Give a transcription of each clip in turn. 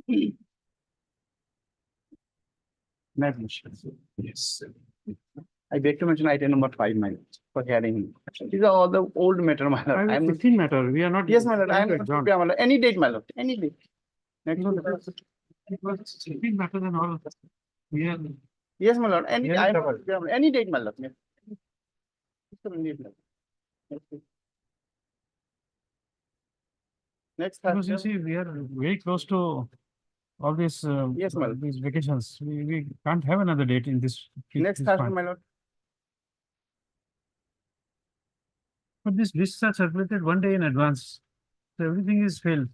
Yes. I beg to mention item number 5, my lord, for hearing. These are all the old matter, my lord. I am 16 matter. We are not. Yes, my lord. I am going not to adjourn. prepared, my lord. Any date, my lord. Any date. Next. No, it was 16 matter and all. We are. Yes, my lord. Any, Yeah, I am covered. not prepared, my lord. Any date, my lord. Yes. Any date, my lord. Next Because you Thursday. see, we are very close to all these Yes, ma'am. these vacations. We can't have another date in this. Next this Thursday, month. my lord. But these lists are circulated one day in advance. So everything is failed.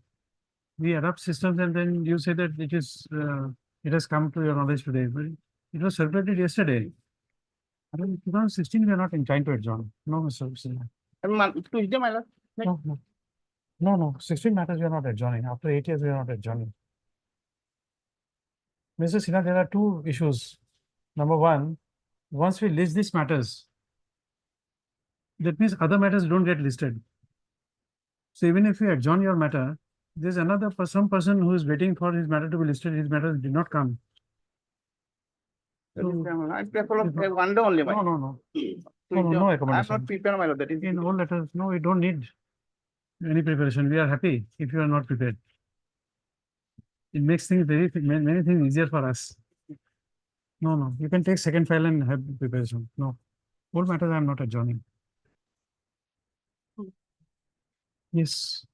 We adapt systems and then you say that it has come to your knowledge today. But it was circulated yesterday. I mean, 2016, we are not inclined to adjourn. No, Mr. Sinha. Tuesday, my lord. No, no. No, 16 matters we are not adjourning. After 8 years, we are not adjourning. Mr. Sinha, there are two issues. Number one, once we list these matters, that means other matters don't get listed. So even if we adjourn your matter, there's some person who is waiting for his matter to be listed. His matter did not come. That is, So, my lord. I prefer one day only, my no, lord. no. Tuesday. No I am accommodation. not prepared, my lord. That is. In all letters, no, we don't need any preparation. We are happy if you are not prepared. It makes things many things easier for us. No, you can take second file and have preparation. No, all matters I am not adjourning. Yes,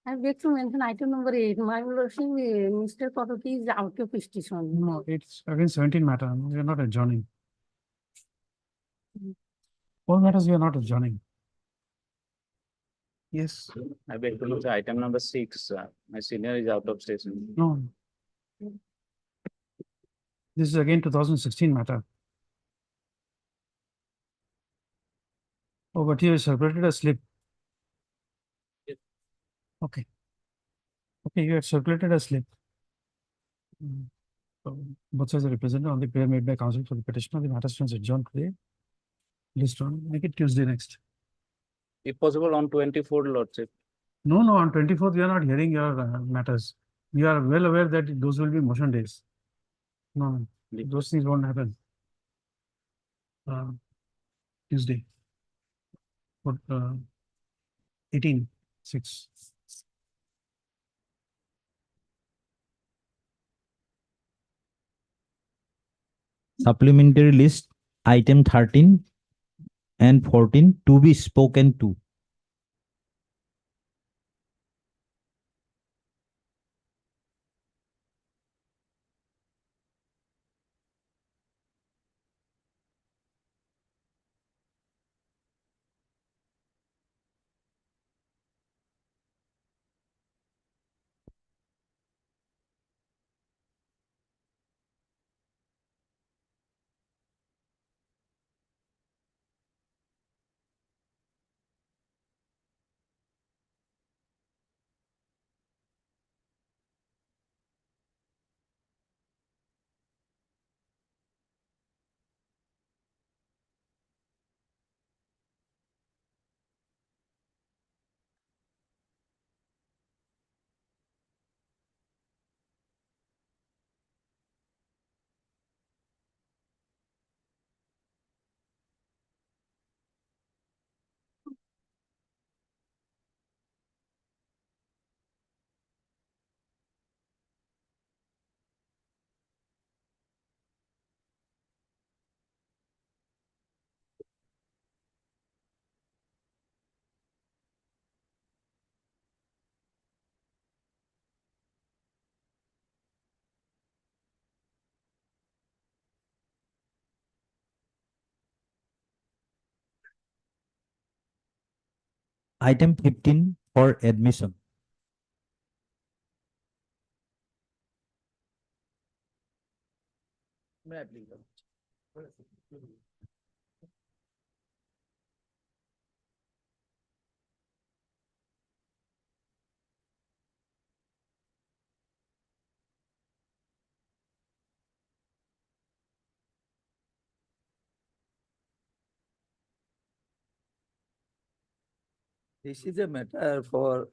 I beg to mention item number 8. My lordship, Mr. Patoti is out of station. no, it's again 17 matter. We are not adjourning. All matters we are not adjourning. Yes, I beg to mention item number 6. My senior is out of station. no. This is again 2016 matter. Oh, but you circulated a slip. Okay. Okay, you had circulated a slip. So, both sides are represented on the prayer made by counsel for the petitioner. The matter stands adjourned today. List on, make it Tuesday next. If possible, on 24th, Lordship. No, on 24th, we are not hearing your matters. You are well aware that those will be motion days. No, those things won't happen. Tuesday. But 18/6. Supplementary list item 13 and 14 to be spoken to. Item 15 for admission. This is a matter for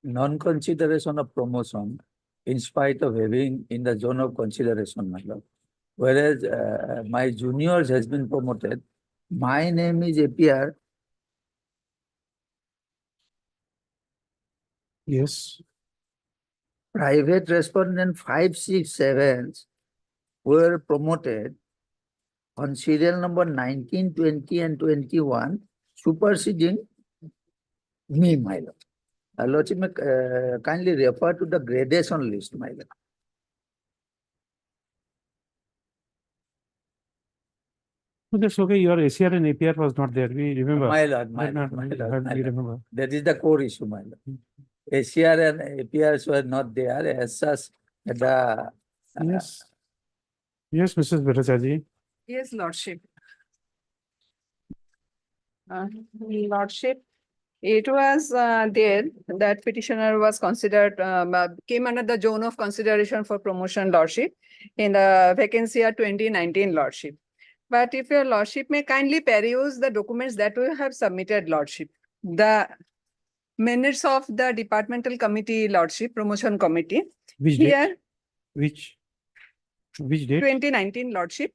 non-consideration of promotion in spite of having in the zone of consideration, my lord. Whereas my juniors has been promoted, my name is appear. Yes. Private respondent 5, 6, 7 were promoted on serial number 19, 20 and 21, superseding me, my lord. Lordship may kindly refer to the gradation list, my lord. Oh, that's okay. Your ACR and APR was not there. We remember. My lord, my Right, lord, no, my we lord, heard- my we lord. remember. That is the core issue, my lord. ACR and APRs were not there as such. The Yes. Yes, Mrs. Bhattacharya. Yes, Lordship. Lordship, it was there that petitioner was considered, came under the zone of consideration for promotion, Lordship, in the vacancy at 2019, Lordship. But if your Lordship may kindly peruse the documents that we have submitted, Lordship, the minutes of the departmental committee, Lordship, promotion committee, Which date? here, Which date? 2019, Lordship.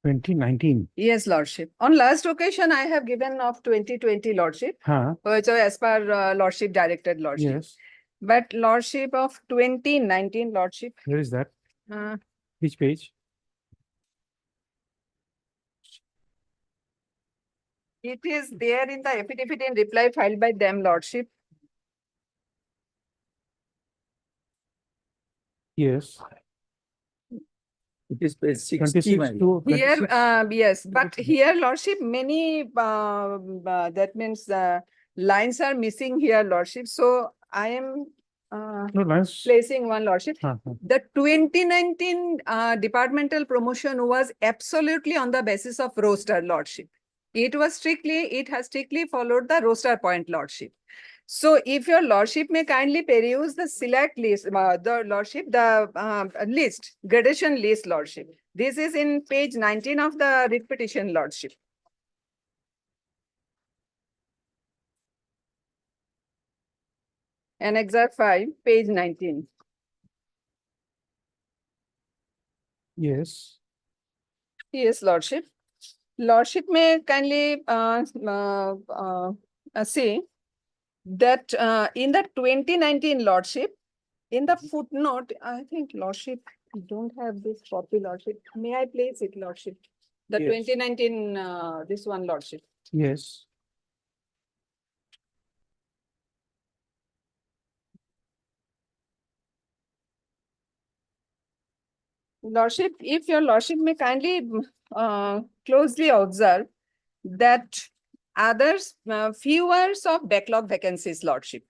2019. Yes, Lordship. On last occasion, I have given of 2020, Lordship, Huh? which as per Lordship directed, Lordship. Yes. But Lordship of 2019, Lordship, Where is that? uh, Which page? it is there in the affidavit in reply filed by them, Lordship. Yes. it is page 60, my 26 lord. to Here, 26. yes, but here, Lordship, many, that means lines are missing here, Lordship. So I am No, lines. placing one, Lordship. Huh, huh. The 2019 departmental promotion was absolutely on the basis of roster, Lordship. It has strictly followed the roster point, Lordship. So if your Lordship may kindly peruse the select list, the Lordship, the list, gradation list, Lordship. This is in page 19 of the writ petition, Lordship. Annexure 5, page 19. Yes. Yes, Lordship. Lordship may kindly say that in the 2019 Lordship, in the footnote, I think Lordship, you don't have this copy, Lordship. May I place it, Lordship? The Yes. 2019, this one, Lordship. Yes. Lordship, if your Lordship may kindly closely observe that others, fewer of backlog vacancies, Lordship.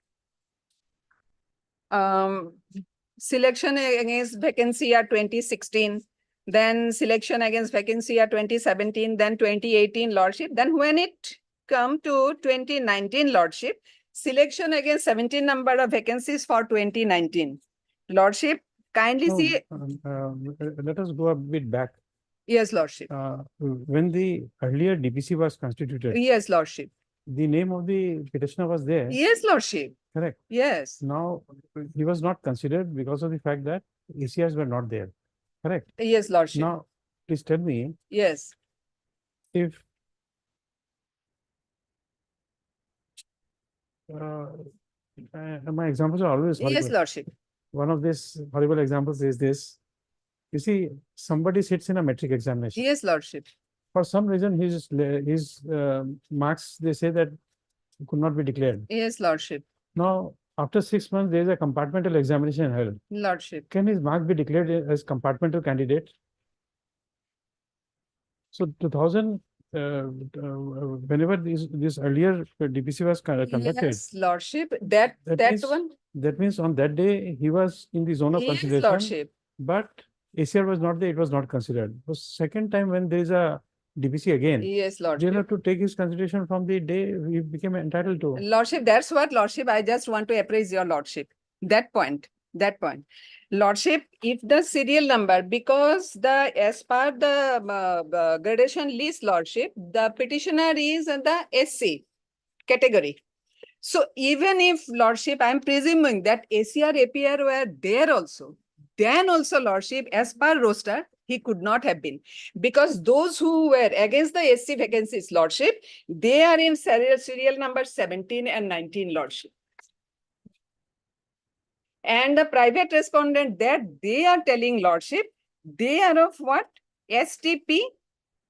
Selection against vacancy at 2016, then selection against vacancy at 2017, then 2018, Lordship. Then when it come to 2019, Lordship, selection against 17 number of vacancies for 2019. Lordship, kindly No, see, let us go a bit back. yes, Lordship. When the earlier DPC was constituted, Yes, Lordship. the name of the petitioner was there. Yes, Lordship. Correct. Yes, Now, he was not considered because of the fact that ACRs were not there. Correct. yes, Lordship. Now, please tell me Yes, if my examples are always yes, horrible. Lordship. One of these horrible examples is this. You see, somebody sits in a metric examination. Yes, Lordship. For some reason, his marks, they say that could not be declared. Yes, Lordship. Now, after 6 months, there is a compartmental examination held. Lordship. Can his mark be declared as compartmental candidate? So 2000, whenever this earlier DPC was conducted, Yes, Lordship. That means one. that means on that day, he was in the zone of Yes, consideration, Lordship. but ACR was not there, it was not considered. The second time when there is a DPC again, Yes, they'll Lordship. have to take his consideration from the day he became entitled to. Lordship, that's what, Lordship, I just want to appraise your Lordship. That point. Lordship, if the serial number, because as per the gradation list, Lordship, the petitioner is in the SC category. So even if lordship, I am presuming that ACR, APR were there also, then also lordship, as per roster, he could not have been. Because those who were against the SC vacancies lordship, they are in serial number 17 and 19 lordship. And the private respondent that they are telling lordship, they are of what? STP,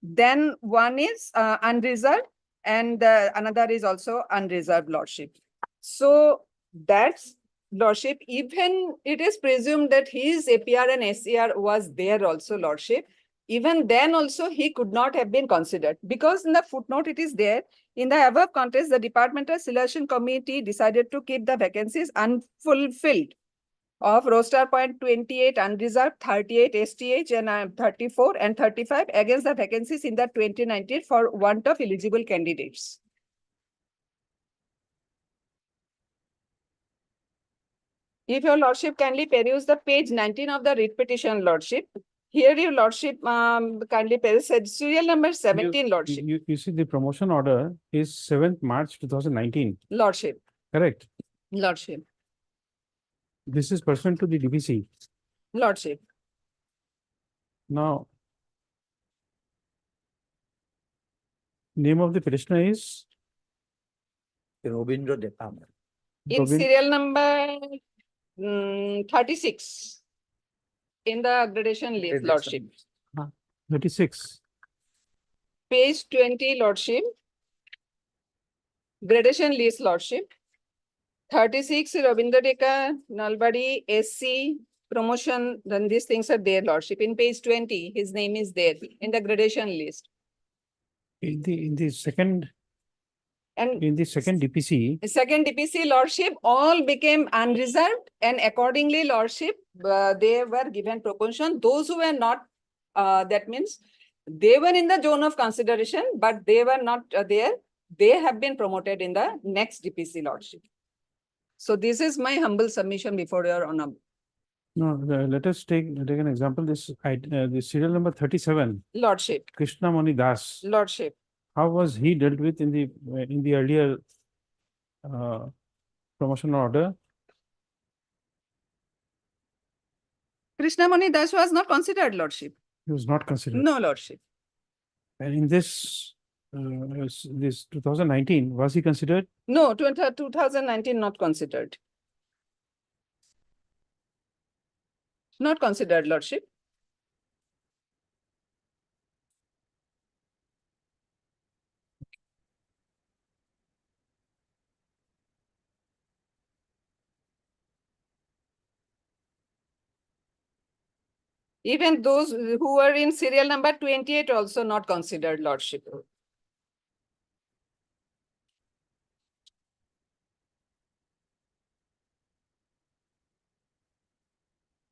then one is unreserved, and another is also unreserved lordship. So that's lordship. Even it is presumed that his APR and SCR was there also lordship. Even then also he could not have been considered, because in the footnote it is there. In the above context, the Departmental Selection Committee decided to keep the vacancies unfulfilled of roster point 28 unreserved, 38 STH and 34 and 35 against the vacancies in the 2019 for want of eligible candidates. If your lordship kindly peruse the page 19 of the writ petition lordship, here your lordship kindly peruse serial number 17 lordship, You see, the promotion order is 7th March 2019, lordship, correct? lordship, This is pursuant to the DPC. lordship. Now, name of the petitioner is Robindra Depam. In Robin- serial number 36 in the gradation list, lordship. 36. Page 20, lordship. Gradation list, lordship. 36, Rabindra Deka, Nalbari, SC, promotion, then these things are there, lordship. In page 20, his name is there in the gradation list. In the second And DPC, second DPC lordship, all became unreserved, and accordingly lordship, they were given proportion. Those who were not, that means they were in the zone of consideration, but they were not there. They have been promoted in the next DPC lordship. So this is my humble submission before your honor. no, let us take an example. This serial number 37, Lordship, Krishna Mani Das. lordship. How was he dealt with in the earlier promotion order? Krishnamani Das was not considered lordship. He was not considered. No lordship. And in this 2019, was he considered? No, 2019 not considered. Not considered lordship. Even those who were in serial number 28 also not considered lordship.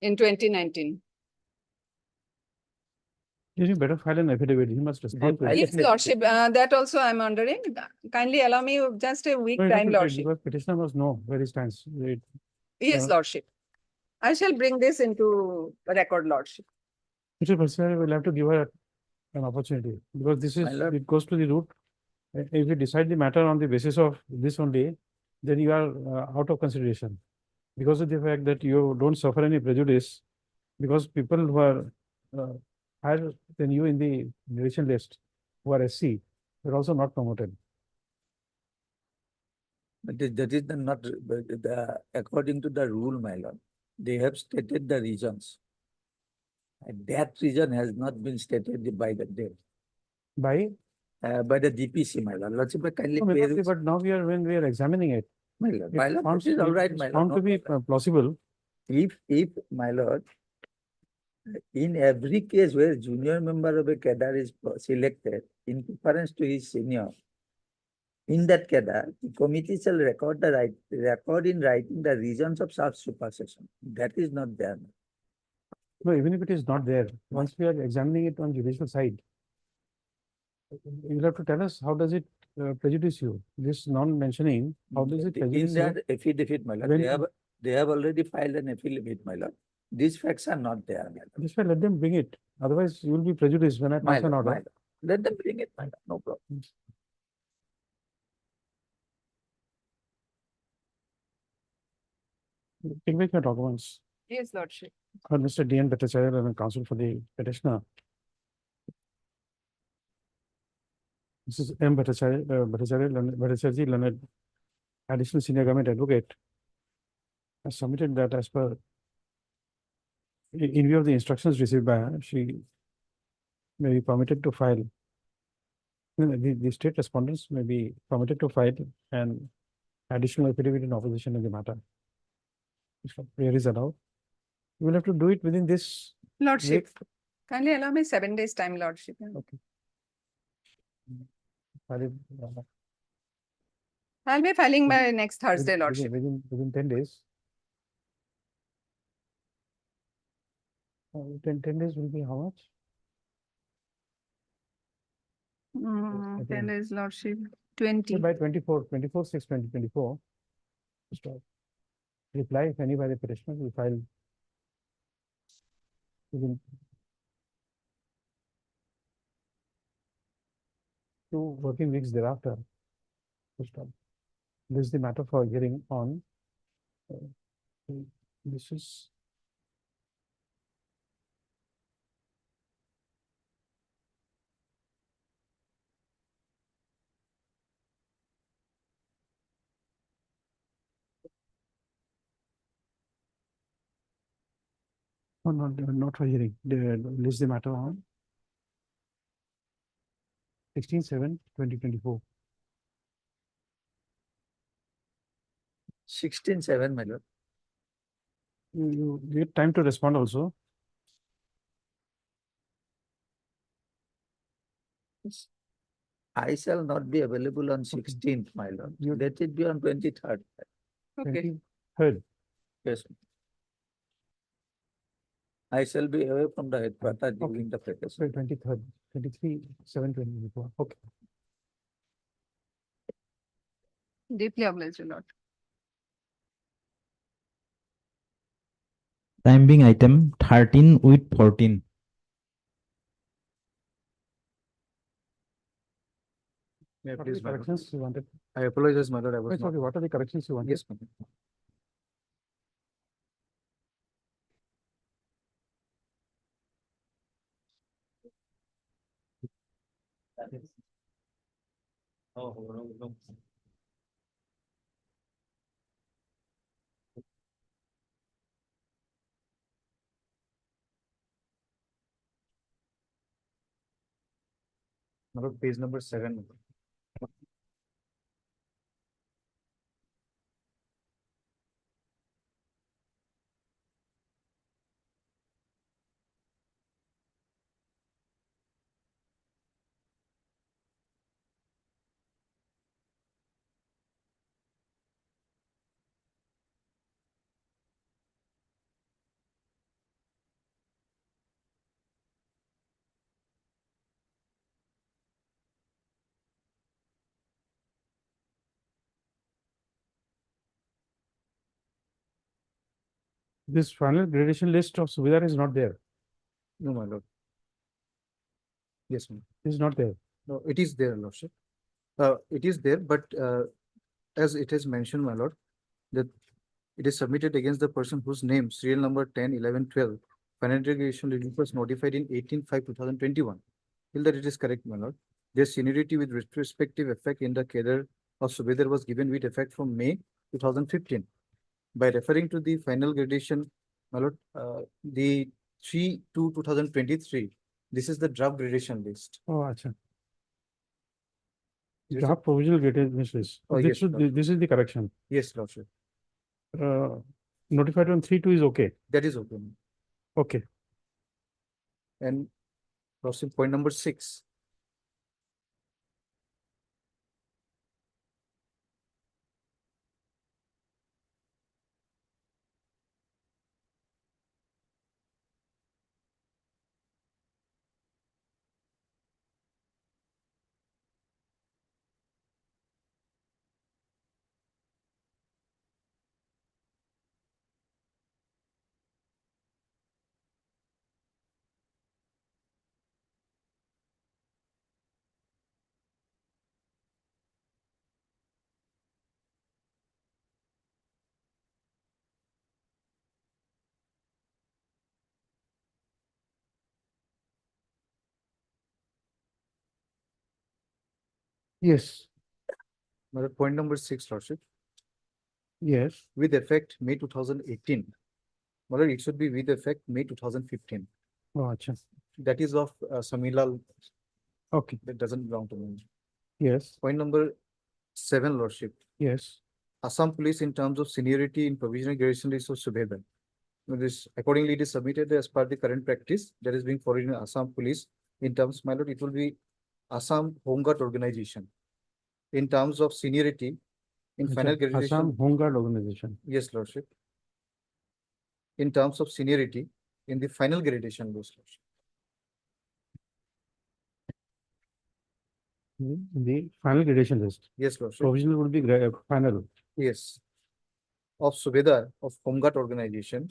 In 2019. You better file an affidavit. He must respond to it. Yes, lordship, that also I'm wondering. Kindly allow me just a week No, you time, don't have to wait, lordship. because petitioner must know where he stands. Yes, Yeah. lordship. I shall bring this into record, lordship. Mr. President, will have to give her an opportunity, because this is, My lord. it goes to the root. If you decide the matter on the basis of this only, then you are out of consideration. Because of the fact that you don't suffer any prejudice, because people who are higher than you in the gradation list, who are SC, were also not promoted. But that is according to the rule, my lord. They have stated the reasons. And that reason has not been stated by the By, DPC, my lord. Lordship, kindly no, pay. but now when we are examining it, My lord, it my lord, found this is all right, it's my found to lord. be plausible. If, my lord, in every case where junior member of a cadre is selected in preference to his senior, in that cadre, the committee shall record in writing the reasons of such supersession. That is not there. No, even if it is not there, once we are examining it on judicial side, you'll have to tell us, how does it prejudice you? This non-mentioning, how does it In prejudice you? their affidavit, my lord, When- they have already filed an affidavit, my lord. These facts are not there, my lord. This way, let them bring it. Otherwise, you will be prejudiced when I My pass an lord, my order. lord. Let them bring it, my lord, no problem. Take back your documents. Yes, Lordship. Mr. D. N. Bhattacharya and counsel for the petitioner. This is M. Bhattacharya, Leonard, additional senior government advocate, has submitted that as per, in view of the instructions received by her, she may be permitted to file. The state respondents may be permitted to file an additional affidavit in opposition in the matter. If prayer is allowed, you will have to do it within this Lordship, week. kindly allow me 7 days time, Lordship. I'll be filing by next Thursday, Lordship. Within 10 days. 10 days will be how much? I 10 think- days, Lordship, So 20. by 24/6/2024. Stop. Reply if any by the petitioner will file. Within 2 working weeks thereafter. Stop. This is the matter for hearing on. This is. Oh, not for hearing. List the matter on 16/7/2024. 16/7, my lord. You get time to respond also. I shall not be available on 16th, my lord. Let it be on 23rd. Okay. 23rd. Yes. I shall be away from the headquarters during the vacation. So 23rd, 23/7/2024. Okay. Deeply obliged, Lord. Time being item 13 with 14. What are the corrections you wanted? I apologize, my lord, I was Sorry, not. what are the corrections you wanted? Yes, ma'am. My lord, page number 7. This final gradation list of Subedar is not there. No, my lord. Yes, ma'am. It is not there. No, it is there, lordship. It is there, but as it is mentioned, my lord, that it is submitted against the person whose name, serial number 10, 11, 12, financial regulation review was notified in 18/5/2021. Till that it is correct, my lord. Their seniority with retrospective effect in the cadre of Subedar was given with effect from May 2015. By referring to the final gradation, my lord, the 3/2/2023, this is the draft gradation list. Oh, acha. Yes, Draft provisional gradation list. Oh, yes, sir. This is the correction. Yes, lordship. Notified on 3/2 is okay. That is okay. Okay. And crossing point number 6. Yes, My lord, point number 6, Lordship, yes. with effect May 2018. My lord, it should be with effect May 2015. Oh, acha. That is of Samilal, Okay, that doesn't belong to me. yes, Point number 7, Lordship, yes. Assam Police in terms of seniority in provisional garrison is of Subedar. This accordingly it is submitted as per the current practice that is being followed in Assam Police. In terms, my lord, it will be Assam Home Guard Organization. In terms of seniority, in final Acha, Assam graduation, Home Guard Organization. yes, Lordship. In terms of seniority, in the final gradation list, Lordship. The final gradation list. Yes, Lordship, Provisional would be final. yes. Of Subedar of Home Guard Organization,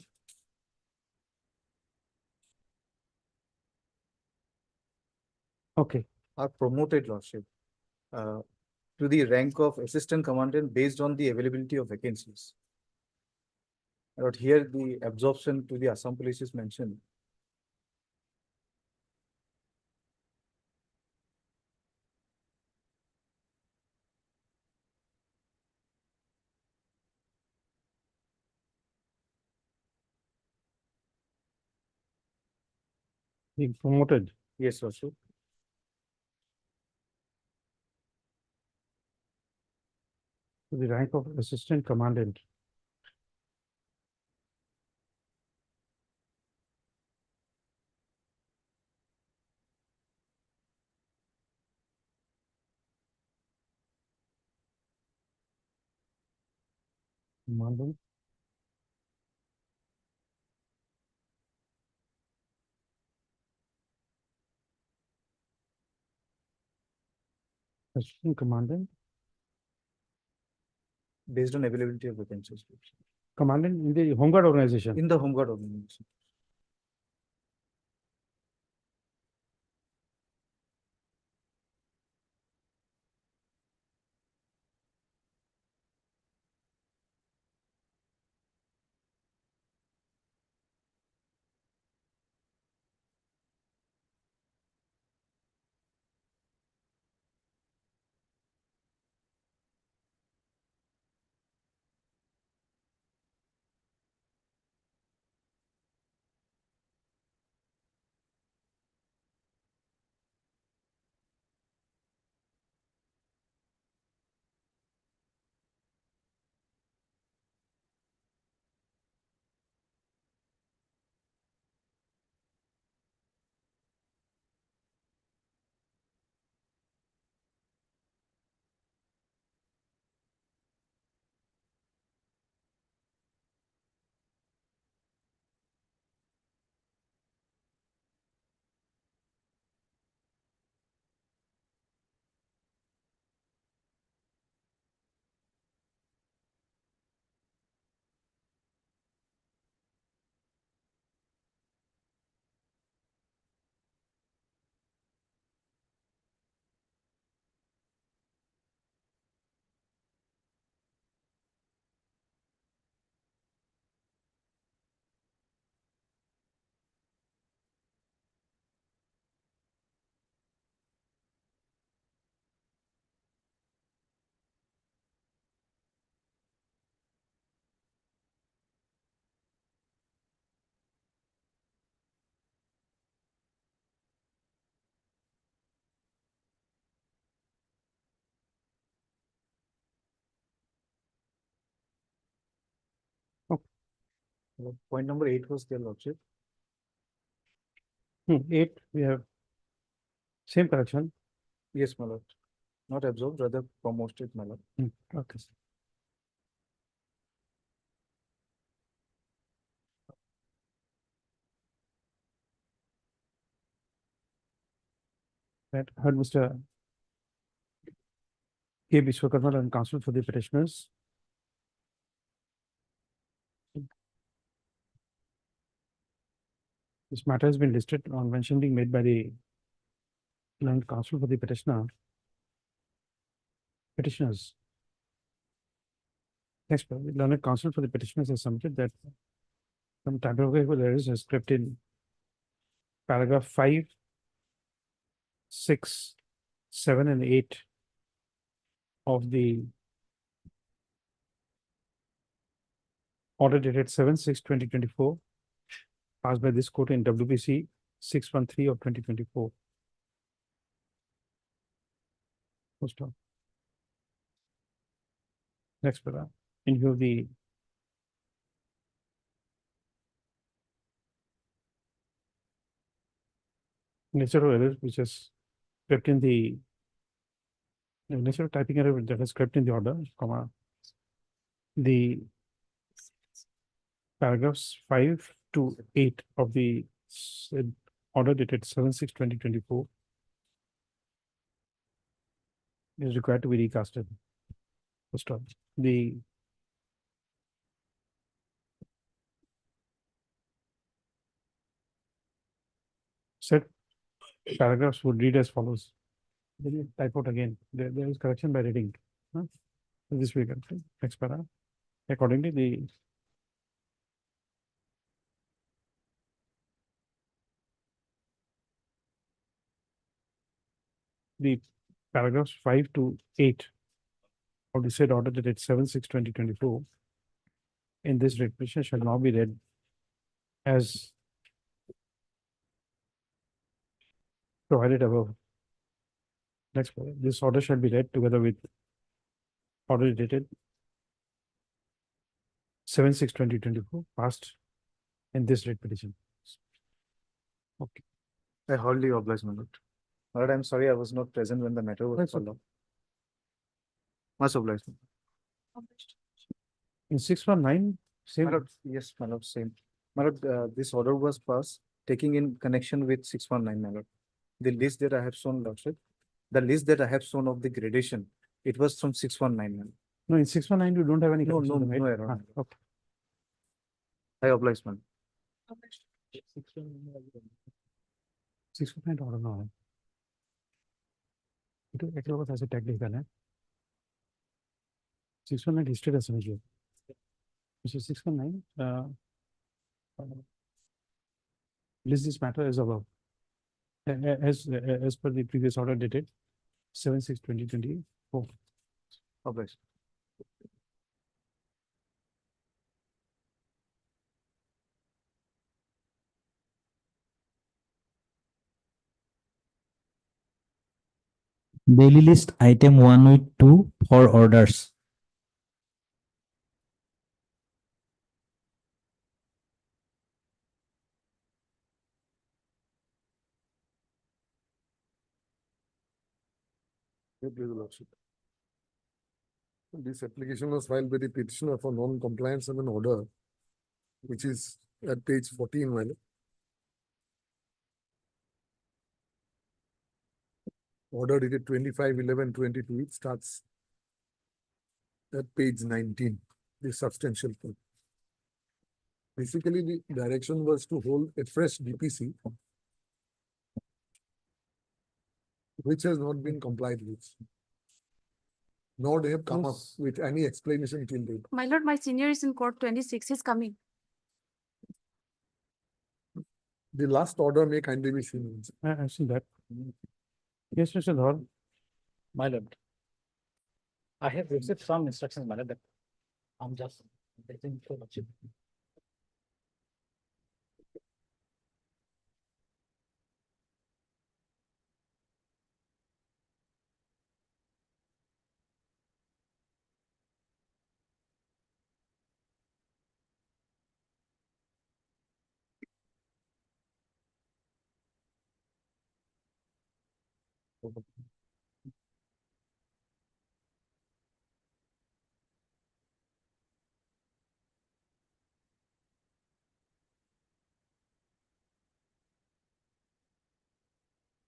Okay, are promoted, Lordship, uh, to the rank of Assistant Commandant based on the availability of vacancies. But here the absorption to the Assam Police is mentioned. being promoted. Yes, Lordship. To the rank of Assistant Commandant. Commandant. Assistant Commandant. Based on availability of vacancies. Commandant in the Home Guard Organization. In the Home Guard Organization. Point number 8 was there, Lordship. 8, we have same correction. Yes, my lord. Not absorbed, rather promoted, my lord. Okay. That heard Mr. K. Vishwakarma and counsel for the petitioners. This matter has been listed on mention being made by the learned counsel for the petitioners. Next, the learned counsel for the petitioners has submitted that some typographical errors are script in paragraph 5, 6, 7, and 8 of the order dated 7/6/2024 passed by this court in WBC 613 of 2024. Full stop. Next paragraph. In view of the nature of error which has crept in the nature of typing error that has crept in the order, comma, the paragraphs 5 to 8 of the said order dated 7/6/2024 is required to be recasted. Full stop. The said paragraphs would read as follows. Let me type out again. There is correction by reading. Huh? This we can see. Next paragraph. Accordingly, the paragraphs 5 to 8 of the said order dated 7/6/2024 in this repetition shall now be read as provided above. Next, this order shall be read together with order dated 7/6/2024 passed in this repetition. Okay. I hardly oblige, my lord. My lord, I'm sorry I was not present when the matter was That's called up. Much obliged. In 619, My same. lord, yes, my lord, same. My lord, this order was passed taking in connection with 619, my lord. The list that I have shown, lordship, the list that I have shown of the gradation, it was from 619, my lord. No, in 619, you don't have any. No, corrections, right? no error. Ah, okay. I oblige, man. 619 order now. Itu actually was as a technical, eh? 619 listed as an issue. So 619, list this matter as above. As per the previous order dated 7/6/2024. Oblige. Daily list item 1 with 2 for orders. This application was filed by the petitioner for non-compliance of an order, which is at page 14, my lord. Order dated 25/11/22, it starts at page 19, the substantial part. Basically, the direction was to hold a fresh DPC, which has not been complied with. Nor they have come up Yes. with any explanation till date. My lord, my senior is in court 26. He's coming. The last order may kindly be seen. I've seen that. Yes, Mr. Dhar. My lord. I have received some instructions, my lord, that I'm just waiting for the chip.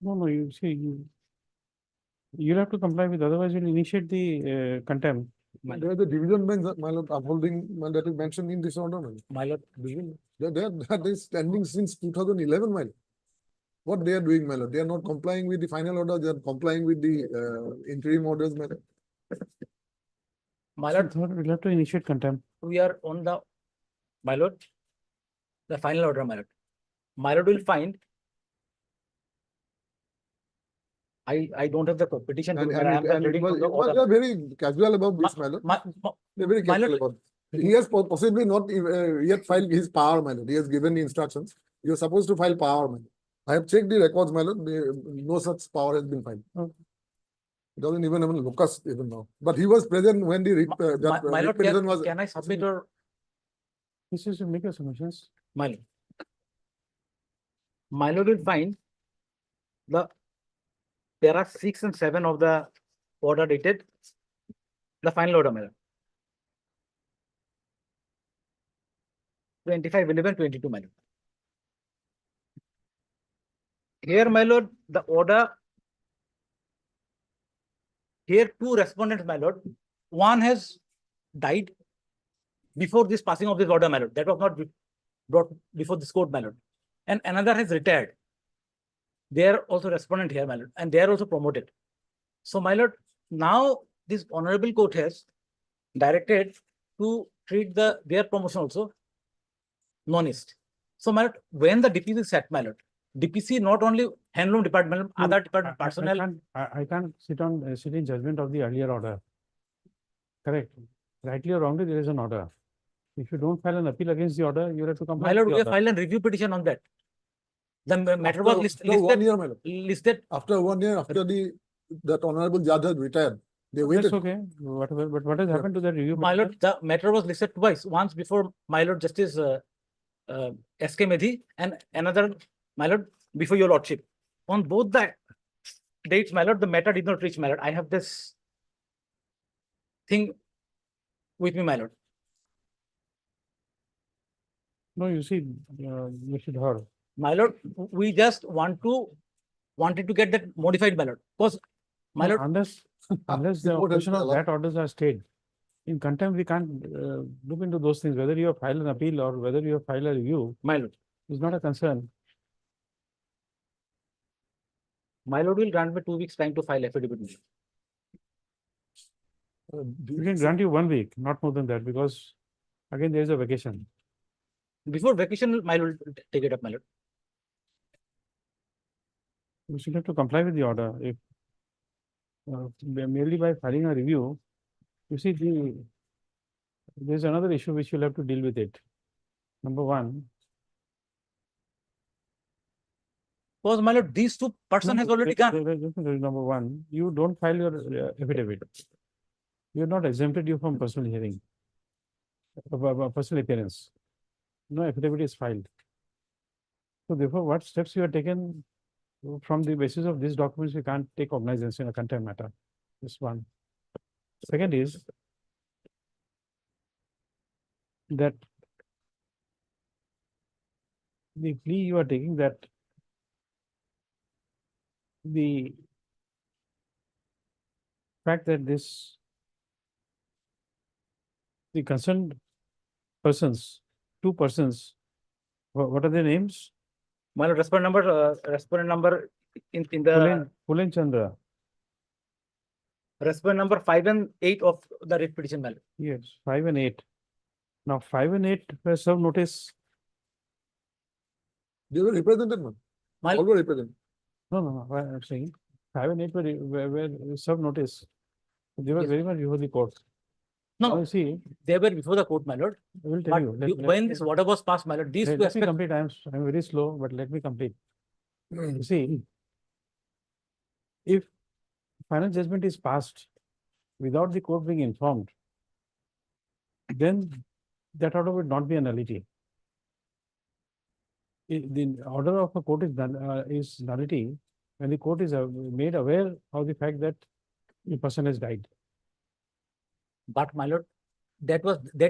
No, you see, you'll have to comply with, otherwise you'll initiate the contempt. There are the division bench, my lord, upholding, that is mentioned in this order, my lord. My lord, That is standing since 2011, my lord. What they are doing, my lord? They are not complying with the final order, they are complying with the interim orders, my lord. my Mr. lord, Dhar, we'll have to initiate contempt. we are on the, my lord, the final order, my lord. My lord will find I don't have the petition, to And, me, I am just reading from the you order. are very casual about this, my lord. You're very my careful lord- about it. He has possibly not yet filed his power, my lord. He has given the instructions. You're supposed to file power, my lord. I have checked the records, my lord. No such power has been filed. Okay. It doesn't even have locus even now. But he was present when the My writ lord, petition was. can I submit or, This is to make your submissions. my lord? My lord will find there are 6 and 7 of the order dated, the final order, my lord. 25/11/22, my lord. Here, my lord, the order. Here, 2 respondents, my lord. One has died before this passing of this order, my lord. That was not brought before this court, my lord. And another has retired. They are also respondent here, my lord, and they are also promoted. So, my lord, now this honorable court has directed to treat their promotion also non-ist. So, my lord, when the DPC is set, my lord, DPC not only handloom department, other department personnel. I can't sit in judgment of the earlier order. Correct. Rightly or wrongly, there is an order. If you don't file an appeal against the order, you have to comply. My lord, with we the have order. filed a review petition on that. The matter was After 1 year, my lord. listed. After 1 year, after that honorable judge had retired, they waited. That's okay, whatever, but what has happened to that review? My petition? lord, the matter was listed twice, once before my lord Justice S.K. Medhi and another, my lord, before your lordship. On both the dates, my lord, the matter did not reach, my lord. I have this thing with me, my lord. No, you see, Mr. Dhar, My lord, we just wanted to get that modified, my lord. Because, my no, lord, unless The the court has operation of allowed- that orders are stayed. In contempt, we can't look into those things, whether you have filed an appeal or whether you have filed a review my lord, is not a concern. my lord will grant me 2 weeks time to file affidavit. We can grant you 1 week, not more than that, because again, there is a vacation. Before vacation, my lord will take it up, my lord. We should have to comply with the order. If merely by filing a review, you see, there's another issue which you'll have to deal with it. Number one. Because, my lord, these 2 person has already gone. Number one, you don't file your affidavit. You're not exempted you from personal hearing, personal appearance. No affidavit is filed. So therefore, what steps you have taken from the basis of these documents, we can't take cognizance in a contempt matter. This one. Second is that the plea you are taking, that the fact that the concerned persons, 2 persons, what are their names? My lord, respondent number in the Pulen Chandra. respondent number 5 and 8 of the writ petition, my lord. Yes, 5 and 8. Now, 5 and 8 were served notice. They were represented, man. My- All were represented. No, I'm saying 5 and 8 were served notice. They were Yes. very much before the court. No, Now, no, you see, they were before the court, my lord. I will tell But you. when this order was passed, my lord, these 2 Let me aspects. complete. I'm very slow, but let me complete. You see, if final judgment is passed without the court being informed, then that order would not be a nullity. The order of a court is nullity when the court is made aware of the fact that the person has died. But, my lord, that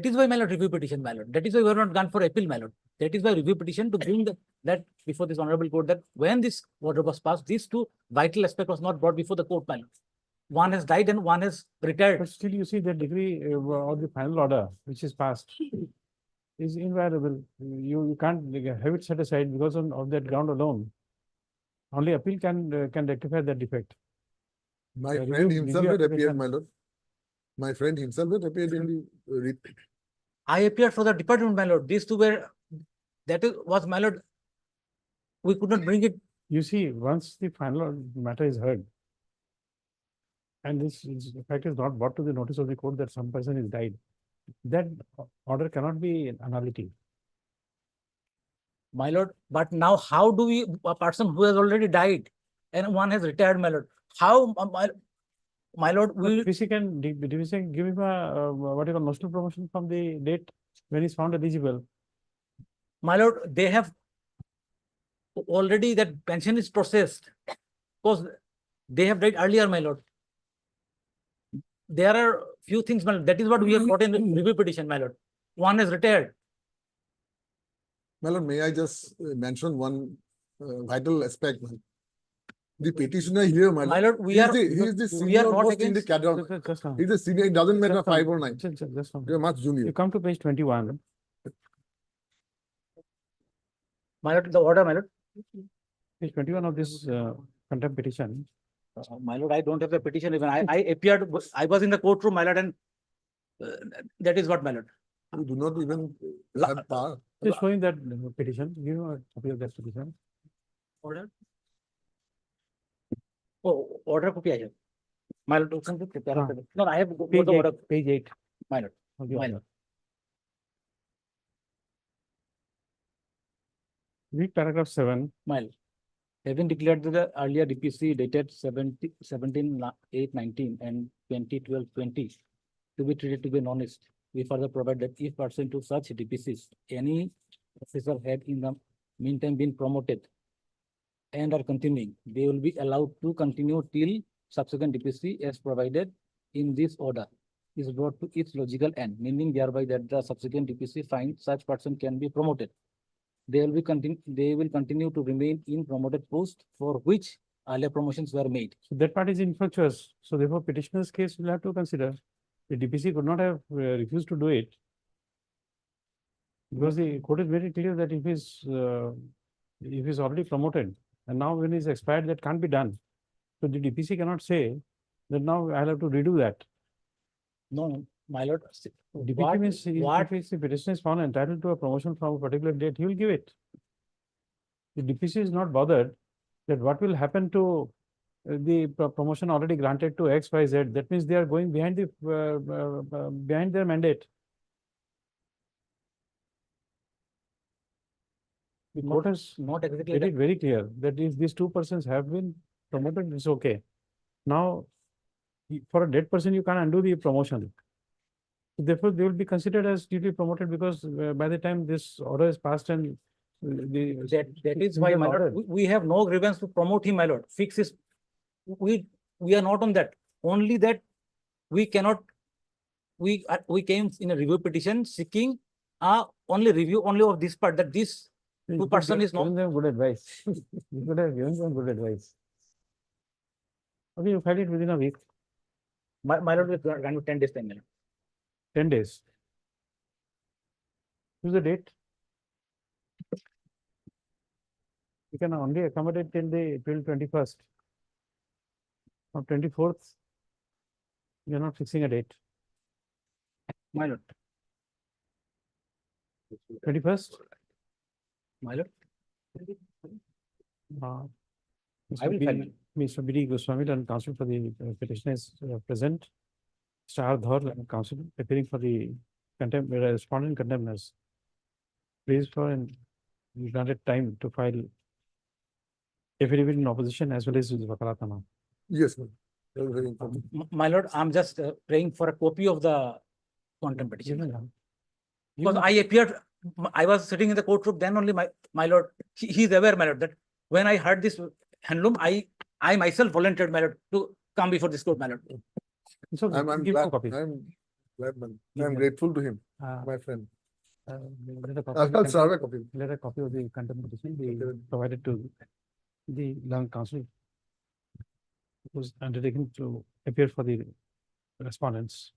is why, my lord, review petition, my lord. That is why we are not gone for appeal, my lord. That is why review petition to bring that before this honorable court, that when this order was passed, these 2 vital aspect was not brought before the court, my lord. One has died and one has retired. But still, you see, the degree of the final order which is passed is invariable. You can't have it set aside because of that ground alone. Only appeal can rectify that defect. My Review- friend himself review had appeared, application. my lord. My friend himself had appeared in the writ. I appeared for the department, my lord. These 2 were, was, my lord. We could not bring it. You see, once the final matter is heard, and the fact is not brought to the notice of the court that some person is died, that order cannot be a nullity. My lord, but now how do we, a person who has already died and one has retired, my lord, how, my lord, But we, DVC can, DVC can give him a, what you call, notional promotion from the date when he's found eligible. my lord, they have already, that pension is processed because they have died earlier, my lord. There are few things, my lord, that is what we have got in review petition, my lord. One has retired. My lord, may I just mention one vital aspect? Man. The petitioner here, my My lord, lord, we he is are, the, he is the we are senior not most in the against, cadre. Just now. He's a senior, it doesn't matter Just now. 5 or 9. Just now. You're much junior. You come to page 21. my lord, the order, my lord. Page 21 of this contempt petition. My lord, I don't have the petition even. I appeared, I was in the courtroom, my lord, and that is what, my lord. You do not even have power. Just showing that petition, give him a copy of that petition. Order? Oh, order copy I have. My lord, open the prepare. Ah. No, I have got Page the 8, order, page 8. my lord. of the My order. lord. Read paragraph 7. My lord. Having declared that the earlier DPC dated 17/8/19 and 20/12/20 to be treated to be non-est, we further provide that if pursuant to such DPCs, any officer had in the meantime been promoted and are continuing, they will be allowed to continue till subsequent DPC as provided in this order is brought to its logical end, meaning thereby that the subsequent DPC finds such person can be promoted. They will continue to remain in promoted post for which earlier promotions were made. So that part is infructuous. So therefore petitioner's case will have to consider. The DPC could not have refused to do it. Because the court is very clear that if he's already promoted and now when he's expired, that can't be done. So the DPC cannot say that now I'll have to redo that. No, my lord. DPC means what if the petitioner is found entitled to a promotion from a particular date, he will give it. The DPC is not bothered that what will happen to the promotion already granted to X, Y, Z. That means they are going behind the behind their mandate. The court has not exactly made that. it very clear that if these two persons have been promoted, it's okay. Now, for a dead person, you can't undo the promotion. Therefore, they will be considered as duly promoted because by the time this order is passed and That is why, my lord, we have no grievance to promote him, my lord. Fix his, we are not on that. Only that we cannot, we came in a review petition seeking only review only of this part, that this You two could person have is not. given them good advice. You could have given them good advice. Okay, you filed it within a week, My lord, we grant you 10 days time, my lord. 10 days. Who's the date? You can only accommodate till 21st. Or 24th. You're not fixing a date. My lord, 21st? my lord. Mr. will file Mr. B.D. Goswami and counsel for the petitioner is present. Mr. R. Dhar and counsel appearing for the contempt, respondent contemners. Please for and you granted time to file affidavit in opposition as well as with Vakalatana. Yes, ma'am. Very, very important. My lord, I'm just praying for a copy of the contempt petition. Because I appeared, I was sitting in the courtroom, then only my lord, he is aware, my lord, that when I heard this handloom, I myself volunteered, my lord, to come before this court, my lord. So I'm give glad, a copy. I'm glad, man. Give I'm them. grateful to him, Uh, my friend. Let a copy of the I'll contempt- serve a copy. let a copy of the contempt petition be Okay. provided to the learned counsel who's undertaken to appear for the respondents.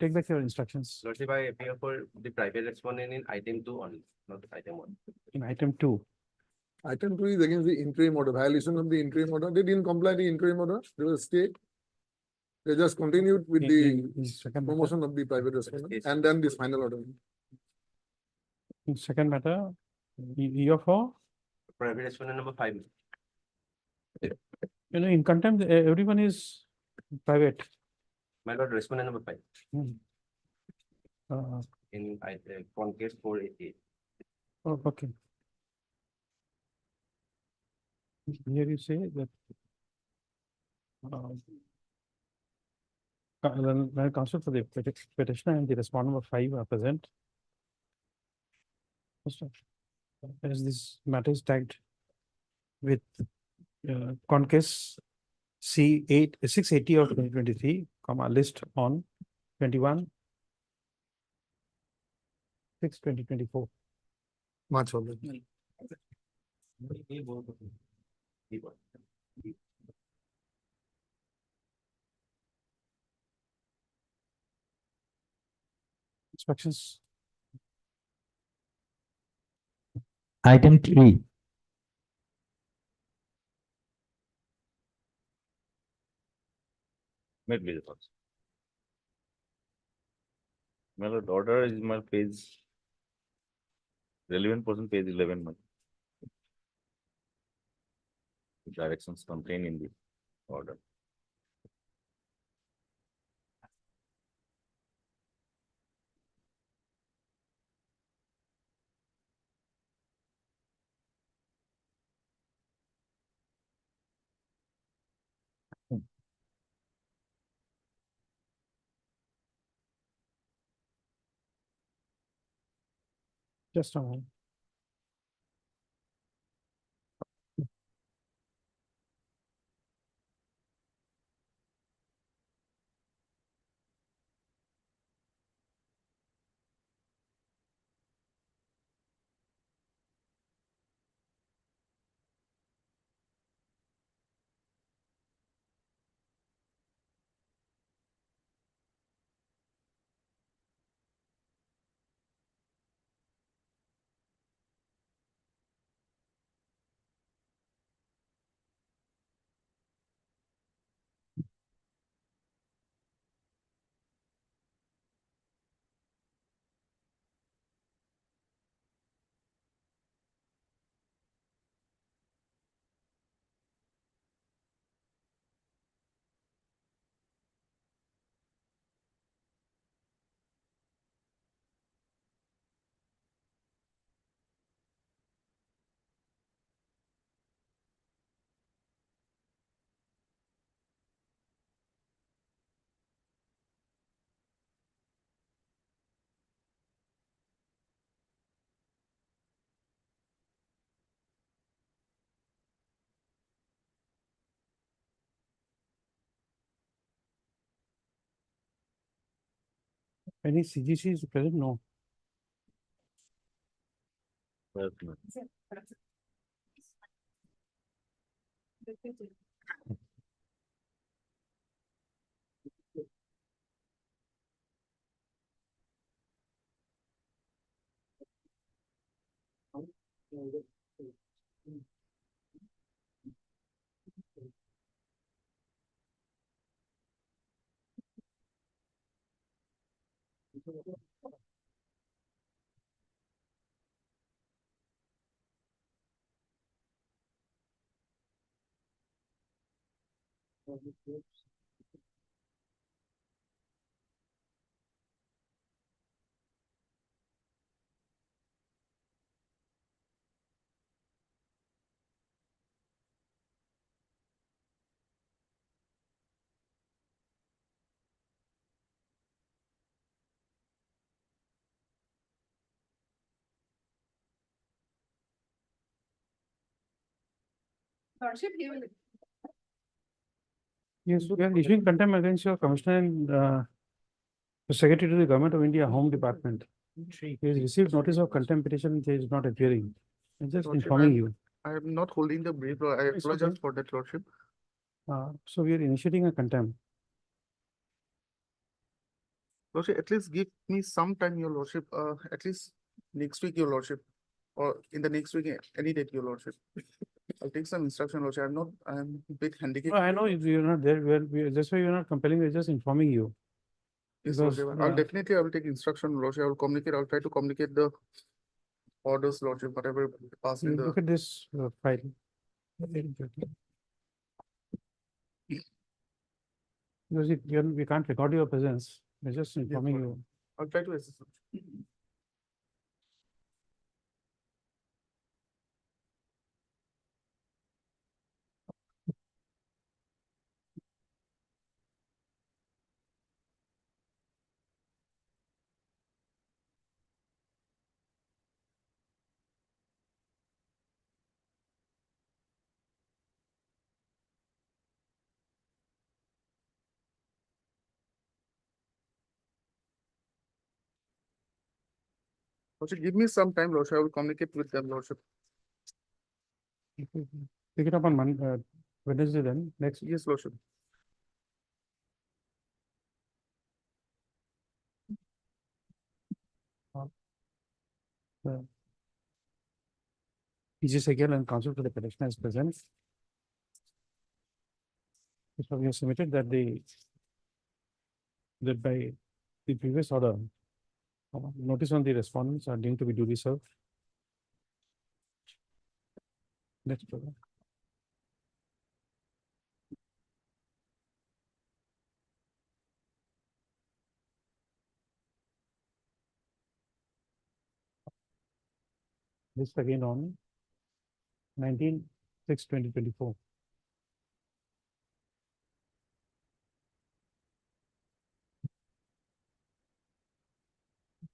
Take back your instructions Lordship, I appear for the private respondent in item 2 only, not item 1. in item 2. Item 2 is against the interim order, violation of the interim order. They didn't comply the interim order. They will stay. They just continued with the In second matter, promotion of the private respondent Yes. and then this final order. in second matter, you for, Private respondent number 5. in contempt, everyone is private. My lord, respondent number 5 Hmm. in con case 488. Oh, okay. Here you say that. When counsel for the petitioner and the respondent number 5 are present. First of- As this matter is tagged with con case C8 680 of 2023, comma list on 21 6 2024. March already. Instructions. Item 3. May please also. My lord, order is my page. Relevant portion page 11. Directions contained in the order. Just a moment. Any CGC is present? No. Lordship, he will. Yes, we are issuing contempt against your commissioner and secretary to the Government of India Home Department. He has received notice of contempt petition. He is not appearing. I'm just Lordship, informing you. I am not holding the brief. I It's apologize okay. for that, Lordship. So we are initiating a contempt. Lordship, at least give me some time, your Lordship, at least next week, your Lordship, or in the next week, any date, your Lordship. I'll take some instruction, Lordship. I'm a bit handicapped. No, I know you're not there. That's why you're not compelling. We're just informing you. Yes, because, Lordship. I will take instruction, Lordship. I will communicate. I'll try to communicate the orders, Lordship, whatever passed in You the. look at this file. Because we can't record your presence, we're just informing you. I'll try to assist. Lordship, give me some time, Lordship. I will communicate with them, Lordship. Pick it up on Monday, Wednesday then, next. Yes, Lordship. PG Segal and counsel for the petitioner is present. So we have submitted that that by the previous order, notice on the respondents are deemed to be duly served. Next program. This again on 19/6/2024.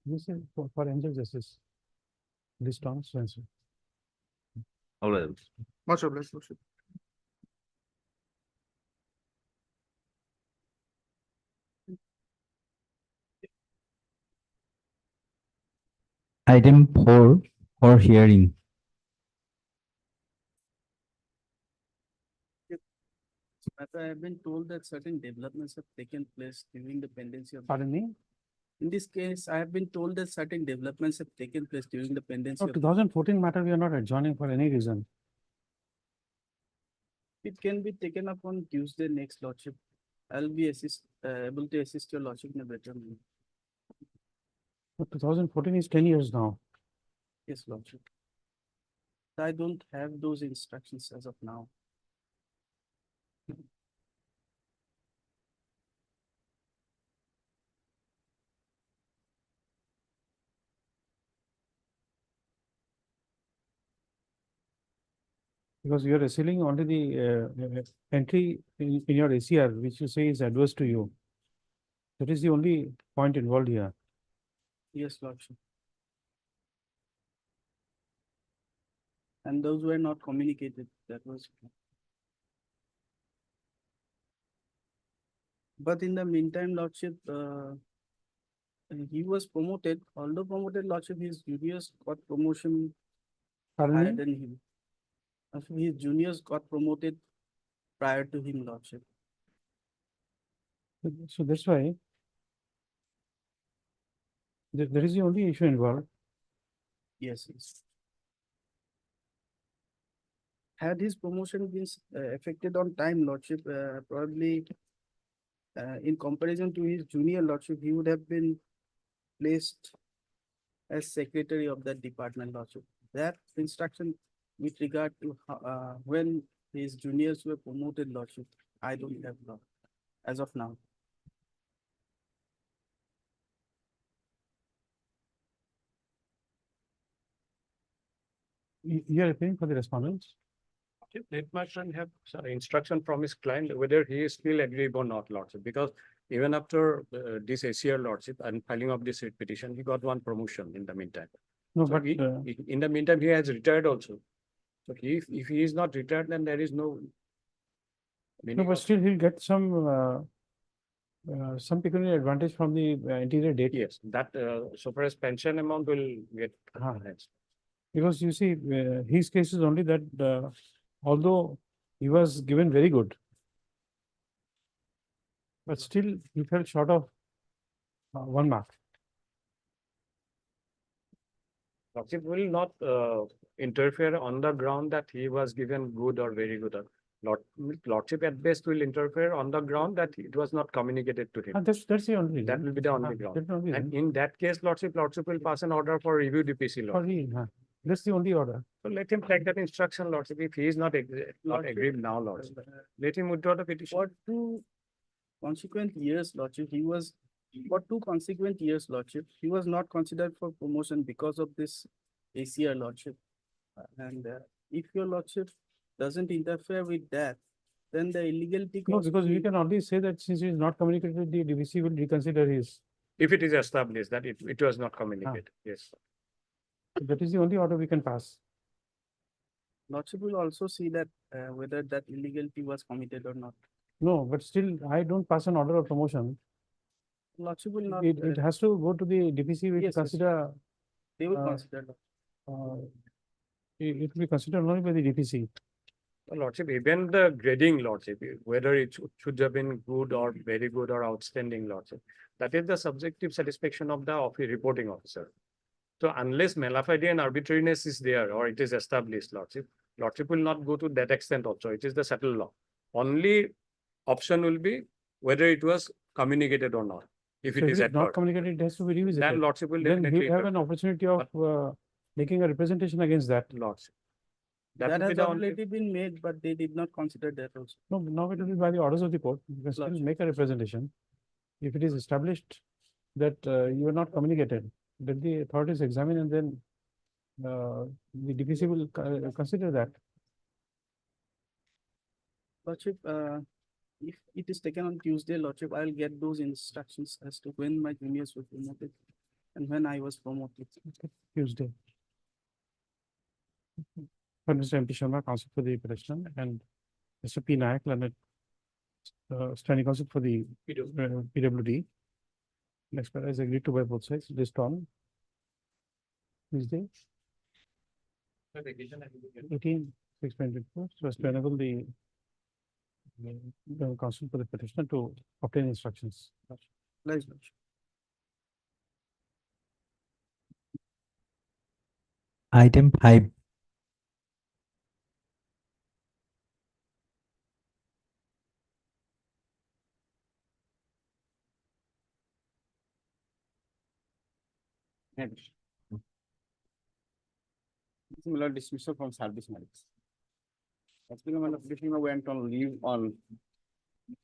This is for Angel Justice. List on Swenson. All right. Much obliged, Lordship. Item 4 for hearing. I have been told that certain developments have taken place during the pendency of. Pardon me? In this case, I have been told that certain developments have taken place during the pendency No, of. 2014 matter, we are not adjourning for any reason. It can be taken up on Tuesday next, Lordship. I'll be able to assist your Lordship in a better manner. But 2014 is 10 years now. Yes, Lordship. I don't have those instructions as of now. Because you are receiving only the entry in your ACR, which you say is adverse to you. That is the only point involved here. Yes, Lordship. And those were not communicated, that was. But in the meantime, Lordship, he was promoted, although promoted, Lordship, his juniors got promotion Pardon higher me? than him. His juniors got promoted prior to him, Lordship. So that's why there is the only issue involved. Yes, yes. Had his promotion been effected on time, Lordship, probably in comparison to his junior Lordship, he would have been placed as secretary of that department, Lordship. That instruction with regard to when his juniors were promoted, Lordship, I don't have law as of now. You are appealing for the respondents? Let my friend have instruction from his client whether he is still agreeable or not, Lordship, because even after this ACR Lordship and filing of this writ petition, he got one promotion in the meantime. No, So but in the meantime, he has retired also. So if he is not retired, then there is no. no, but still he'll get some pecuniary advantage from the interior date. Yes, that so far as pension amount will get. Because you see, his case is only that although he was given very good, but still he fell short of 1 mark. Lordship will not interfere on the ground that he was given good or very good. Lordship at best will interfere on the ground that it was not communicated to him. That's the only reason. That will be the only ground. That's the only And reason. in that case, Lordship will pass an order for review DPC law. That's the only order. So let him take that instruction, Lordship. If he is not agreed now, Lordship, let him withdraw the petition. What do consequent years, Lordship, he was, for 2 consequent years, Lordship, he was not considered for promotion because of this ACR, Lordship. And if your Lordship doesn't interfere with that, then the illegality. No, clause because we will- can already say that since he is not communicated with the DVC, will reconsider his. If it is established that it was not communicated, yes. That is the only order we can pass. Lordship will also see that whether that illegality was committed or not. No, but still, I don't pass an order of promotion. Lordship will not. It has to go to the DPC, which Yes, yes. consider, They will uh, consider that. it will be considered only by the DPC. Lordship, even the grading, Lordship, whether it should have been good or very good or outstanding, Lordship, that is the subjective satisfaction of the reporting officer. So unless malafide and arbitrariness is there or it is established, Lordship will not go to that extent also. It is the settled law. Only option will be whether it was communicated or not. If So it if is it at is not court, communicated, it has to be then revisited. Lordship will Then definitely he'll have an interfere. opportunity of making a representation against that. Lordship. That will be has the only- already been made, but they did not consider that also. No, now it will be by the orders of the court. You can still Lordship. make a representation. If it is established that you are not communicated, then the authorities examine and then the DPC will consider that. Lordship, if it is taken on Tuesday, Lordship, I'll get those instructions as to when my juniors were promoted and when I was promoted. Tuesday. For Mr. MP Sharma, counsel for the petitioner, and Mr. P Nayak, learned standing counsel for the PWD. Next part is agreed to by both sides. List on Tuesday, 18/6/24, so as to enable the counsel for the petitioner to obtain instructions. Please, Lordship. Item 5. Similar dismissal from service merits. Actually, my petitioner went on leave on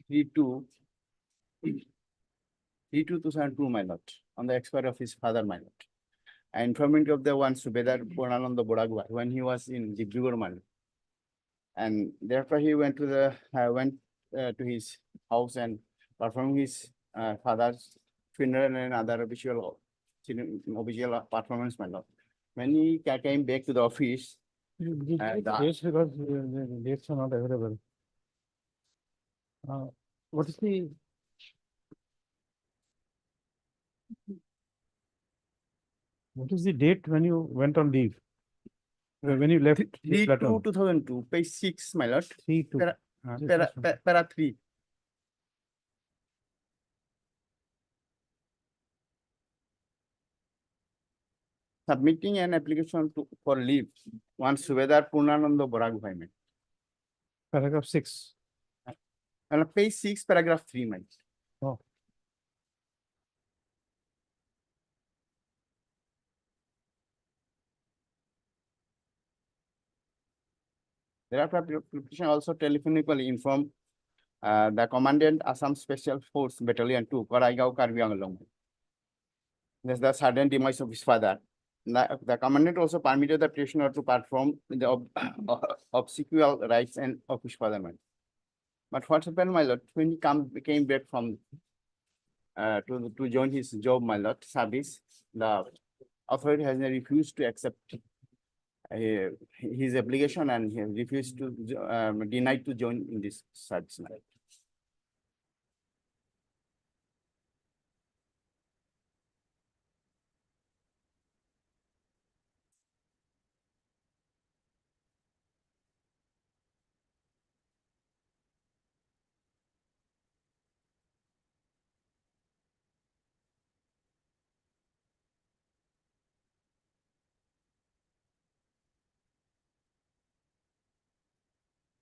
3/2/2002, my lord, on the expiry of his father, my lord. And informing of the one Subedar Purnananda Boragua when he was in Dibrugarh, my lord. And therefore he went to to his house and performed his father's funeral and other official performance, my lord. When he came back to the office, Yes, because the dates are not available. What is the? What is the date when you went on leave? When you left the platoon? 3/2/2002, page 6, my lord. 3/2. Para 3. Submitting an application for leave, one Subedar Purnananda Boragua. Paragraph 6. And page 6, paragraph 3, my. Oh. Thereafter, petition also telephonically informed the Commandant Assam Special Force Battalion 2, Karaigao, Karbi Anglong. There's the sudden demise of his father. The Commandant also permitted the petitioner to perform the obsequial rites and of his father. But what happened, my lord, when he came back from to join his job, my lord, service, the authority has refused to accept his application and he refused to denied to join in this service.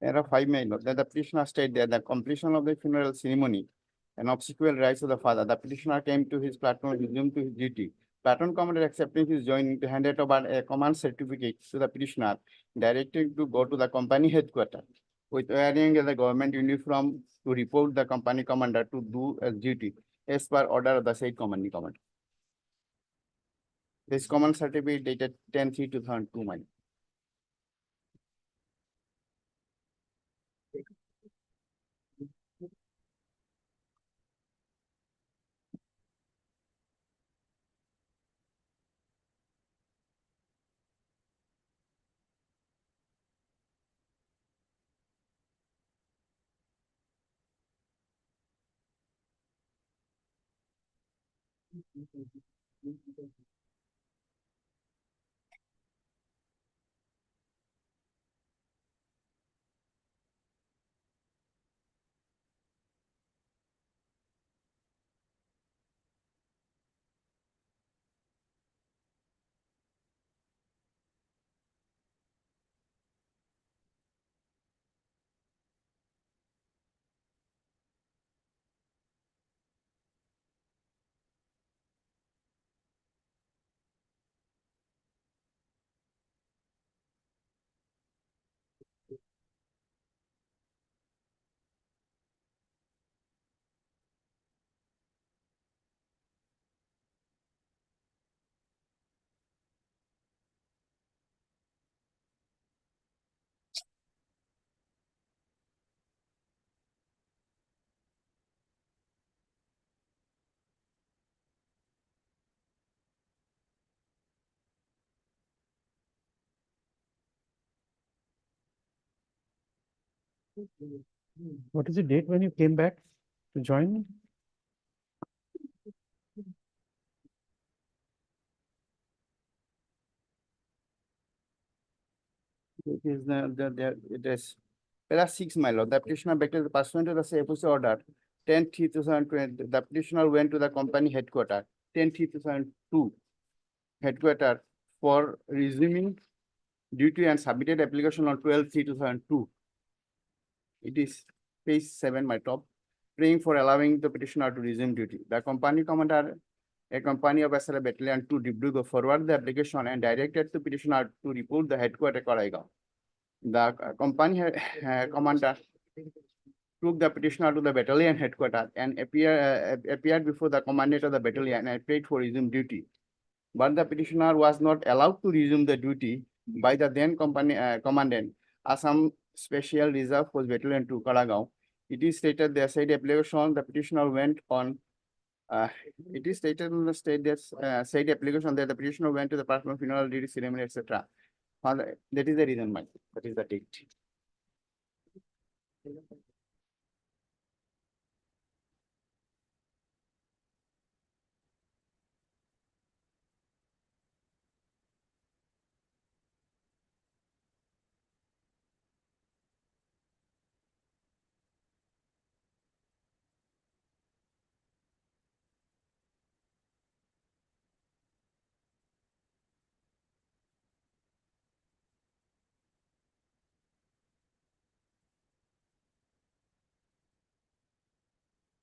There are 5 men that the petitioner stated that the completion of the funeral ceremony and obsequial rites of the father, the petitioner came to his platoon, resumed to his duty. Platoon commander accepting his joining to hand over a command certificate to the petitioner, directing to go to the company headquarters, with wearing the government uniform to report the company commander to do as duty as per order of the said company commander. This command certificate dated 10/3/2002, my lord. What is the date when you came back to join? It is it is para 6, my lord. The petitioner acted pursuant to the FOC order 10/3/2020. The petitioner went to the company headquarters 10/3/2002 headquarters for resuming duty and submitted application on 12/3/2002. It is page 7, my top, praying for allowing the petitioner to resume duty. The company commander, a company of SRA Battalion 2 Dibrugarh, forwarded the application and directed the petitioner to report the headquarters Karaigaon. The company commander took the petitioner to the battalion headquarters and appeared before the commandant of the battalion and prayed for resume duty. But the petitioner was not allowed to resume the duty by the then company commandant, Assam Special Reserve Force Battalion 2 Karagaon. It is stated the said application, the petitioner went on. It is stated in the state that said application that the petitioner went to the personal funeral duty ceremony, etc. That is the reason, Mike. That is the date.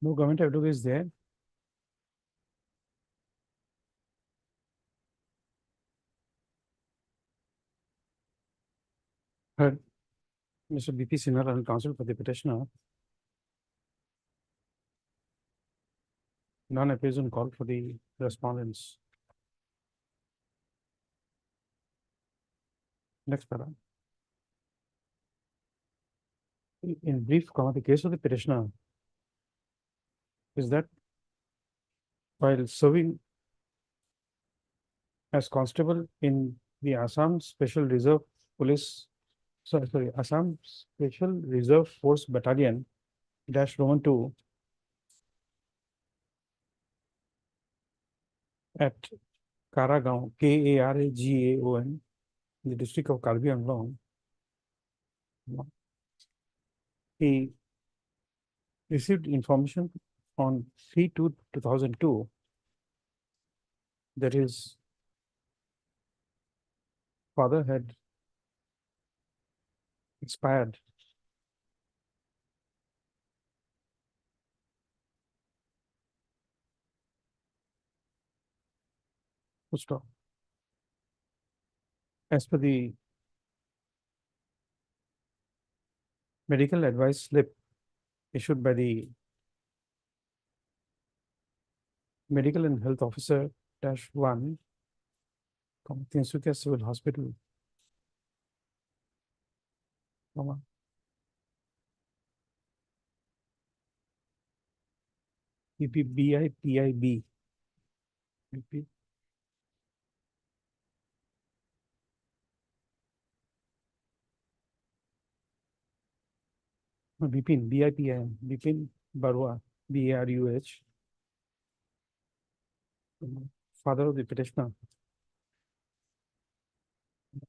No government advocate is there. Heard Mr. BP Sinha and counsel for the petitioner. None appears on call for the respondents. Next para. In brief, the case of the petitioner is that while serving as constable in the Assam Special Reserve Police, Assam Special Reserve Force Battalion -2 at Karagaon, Karagaon, in the district of Karbi Anglong. He received information on 3/2/2002 that his father had expired. Full stop. As per the medical advice slip issued by the medical and health officer -1, Tinsukia Civil Hospital, comma, PIB. BP. No, Bipin, BIPIN, Bipin Barua, BARUH, father of the petitioner,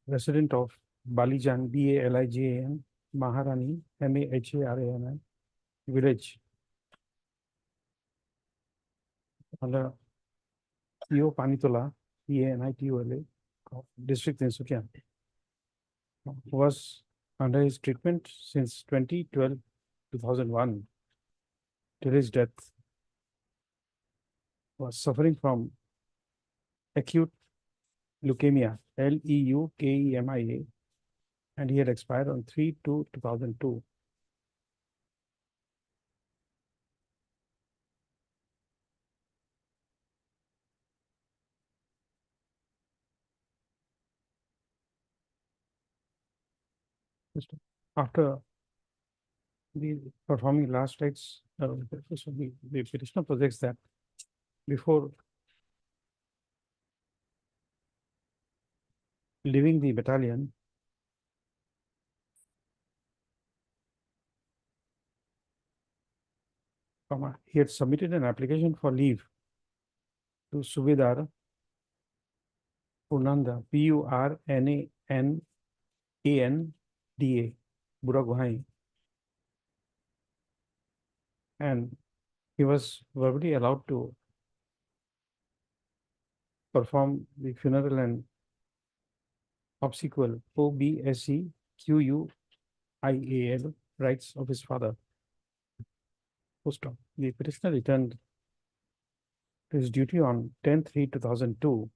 resident of Balijan, BALIJAN, Maharani, MAHARANI, village. Under CO Panitola, PANITOLA, district in Sukya, was under his treatment since 2012-2001 till his death. Was suffering from acute leukemia, LEUKEMIA, and he had expired on 3/2/2002. After the performing last rites, so the petitioner projects that before leaving the battalion, he had submitted an application for leave to Subedar Purnanda, PURNANANDA, Buraguhai, and he was verbally allowed to perform the funeral and obsequial OBSEQUIAL rites of his father. Post stop. The petitioner returned to his duty on 10/3/2002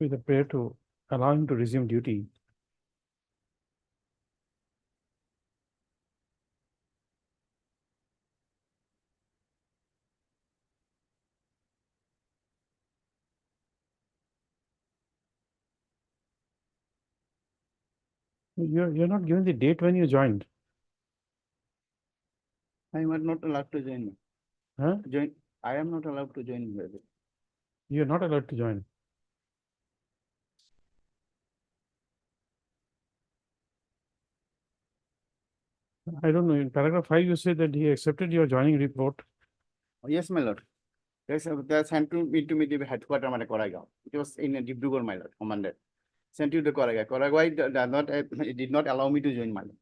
with a prayer to allow him to resume duty. You're not given the date when you joined. I am not allowed to join. Huh? I am not allowed to join. You're not allowed to join. I don't know. In paragraph 5, you say that he accepted your joining report. Yes, my lord. They sent to me the headquarters at Koregaon. It was in Dibrugarh, my lord, commanded. Sent you to Koregaon. Koregaon did not allow me to join, my lord.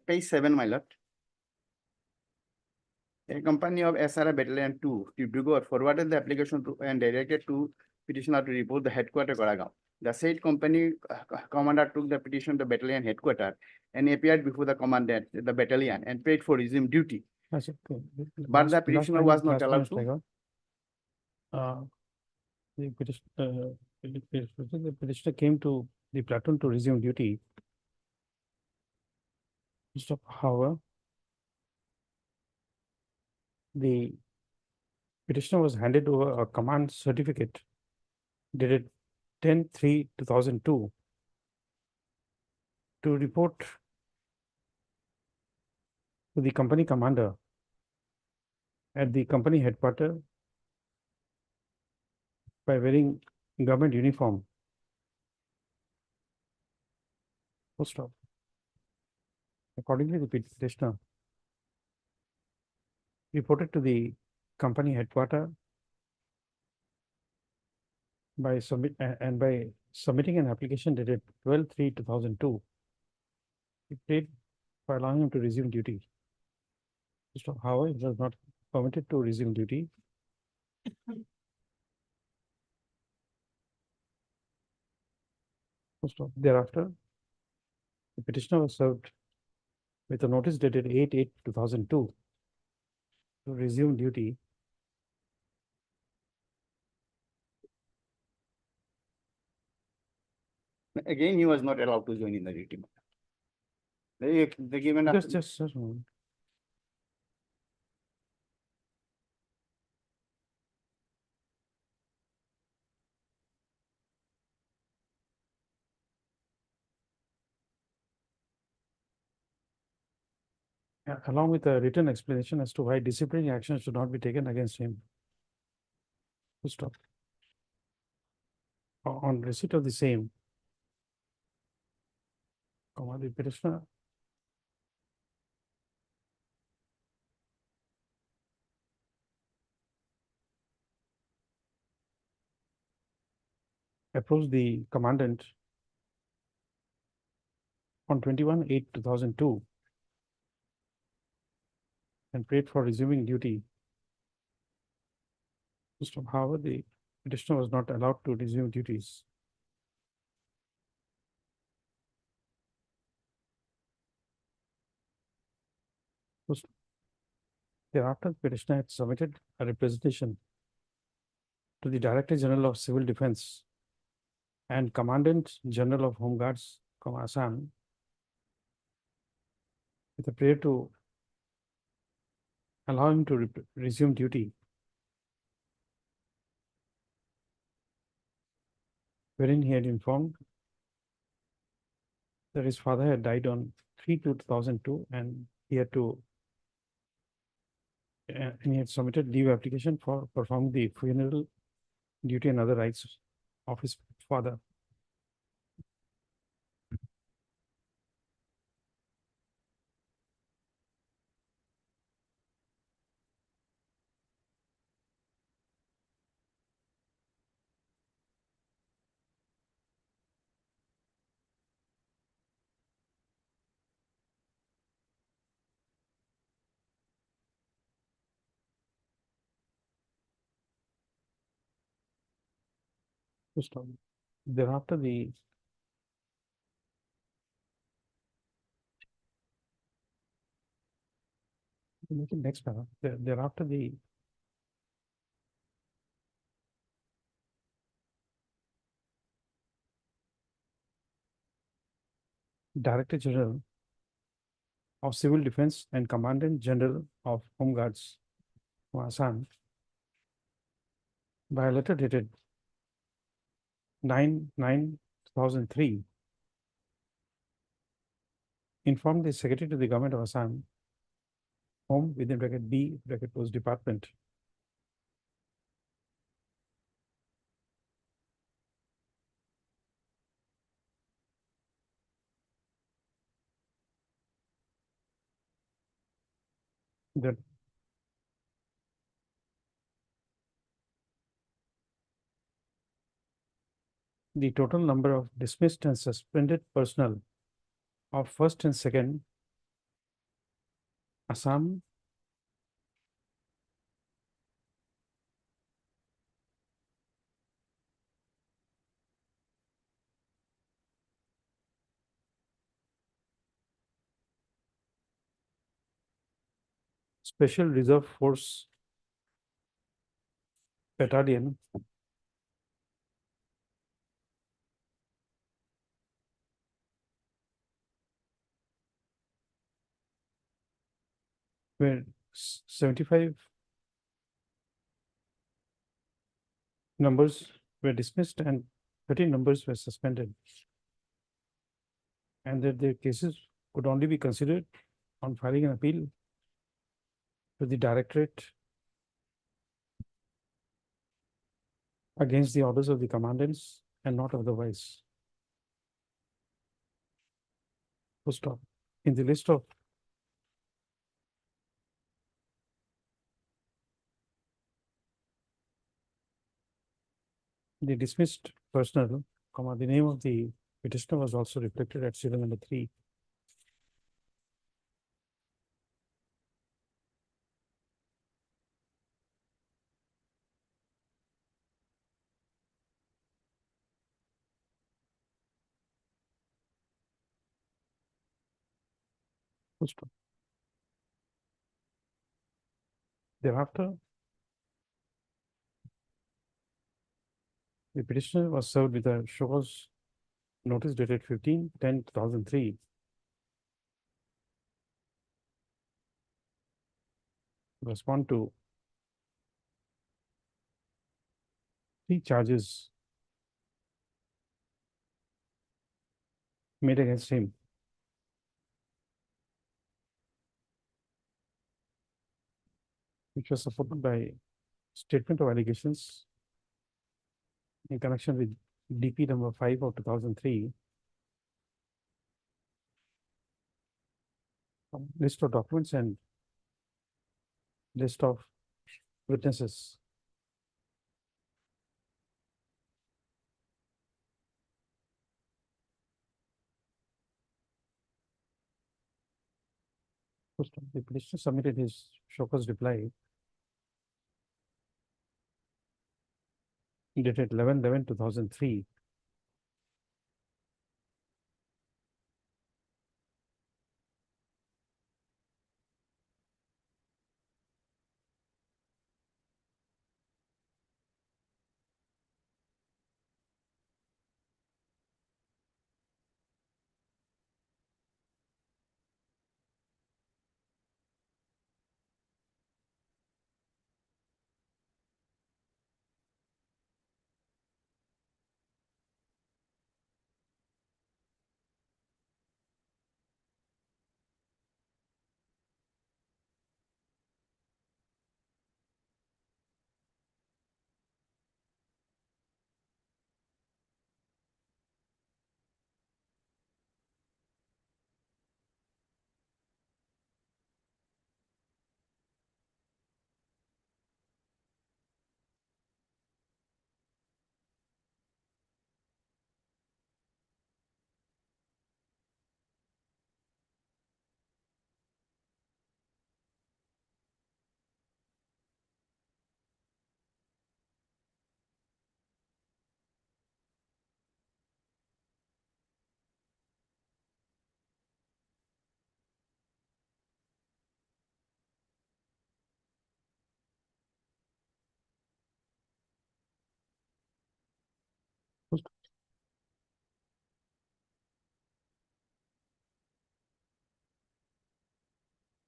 Page 7, my lord. A company of SRA Battalion 2, Dibrugarh, forwarded the application to and directed to petitioner to report the headquarters Koregaon. The said company commander took the petition to battalion headquarters and appeared before the commandant, the battalion, and paid for resume duty. That's it. But the petitioner was not allowed to. The petitioner came to the platoon to resume duty. However, the petitioner was handed over a command certificate dated 10/3/2002 to report to the company commander at the company headquarters by wearing government uniform. Full stop. Accordingly, the petitioner reported to the company headquarters by submitting an application dated 12/3/2002. He paid for allowing him to resume duty. However, it was not permitted to resume duty. Full stop. Thereafter, the petitioner was served with a notice dated 8/8/2002 to resume duty Again, he was not allowed to join in the duty. They given just a moment. Along with a written explanation as to why disciplinary action should not be taken against him. Full stop. On receipt of the same, the petitioner approached the commandant on 21/8/2002 and prayed for resuming duty. However, the petitioner was not allowed to resume duties. Thereafter, the petitioner had submitted a representation to the Director General of Civil Defense and Commandant General of Home Guards, Assam, with a prayer to allow him to resume duty, wherein he had informed that his father had died on 3/2/2002 and he had to and he had submitted leave application for performing the funeral duty and other rites of his father. Thereafter, the next paragraph. Thereafter, the Director General of Civil Defense and Commandant General of Home Guards, Assam, by a letter dated 9/9/2003, informed the Secretary to the Government of Assam, Home within bracket B bracket Post Department, that the total number of dismissed and suspended personnel of 1st and 2nd Assam Special Reserve Force Battalion where 75 numbers were dismissed and 30 numbers were suspended, and that their cases could only be considered on filing an appeal to the Directorate against the orders of the commandants and not otherwise. Full stop. In the list of the dismissed personnel, the name of the petitioner was also reflected at serial number 3. Full stop. Thereafter, the petitioner was served with a show cause notice dated 15/10/2003. Respond to 3 charges made against him. Which was supported by statement of allegations in connection with DP number 5 of 2003. List of documents and list of witnesses. First, the petitioner submitted his show cause reply dated 11/11/2003.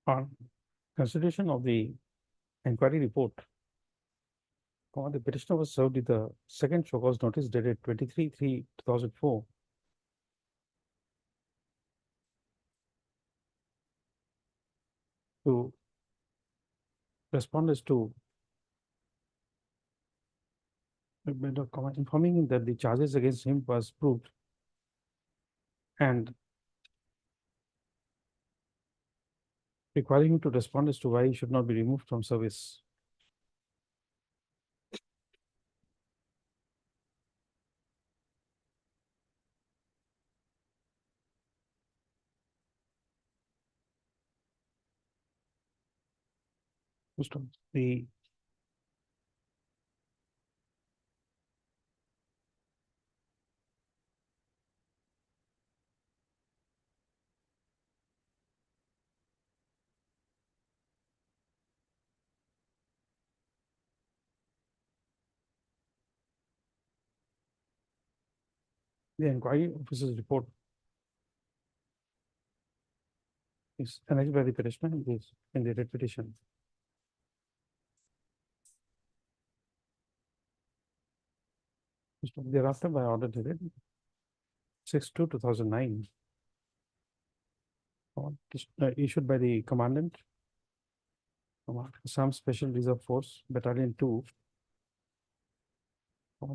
On consideration of the inquiry report, the petitioner was served with the second show cause notice dated 23/3/2004. To respond as to informing him that the charges against him was proved and requiring him to respond as to why he should not be removed from service. The inquiry officer's report is annexed by the petitioner in the writ petition. Thereafter, by order dated 6/2/2009, issued by the commandant, Assam Special Reserve Force, Battalion 2,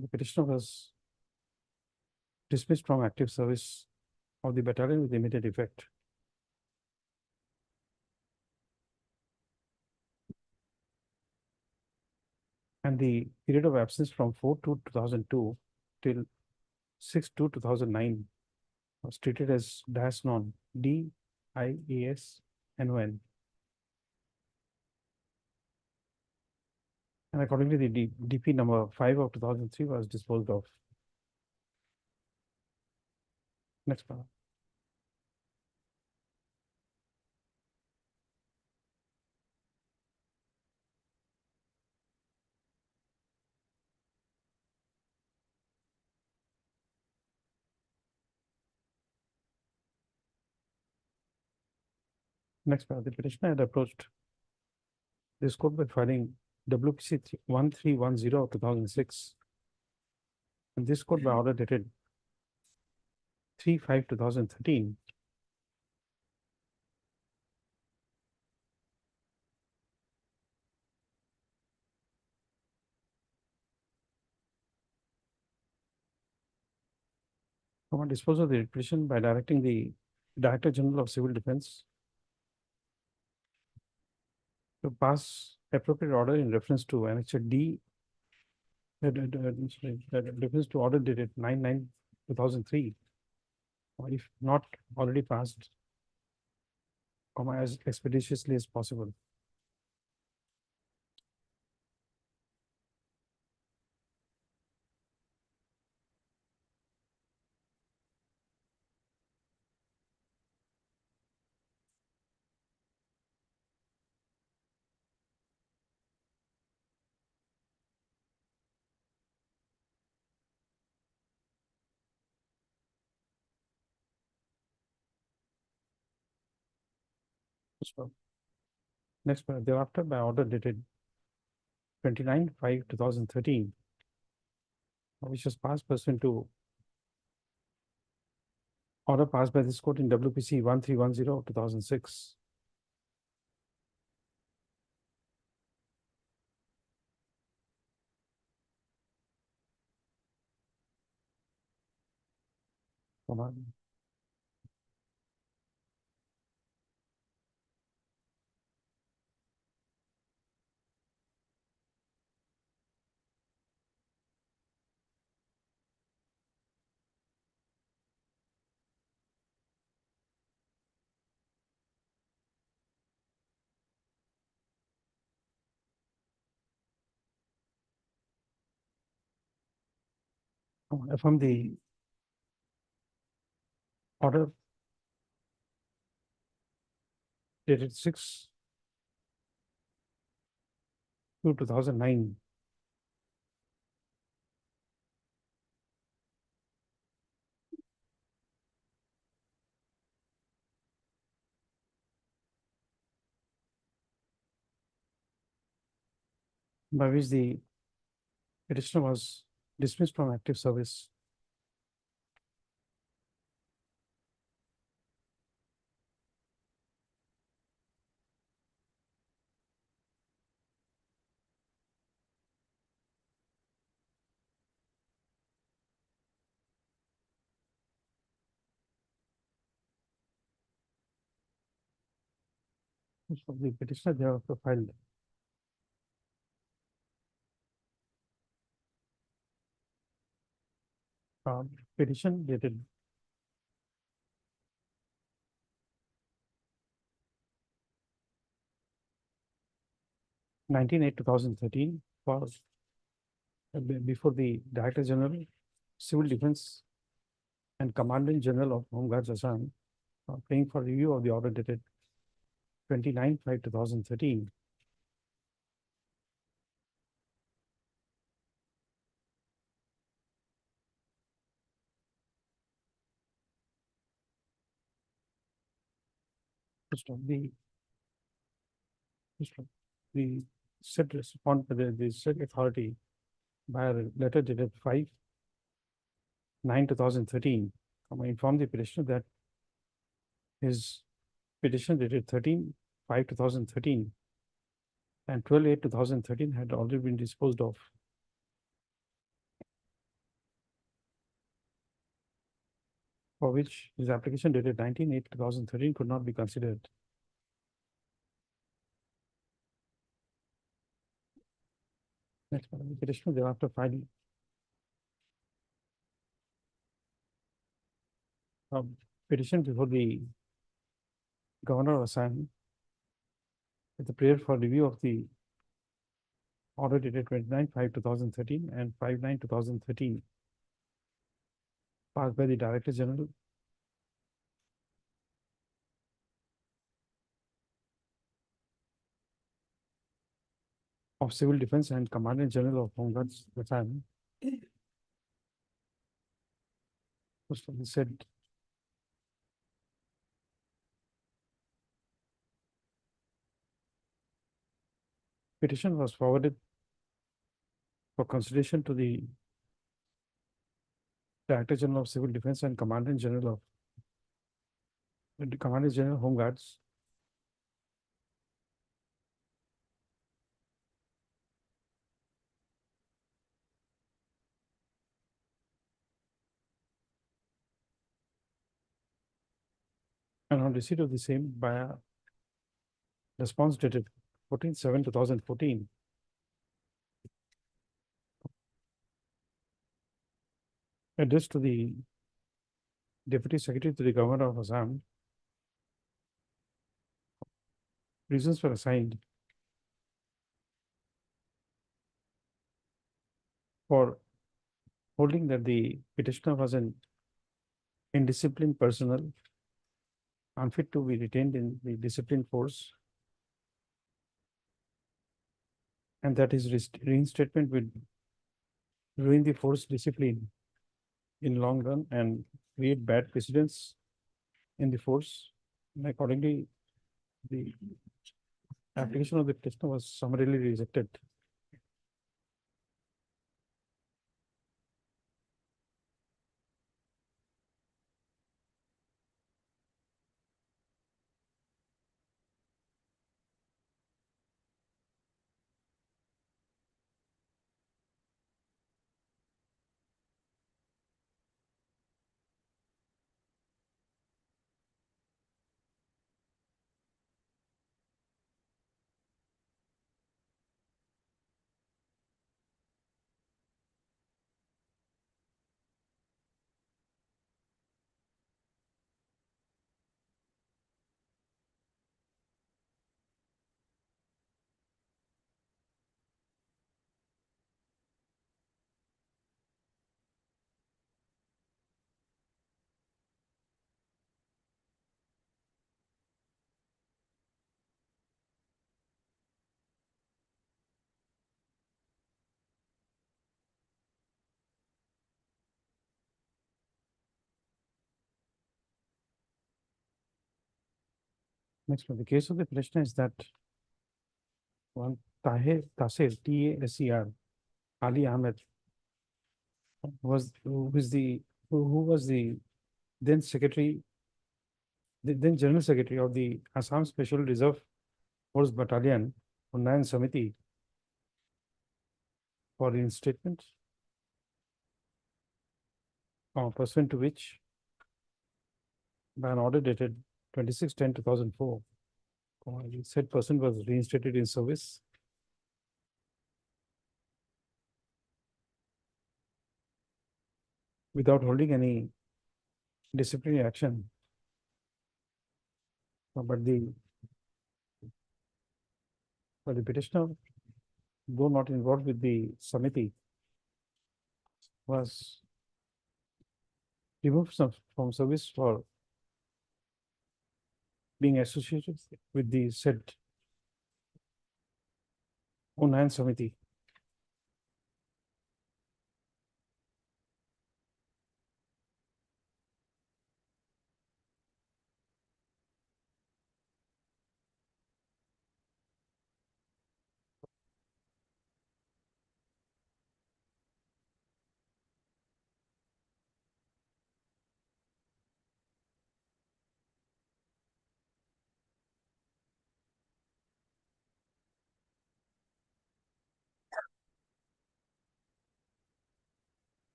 the petitioner was dismissed from active service of the battalion with immediate effect. And the period of absence from 4/2/2002 till 6/2/2009 was treated as DIAS-NON, DIAS-NON. And accordingly, the DP number 5 of 2003 was disposed of. Next paragraph. Next, the petitioner had approached this court by filing WPC 1310/2006. And this court by order dated 3/5/2013. Dispose of the petition by directing the Director General of Civil Defense to pass appropriate order in reference to Annexure D, reference to order dated 9/9/2003, or if not already passed, as expeditiously as possible. So, next, thereafter, by order dated 29/5/2013, which was passed pursuant to order passed by this court in WPC 1310/2006. From the order dated 6/2/2009. By which the petitioner was dismissed from active service. So the petitioner thereafter filed petition dated 19/8/2013 for before the Director General, Civil Defense and Commandant General of Home Guards Assam, paying for review of the order dated 29/5/2013. The said respond to the said authority by a letter dated 5/9/2013, inform the petitioner that his petition dated 13/5/2013 and 12/8/2013 had already been disposed of. For which his application dated 19/8/2013 could not be considered. Next, the petitioner thereafter filed petition before the Governor of Assam with the prayer for review of the order dated 29/5/2013 and 5/9/2013 passed by the Director General of Civil Defense and Commandant General of Home Guards Assam. First of all, he said petition was forwarded for consideration to the Director General of Civil Defense and Commandant General of the Commandant General Home Guards. And on receipt of the same by a response dated 14/7/2014. Addressed to the Deputy Secretary to the Governor of Assam. Reasons were assigned for holding that the petitioner was an indisciplined personnel unfit to be retained in the discipline force, and that his reinstatement would ruin the force discipline in long run and create bad precedents in the force. And accordingly, the application of the petitioner was summarily rejected. Next one, the case of the petitioner is that one Taser, T-A-S-E-R, Ali Ahmed was who was the then secretary, the then General Secretary of the Assam Special Reserve Force Battalion, Unnayan Samiti, for reinstatement, pursuant to which, by an order dated 26/10/2004, the said person was reinstated in service without holding any disciplinary action. But the petitioner, though not involved with the Samiti, was removed from service for being associated with the said Unnayan Samiti.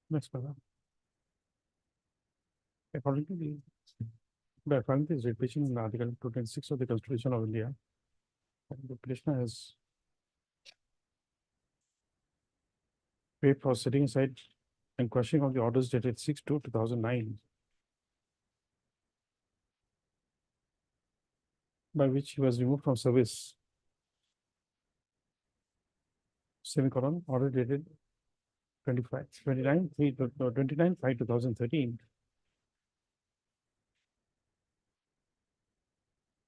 Next paragraph. According to is repetition in Article 226 of the Constitution of India, the petitioner has paid for setting aside and quashing of the orders dated 6/2/2009, by which he was removed from service, semicolon, order dated 29/5/2013,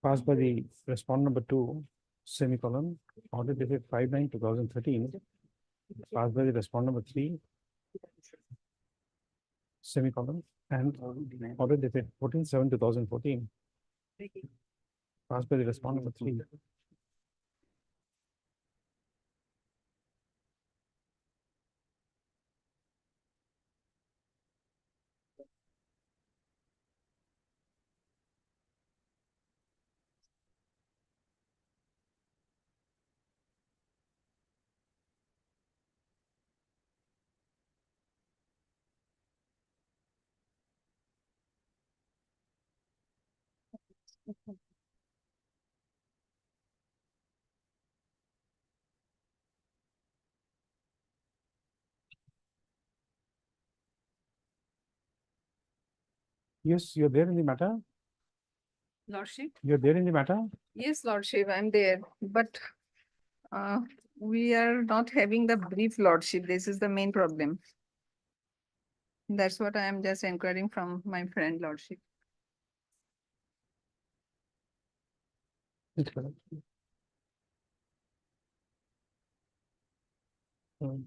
passed by the respondent number 2, semicolon, order dated 5/9/2013, passed by the respondent number 3, semicolon, and order dated 14/7/2014. passed by the respondent number 3. Yes, you're there in the matter. Lordship? You're there in the matter. Yes, Lordship, I'm there, but we are not having the brief, Lordship. This is the main problem. That's what I am just inquiring from my friend, Lordship. It's correct. Please,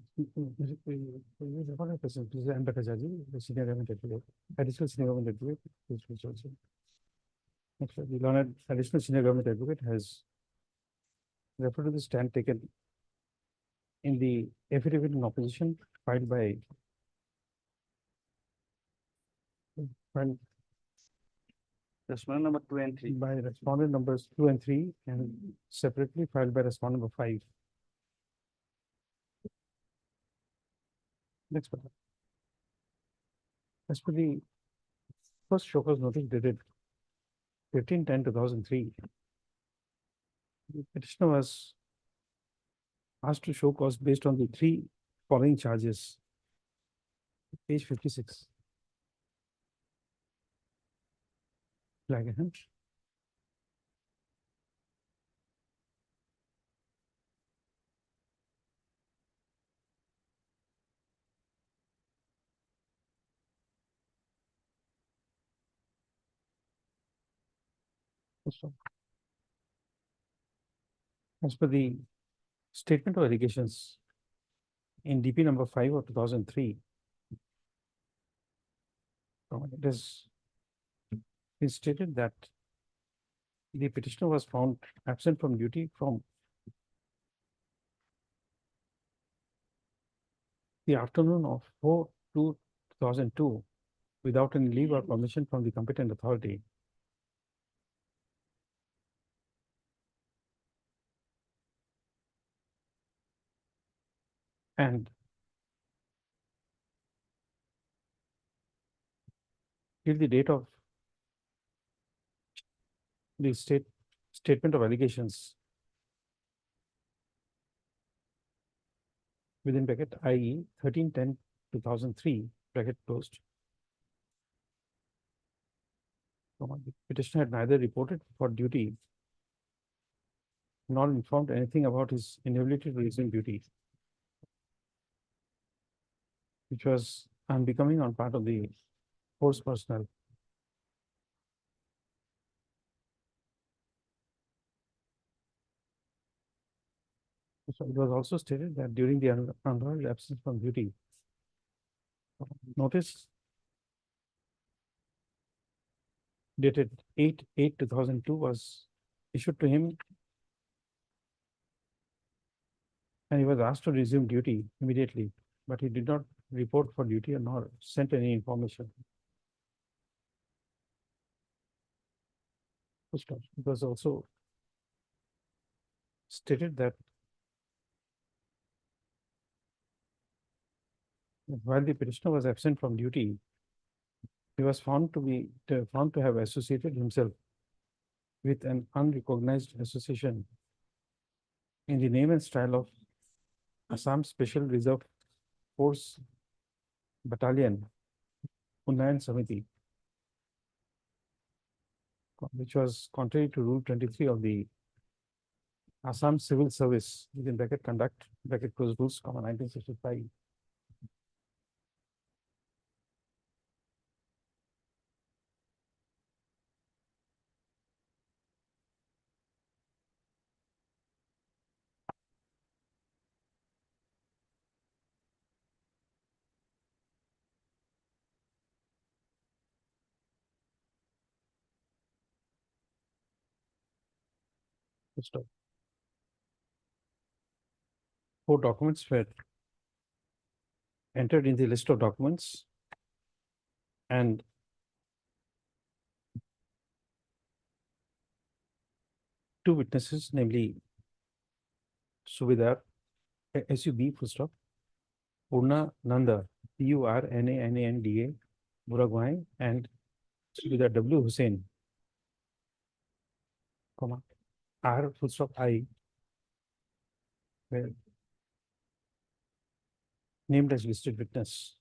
I'm Dr. Jaji, the senior government advocate, additional senior government advocate. Please also. Next, the learned additional senior government advocate has referred to the stand taken in the affidavit in opposition filed by Respondent number 2 and 3. by respondent numbers 2 and 3 and separately filed by respondent number 5. Next one. As per the first show cause notice dated 15/10/2003, the petitioner was asked to show cause based on the 3 following charges. Page 56. Flag ahead. As per the statement of allegations in DP number 5 of 2003, it is stated that the petitioner was found absent from duty from the afternoon of 4/2/2002 without any leave or permission from the competent authority. And till the date of the statement of allegations within bracket, i.e. 13/10/2003 bracket closed. The petitioner had neither reported for duty nor informed anything about his inability to resume duty, which was unbecoming on part of the force personnel. So it was also stated that during the unlawful absence from duty, notice dated 8/8/2002 was issued to him, and he was asked to resume duty immediately, but he did not report for duty nor sent any information. It was also stated that while the petitioner was absent from duty, he was found to have associated himself with an unrecognized association in the name and style of Assam Special Reserve Force Battalion Unnayan Samiti, which was contrary to Rule 23 of the Assam Civil Service within bracket conduct bracket close rules, 1965. Stop. 4 documents were entered in the list of documents, and two witnesses, namely Subidar, SUB, full stop, Purna Nanda, PURNANANDA, Buragwai, and Subidar W. Hussain, comma, R, full stop, I, were named as listed witness.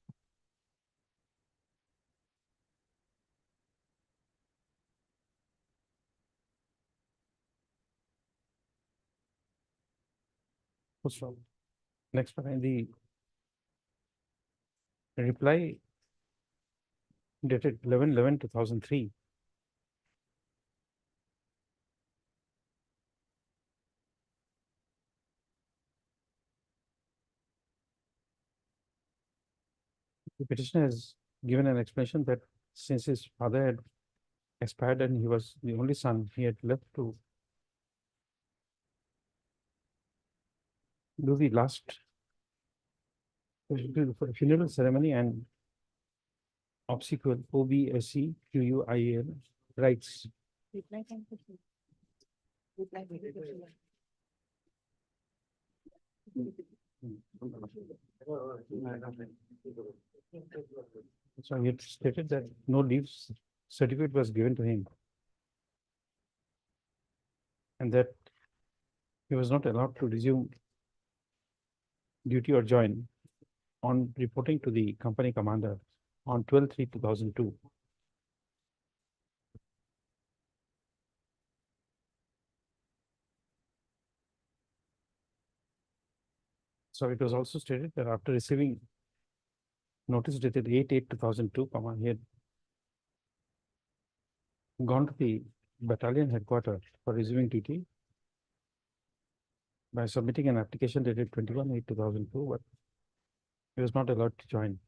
Full stop. Next one, the reply dated 11/11/2003. The petitioner has given an explanation that since his father had expired and he was the only son, he had left to do the last funeral ceremony and obsequial OBSEQUIAL rights. So he had stated that no leave certificate was given to him, and that he was not allowed to resume duty or join on reporting to the company commander on 12/3/2002. So it was also stated that after receiving notice dated 8/8/2002, he had gone to the battalion headquarters for resuming duty by submitting an application dated 21/8/2002, but he was not allowed to join.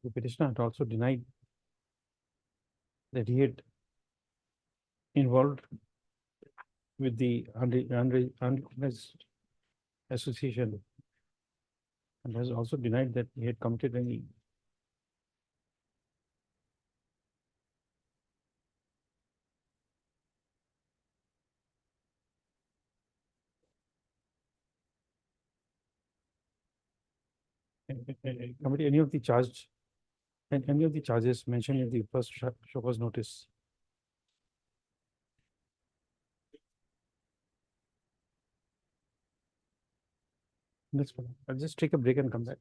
The petitioner had also denied that he had involved with the unorganized association, and has also denied that he had committed any committee any of the charged and any of the charges mentioned in the first show cause notice. That's fine. I'll just take a break and come back.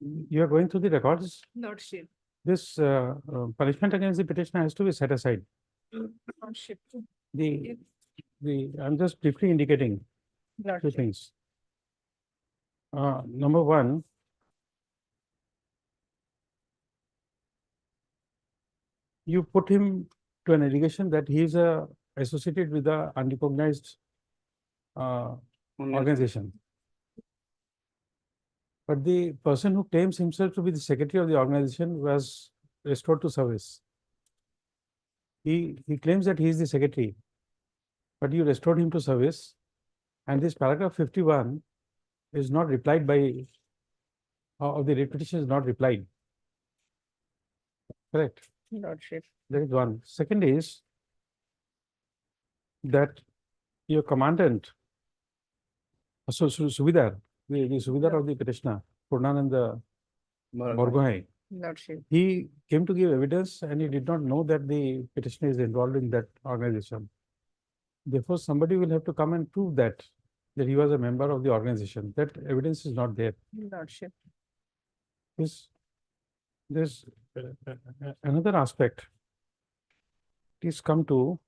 You are going through the records. Lordship. This punishment against the petitioner has to be set aside. Lordship. The, I'm just briefly indicating two Lordship. things. Number one, you put him to an allegation that he is associated with the unrecognized organization. But the person who claims himself to be the secretary of the organization was restored to service. He claims that he is the secretary, but you restored him to service. And this paragraph 51 is not replied by, of the writ petition is not replied. Correct. Lordship. That is one. Second is that your commandant, Subidar, the Subidar of the petitioner, Purnananda Borgohain, Lordship. he came to give evidence and he did not know that the petitioner is involved in that organization. Therefore, somebody will have to come and prove that he was a member of the organization. That evidence is not there. Lordship. There's another aspect. Please come to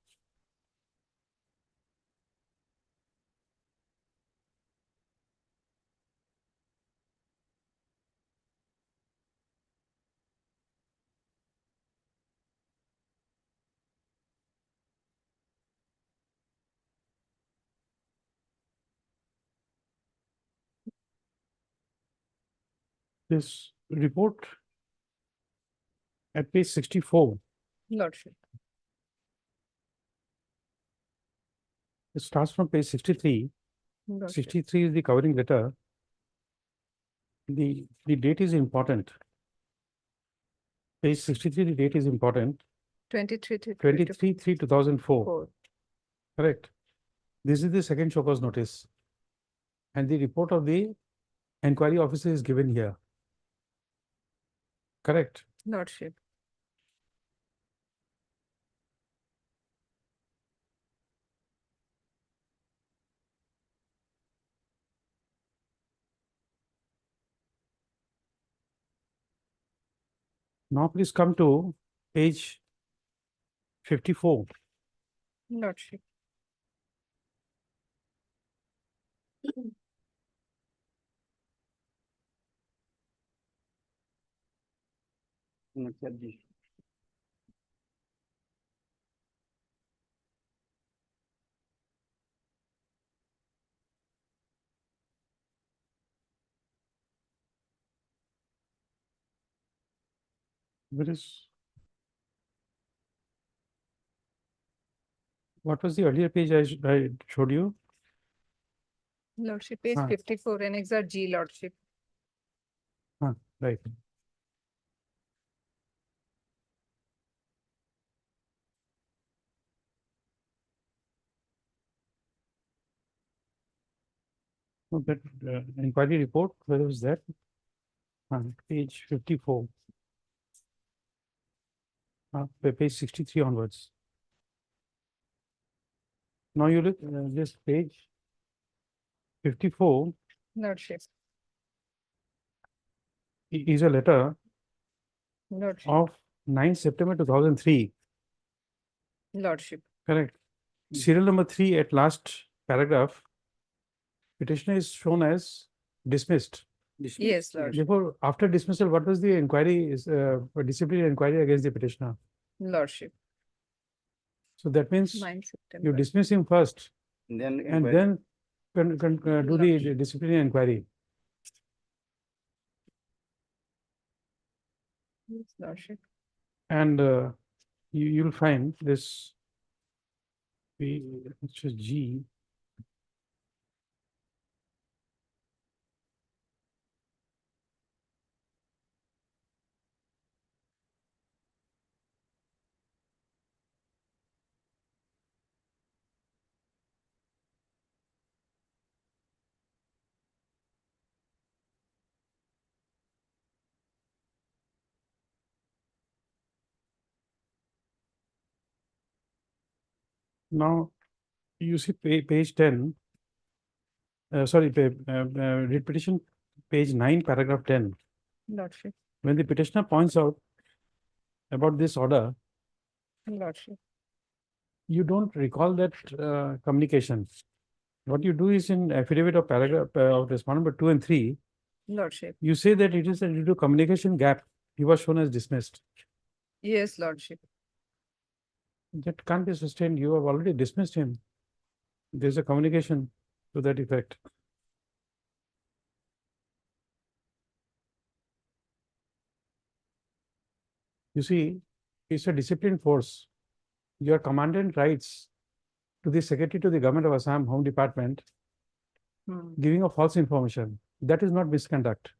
this report at page 64. Lordship. It starts from page 63. Lordship. 63 is the covering letter. The date is important. Page 63, the date is important. 23/3/2004. Four. Correct. This is the second show cause notice. And the report of the inquiry officer is given here. Correct. Lordship. Now please come to page 54. Lordship. Where is? What was the earlier page I showed you? Lordship. Page Ah. 54, Annexure G, Lordship. Right. No, that inquiry report, where was that? Page 54. Page 63 onwards. Now you look this page 54 Lordship. is a letter Lordship. of 9 September 2003. Lordship. Correct. Serial number 3 at last paragraph. Petitioner is shown as dismissed. Yes, Lordship. Therefore, after dismissal, what was the inquiry? Disciplinary inquiry against the petitioner. Lordship. So that means 9 you September. dismiss him first Then and then do the disciplinary inquiry. Yes, Lordship. And you'll find this, which is G. Now, you see page 10, sorry, writ petition, page 9, paragraph 10. Lordship, When the petitioner points out about this order, Lordship, you don't recall that communication. What you do is in affidavit of paragraph of respondent number 2 and 3, Lordship. you say that it is due to communication gap. He was shown as dismissed. Yes, Lordship. That can't be sustained. You have already dismissed him. There's a communication to that effect. You see, it's a disciplined force. Your commandant writes to the secretary to the government of Assam Home Department, giving a false information. That is not misconduct.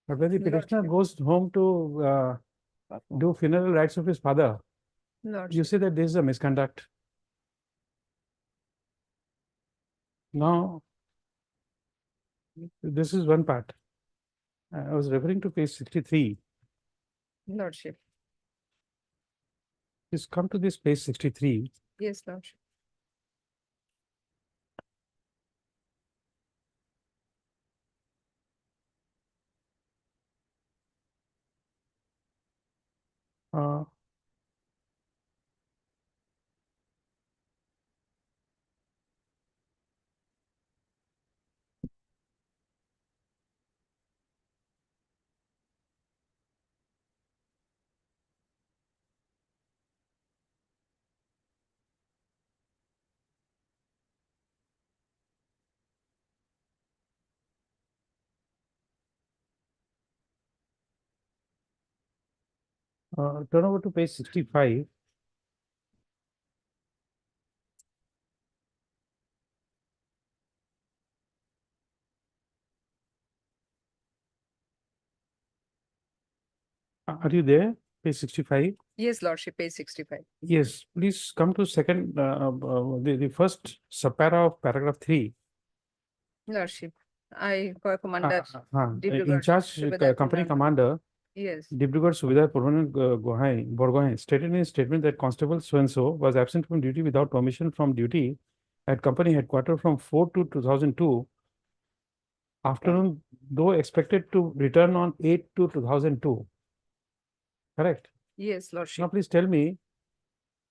But when the petitioner goes home to do funeral rites of his father, Lordship. you say that this is a misconduct. Now, this is one part. I was referring to page 63. Lordship. Please come to this page 63. Yes, Lordship. Uh, turn over to page 65. Are you there? Page 65. Yes, Lordship, page 65. Yes, please come to second, the first subpara of paragraph 3. Lordship. I, Commander. In Dibrugarh charge Subedar company Purnam. commander, Yes, Dibrugarh Subedar Purman Borgohain stated in his statement that Constable so-and-so was absent from duty without permission from duty at company headquarters from 4/2/2002. Afternoon, though expected to return on 8/2/2002. Correct? yes, Now, Lordship. please tell me,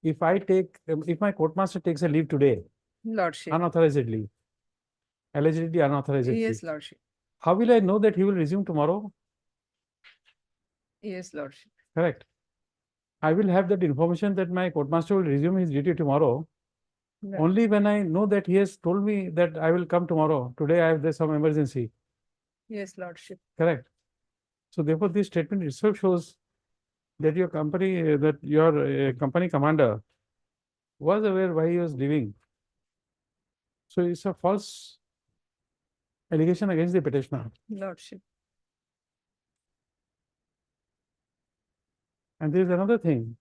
if if my courtmaster takes a leave today, Lordship. unauthorized leave, allegedly unauthorized leave, Yes, Lordship. how will I know that he will resume tomorrow? Yes, Lordship. Correct. I will have that information that my courtmaster will resume his duty tomorrow only when I know that he has told me that I will come tomorrow. Today there's some emergency. Yes, Lordship. Correct. So therefore, this statement itself shows that your company, company commander was aware why he was leaving. So it's a false allegation against the petitioner. Lordship. And there is another thing.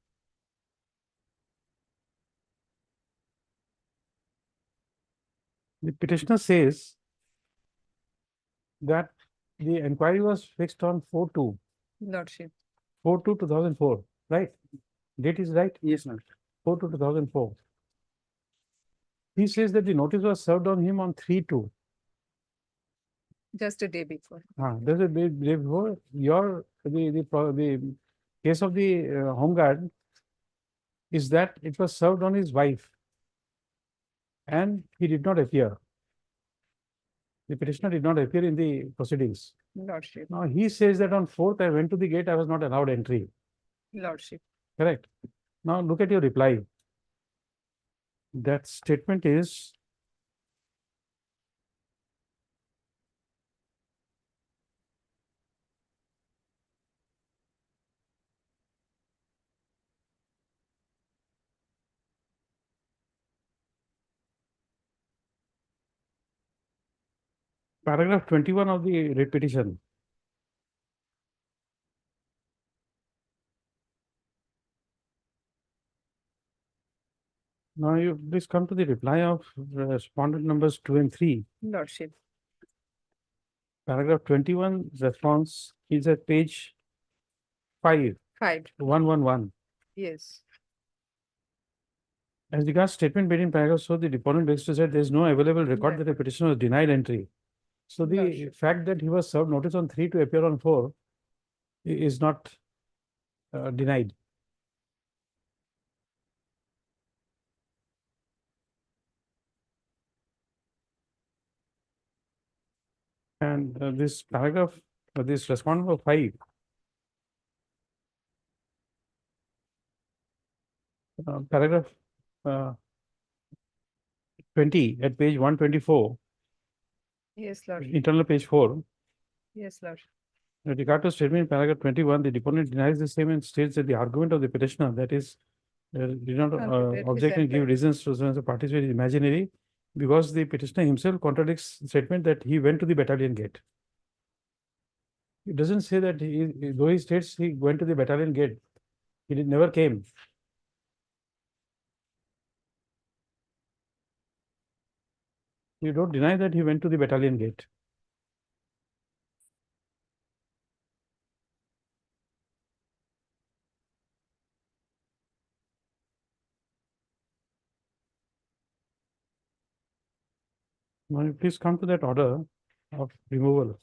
The petitioner says that the inquiry was fixed on 4/2, Lordship. 4/2/2004, right? Date is right? Yes, ma'am. 4/2/2004. He says that the notice was served on him on 3/2. Just a day before. There's a day before the case of the Home Guard is that it was served on his wife and he did not appear. The petitioner did not appear in the proceedings. Lordship. Now he says that on 4th I went to the gate, I was not allowed entry. Lordship. Correct. Now look at your reply. That statement is paragraph 21 of the writ petition. Now you please come to the reply of respondent numbers 2 and 3. Lordship. Paragraph 21 response is at page 5, 5. 111. Yes. As regards statement made in paragraph, so the deponent begs to say there is no available record Yeah. that the petitioner was denied entry. So the Lordship. fact that he was served notice on 3 to appear on 4 is not denied. And this paragraph, this respondent number 5, paragraph 20 at page 124, Yes, Lord. internal page 4. Yes, Lord. With regard to statement in paragraph 21, the deponent denies the same and states that the argument of the petitioner, that is, did not Contradict object and his give effort. reasons to the participate is imaginary, because the petitioner himself contradicts the statement that he went to the battalion gate. It doesn't say that though he states he went to the battalion gate, never came. You don't deny that he went to the battalion gate. Now, you please come to that order of removal.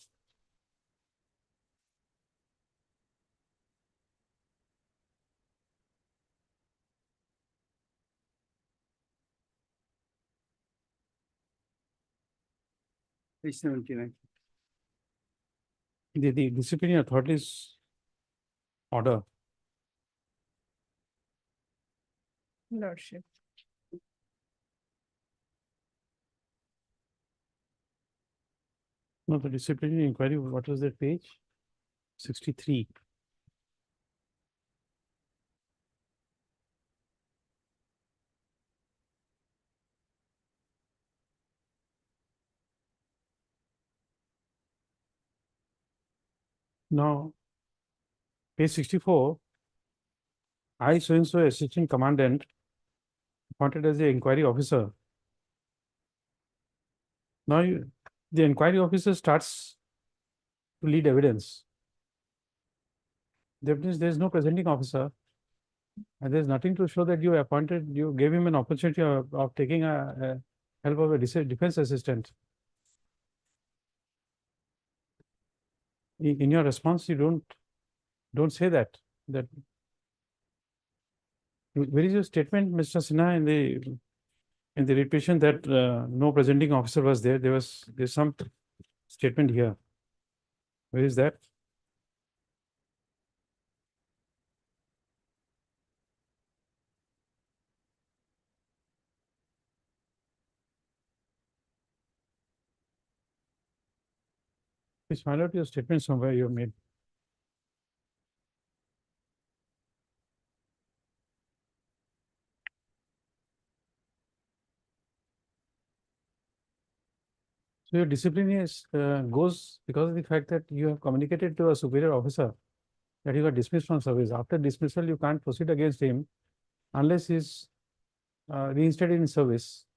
Page 79. The disciplinary authorities order. Lordship. No, the disciplinary inquiry, what was that page? 63. Now, page 64, I so and so assistant commandant appointed as the inquiry officer. Now, the inquiry officer starts to lead evidence. That means there is no presenting officer, and there is nothing to show that you gave him an opportunity of taking a help of a defense assistant. In your response, you don't say that. Where is your statement, Mr. Sinha, in the petition that no presenting officer was there? There's some statement here. Where is that? Please find out your statement somewhere you made. So your discipline is goes because of the fact that you have communicated to a superior officer that you got dismissed from service. After dismissal, you can't proceed against him unless he's reinstated in service,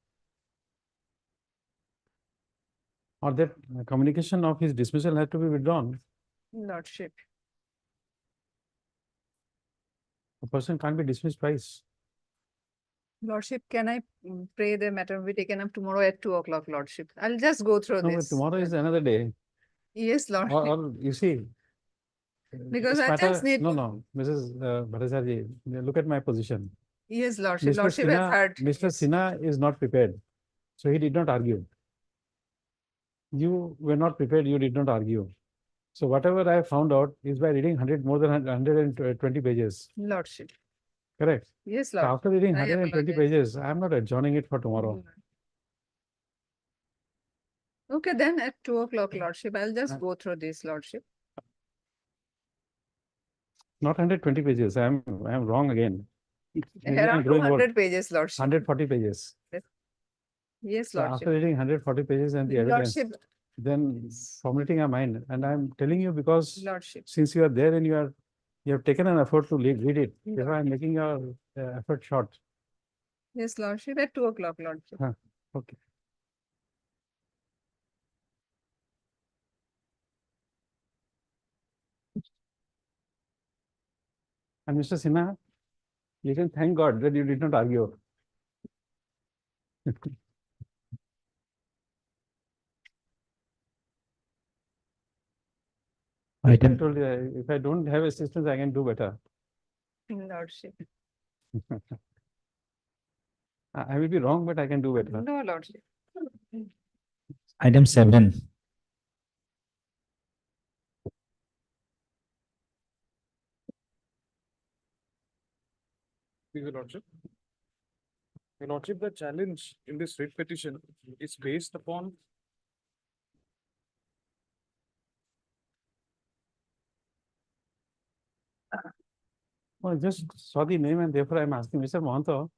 or that communication of his dismissal had to be withdrawn. Lordship. A person can't be dismissed twice. Lordship, can I pray the matter will be taken up tomorrow at 2 o'clock, Lordship? I'll just go through No, but this. tomorrow is another day. Yes, Lordship. Or you see. Because this I just need. No, Mrs. Bhattacharya, look at my position. Yes, Lordship. Mr. Lordship has heard. Mr. Sinha is not prepared, so he did not argue. You were not prepared, you did not argue. So whatever I found out is by reading more than 120 pages. Lordship. Correct? Yes, So Lord. after reading I 120 apologize. pages, I am not adjourning it for tomorrow. Okay, then at 2 o'clock, Lordship, I'll just go through this, Lordship. Not 120 pages, I am wrong again. Maybe I'm Around growing old. 200 pages, Lordship. 140 pages. Yes, So Lordship. after reading 140 pages and the evidence, Lordship. then formulating a mind, and I'm telling you because Lordship. since you are there and you have taken an effort to read it, therefore I'm making your effort short. Yes, Lordship, at 2 o'clock, Lordship. Okay. And Mr. Sinha, you can thank God that you did not argue. I Item, told you, if I don't have assistance, I can do better. Lordship. I will be wrong, but I can do better. No, Lordship. item 7. Your Lordship. Your Lordship, the challenge in this writ petition is based upon Well, I just saw the name and therefore I'm asking Mr. Mohanto.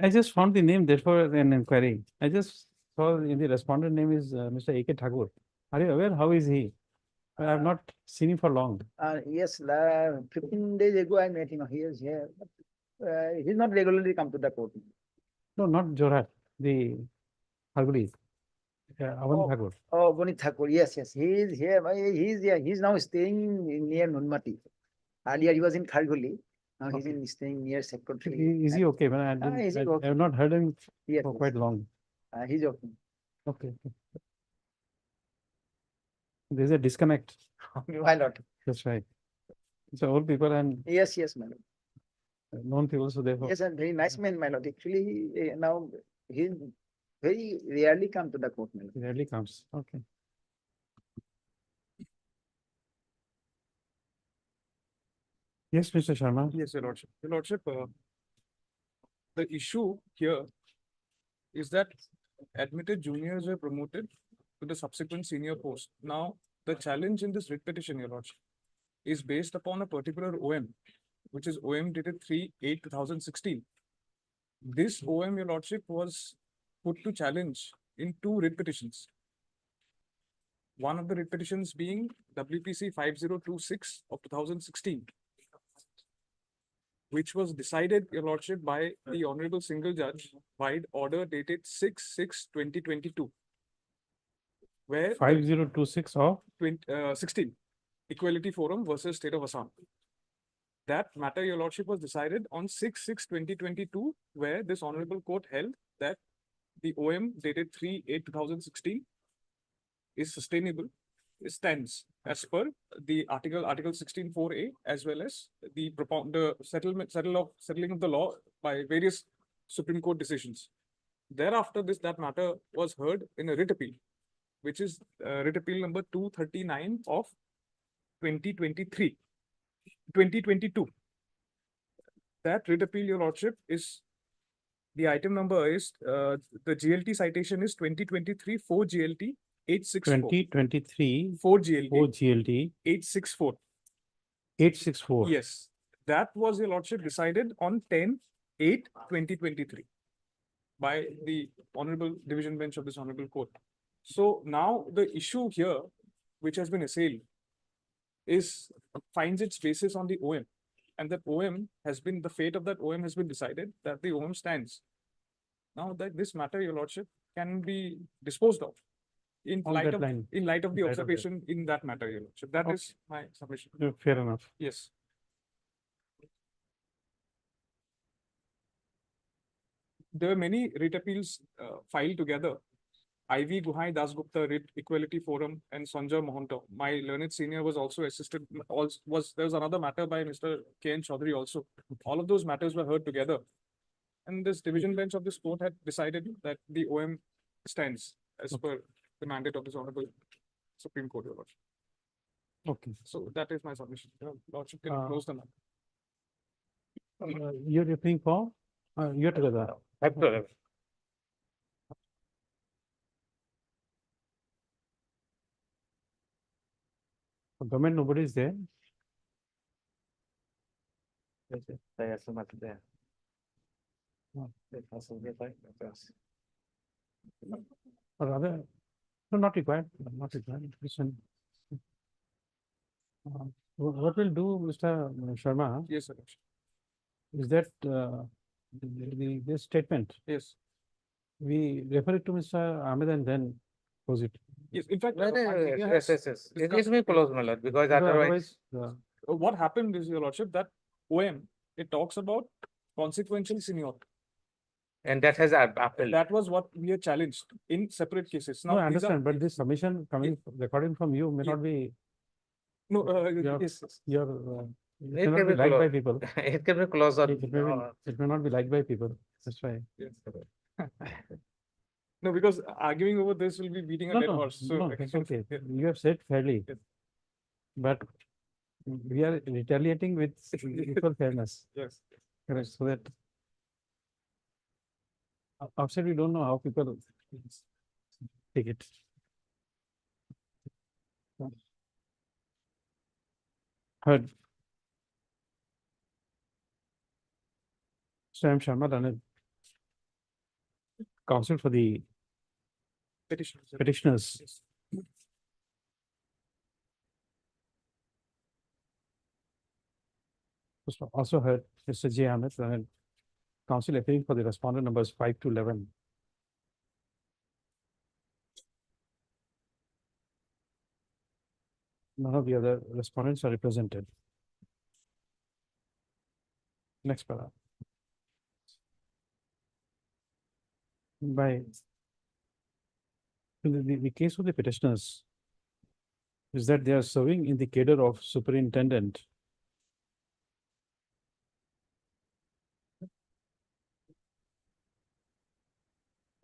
I just found the name, therefore an inquiry. I just saw in the respondent name is Mr. A.K. Thakur. Are you aware how is he? I have not seen him for long. Yes, 15 days ago I met him. He is here. He's not regularly come to the court. No, not Jorhat, the Haguri. Avan Thakur. Oh, Gunit Thakur. Yes, yes. He is here. He's here. He's now staying near Nunmati. Earlier he was in Kharguli. Now he's staying near Secretary. Is he okay? Man, is he I okay? have not heard him Yes, for yes. quite long. He's okay. Okay. There's a disconnect. Why not? That's right. So old people and Yes, yes, my lord. known people, so therefore. Yes, and very nice man, my lord. Actually, now he very rarely come to the court, my lord. It rarely comes. Okay. Yes, Mr. Sharma. Yes, Your Lordship. Your Lordship, the issue here is that admitted juniors were promoted to the subsequent senior post. Now, the challenge in this writ petition, Your Lordship, is based upon a particular OM, which is OM dated 3/8/2016. This OM, Your Lordship, was put to challenge in 2 writ petitions. One of the writ petitions being WPC 5026 of 2016. Which was decided, Your Lordship, by the Honorable Single Judge by order dated 6/6/2022. Where 5026 of 16, Equality Forum versus State of Assam. That matter, Your Lordship, was decided on 6/6/2022, where this Honorable Court held that the OM dated 3/8/2016 is sustainable, stands as per the Article 16(4)(a), as well as the settling of the law by various Supreme Court decisions. Thereafter, that matter was heard in a writ appeal, which is writ appeal number 239 of 2022. That writ appeal, Your Lordship, is the item number is the GLT citation is 2023 4 GLT 864. 2023 4 GLT 4 GLT 864. 864. Yes, that was, Your Lordship, decided on 10/8/2023 by the Honorable Division Bench of this Honorable Court. So now the issue here, which has been assailed, finds its basis on the OM, and that OM has been, the fate of that OM has been decided that the OM stands. Now that this matter, Your Lordship, can be disposed of in On light that of line. in light of the In light of that. observation in that matter, Your Lordship. That is my submission. Fair enough. Yes. There were many writ appeals filed together. IV Guhai Dasgupta Writ Equality Forum and Sanjay Mohanto. My learned senior was also assisted. There was another matter by Mr. K.N. Chaudhary also. All of those matters were heard together. And this division bench of this court had decided that the OM stands as per the mandate of this Honorable Supreme Court, Your Lordship. Okay. So that is my submission. Your Lordship can close the matter. You're referring for? You're together. For government, nobody is there. Or rather, no, not required, not required. Listen. What we'll do, Mr. Sharma, Yes, sir. is that this statement, Yes. we refer it to Mr. Ahmed and then close it. Yes, in fact, Yes. It needs to be closed, my lord, because otherwise. What happened is, Your Lordship, that OM, it talks about consequential seniority. And that has appealed. That was what we are challenged in separate cases. No, Now, I these are- understand, but this submission coming, recording from you may Yeah. not be, No, Yeah. yes, yes. your, it may It not can be be liked by close. people. It can be closer. It may not be liked by people, that's why. Yes. No, because arguing over this will be beating a No, dead no, horse. no, So it's okay. Yeah. You have said fairly. Yes. But we are retaliating with equal fairness, Yes. correct, so that outside we don't know how people take it. Heard. So I'm Sharma Ranil, counsel for the petitioners. Yes. Also heard Mr. J. Amit, counsel appearing for the respondent numbers 5 to 11. None of the other respondents are represented. Next para. By the case of the petitioners is that they are serving in the cadre of superintendent.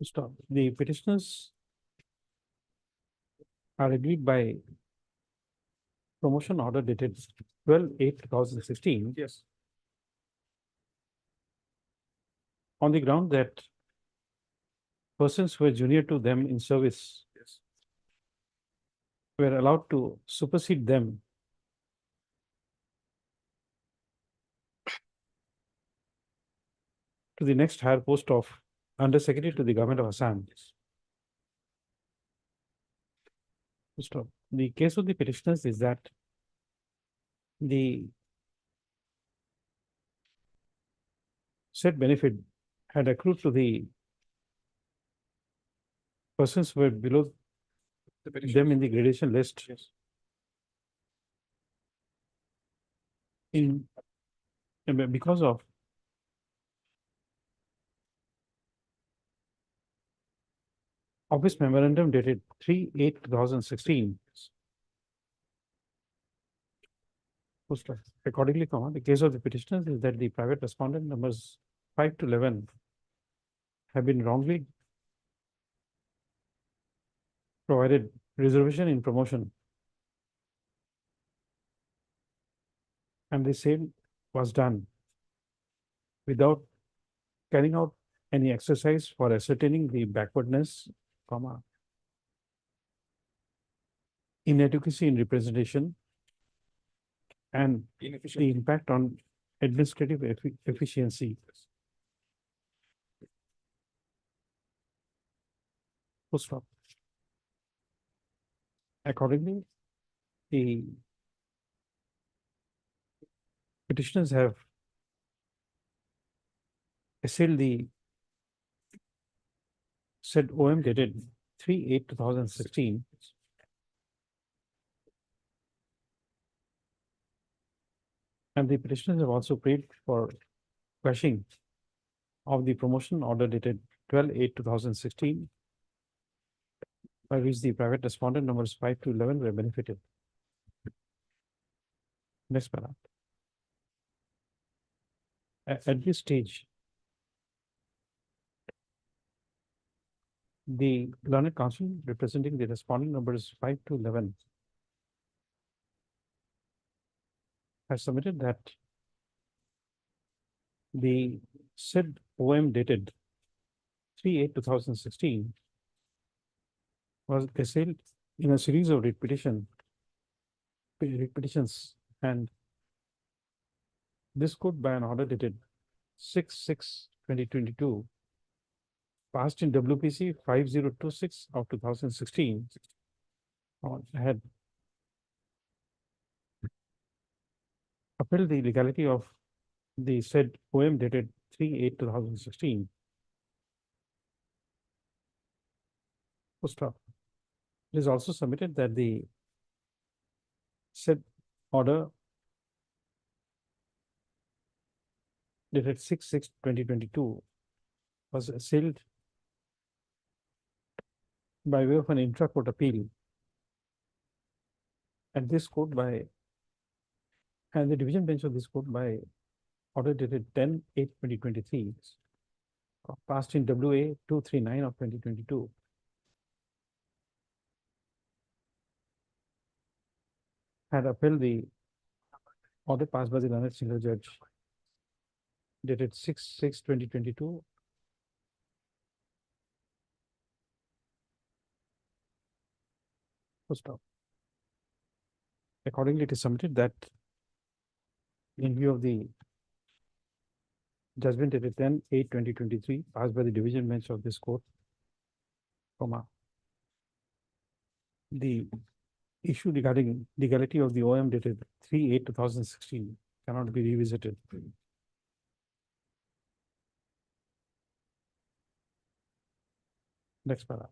Stop. The petitioners are agreed by promotion order dated 12/8/2016 Yes. on the ground that persons who were junior to them in service Yes. were allowed to supersede them to the next higher post of Under Secretary to the Government of Assam. Stop. The case of the petitioners is that the said benefit had accrued to the persons who were below The petition. them in the gradation list Yes. in because of office memorandum dated 3/8/2016. Accordingly, the case of the petitioners is that the private respondent numbers 5 to 11 have been wrongly provided reservation in promotion. And the same was done without carrying out any exercise for ascertaining the backwardness, inadequacy in representation, and the Inefficient. impact on administrative efficiency. Full stop. Accordingly, the petitioners have assailed the said OM dated 3/8/2016 and the petitioners have also prayed for quashing of the promotion order dated 12/8/2016 by which the private respondent numbers 5 to 11 were benefited. Next para. At this stage, the learned counsel representing the respondent numbers 5 to 11 has submitted that the said OM dated 3/8/2016 was assailed in a series of writ petitions, and this court by an order dated 6/6/2022 passed in WPC 5026 of 2016 had upheld the legality of the said OM dated 3/8/2016. Full stop. It is also submitted that the said order dated 6/6/2022 was assailed by way of an intra-court appeal. And this court by, and the division bench of this court by order dated 10/8/2023, passed in WA 239 of 2022. Had upheld the order passed by the learned single judge dated 6/6/2022. Full stop. Accordingly, it is submitted that in view of the judgment dated 10/8/2023, passed by the division bench of this court, the issue regarding legality of the OM dated 3/8/2016 cannot be revisited. Next paragraph.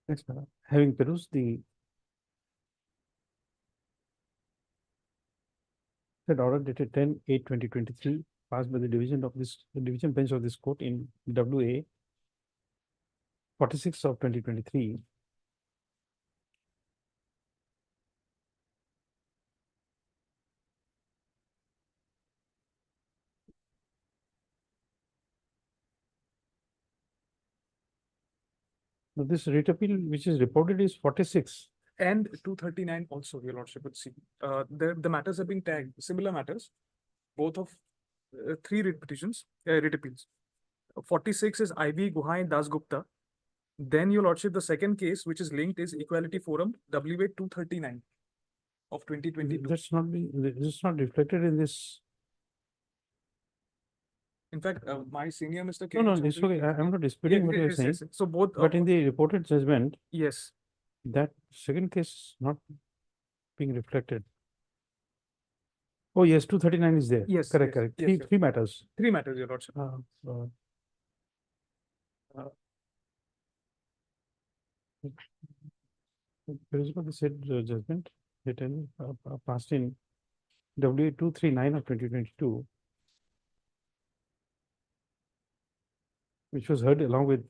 Next paragraph. Having perused the said order dated 10/8/2023, passed by the division bench of this court in WA 46 of 2023. Now, this writ appeal which is reported is 46. And 239 also, your lordship would see. The matters have been tagged, similar matters, both of three writ petitions, writ appeals. 46 is IV Guhai Das Gupta. Then your lordship, the second case which is linked is Equality Forum WA 239 of 2022. That's not being, it's not reflected in this. In fact, my senior Mr. K. No, it's okay. I'm not disputing what you're saying. So both. But in the reported judgment, Yes. that second case is not being reflected. Oh, yes, 239 is there. Yes, Correct, yes, correct. yes, Three, yes. three matters. Three matters, your lordship. Perusal the said judgment written passed in WA 239 of 2022, which was heard along with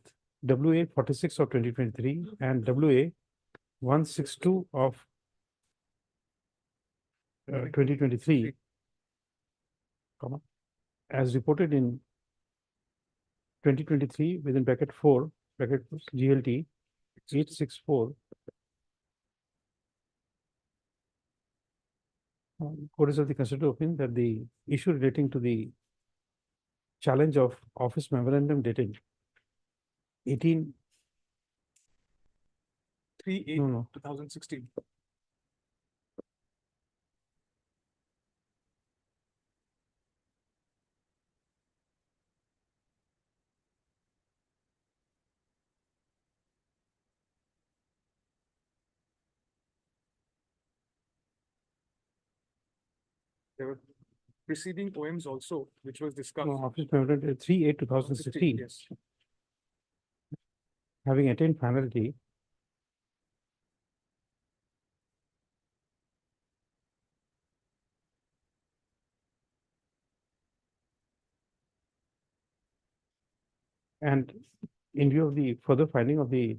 WA 46 of 2023 and WA 162 of 2023, as reported in 2023 within bracket 4, bracket GLT 864. Court is of the considered opinion that the issue relating to the challenge of office memorandum dated 18. 3/8/2016. There were preceding poems also, which was discussed. No, office memorandum 3/8/2016, Yes. having attained finality, and in view of the further finding of the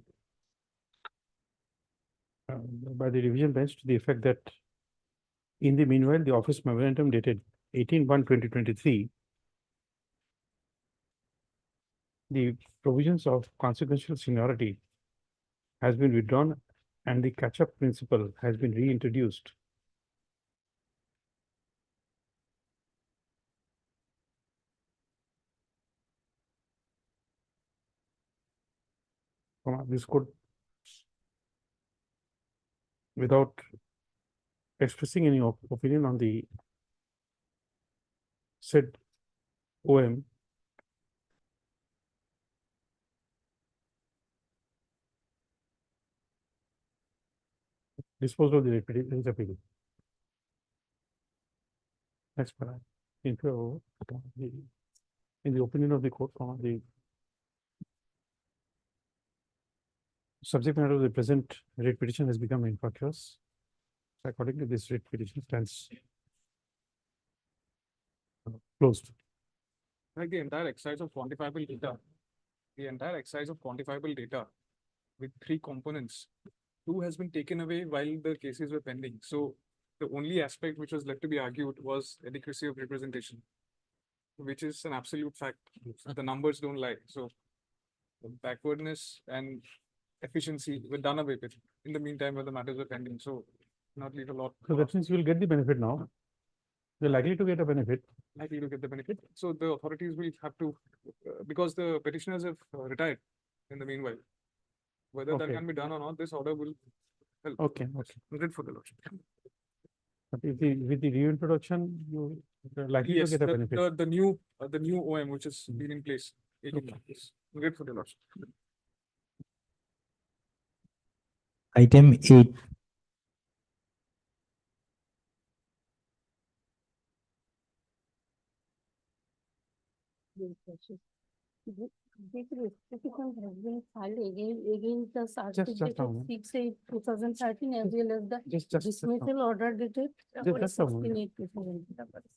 by the revision bench to the effect that in the meanwhile, the office memorandum dated 18/1/2023, the provisions of consequential seniority has been withdrawn and the catch-up principle has been reintroduced. This could, without expressing any opinion on the said OM, dispose of the appeal. Next paragraph. In the opinion of the court, the subject matter of the present writ petition has become infructuous. Accordingly, this writ petition stands closed. Like the entire exercise of quantifiable data, with three components, two has been taken away while the cases were pending. So the only aspect which was left to be argued was adequacy of representation, which is an absolute fact. The numbers don't lie. So the backwardness and efficiency were done away with in the meantime when the matters were pending. So not leave a lot. So that means you will get the benefit now. You're likely to get a benefit. Likely to get the benefit. So the authorities will have to, because the petitioners have retired in the meanwhile. Whether that Okay. can be done or not, this order will help. Okay. Good for the lordship. But if with the reintroduction, you're likely Yes, to get a benefit. the new OM which has been in place. 18 Okay. months. Great for the lordship. Item 8. This petition has been filed against the circuit just a dated moment. 6/8/2013 as well as the Just a dismissal order dated Just a moment. 16/8/2013.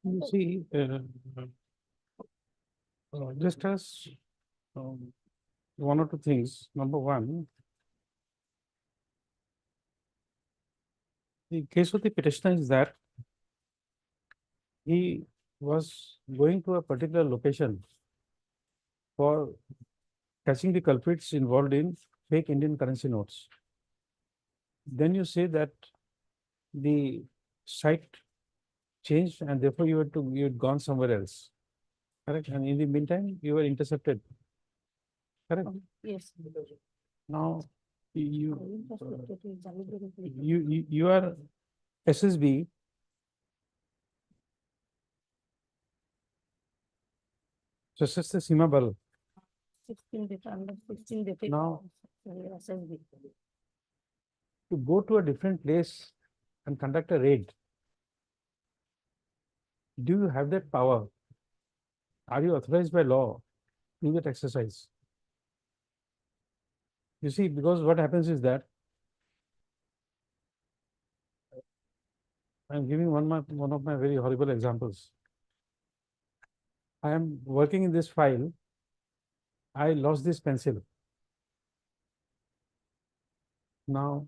You see, just as one or two things. Number one, the case of the petitioner is that he was going to a particular location for catching the culprits involved in fake Indian currency notes. Then you say that the site changed and therefore you had gone somewhere else. Correct? And in the meantime, you were intercepted. Correct? Yes. Now, you are SSB. सशस्त्र सीमा बल. 16 Now, SSB. to go to a different place and conduct a raid, do you have that power? Are you authorized by law to do that exercise? You see, because what happens is that I'm giving one of my very horrible examples. I am working in this file. I lost this pencil. Now,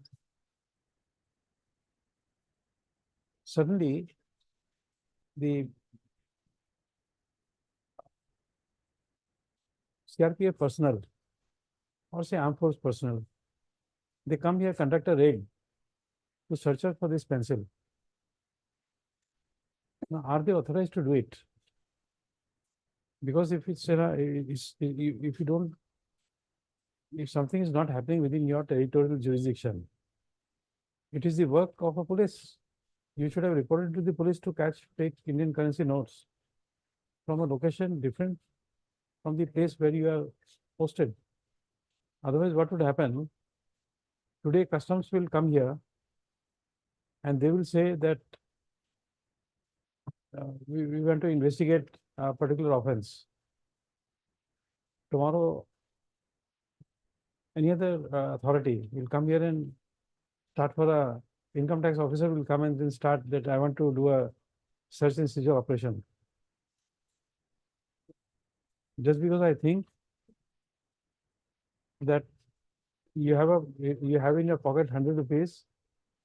suddenly, the CRPF personnel or say armed force personnel, they come here, conduct a raid to search out for this pencil. Now, are they authorized to do it? Because if it's, if you don't, if something is not happening within your territorial jurisdiction, it is the work of a police. You should have reported to the police to catch fake Indian currency notes from a location different from the place where you are posted. Otherwise, what would happen? Today, customs will come here and they will say that we want to investigate a particular offense. Tomorrow, any other authority will come here and start for a income tax officer will come and then start that I want to do a search and seizure operation. Just because I think that you have in your pocket 100 rupees,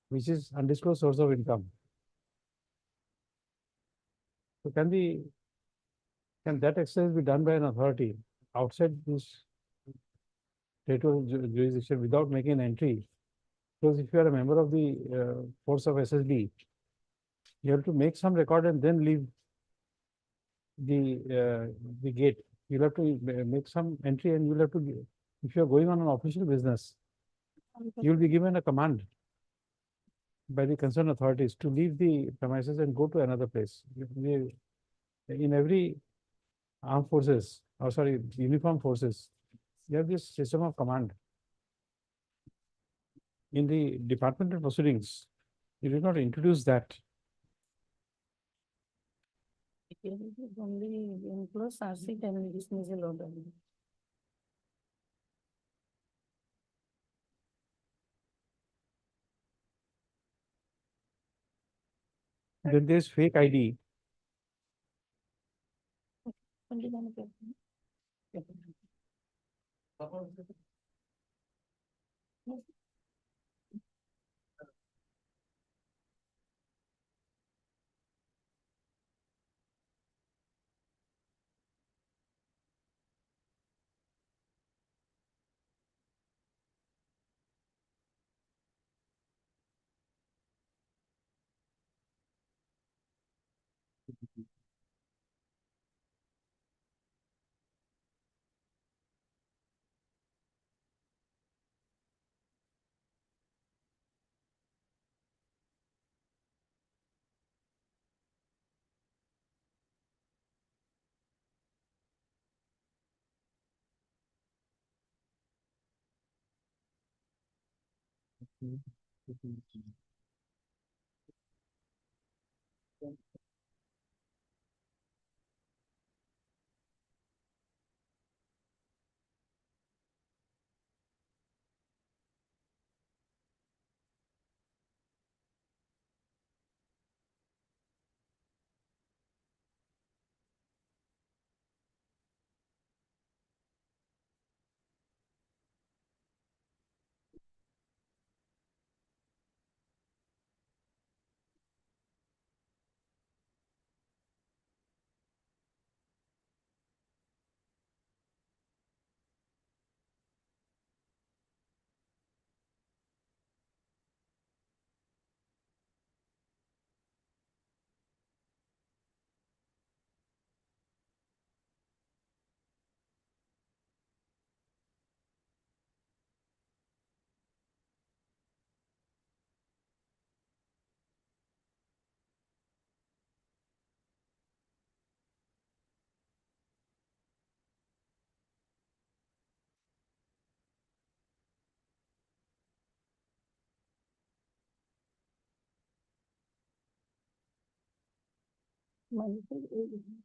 which is undisclosed source of income. So can that exercise be done by an authority outside this territorial jurisdiction without making an entry? Because if you are a member of the force of SSB, you have to make some record and then leave the gate. You'll have to make some entry and you'll have to, if you're going on an official business, you'll be given a command by the concerned authorities to leave the premises and go to another place. In every armed forces, or sorry, uniform forces, you have this system of command. In the departmental proceedings, you did not introduce that. Only enclose RC and dismissal order. Then there's fake ID. Only one of them.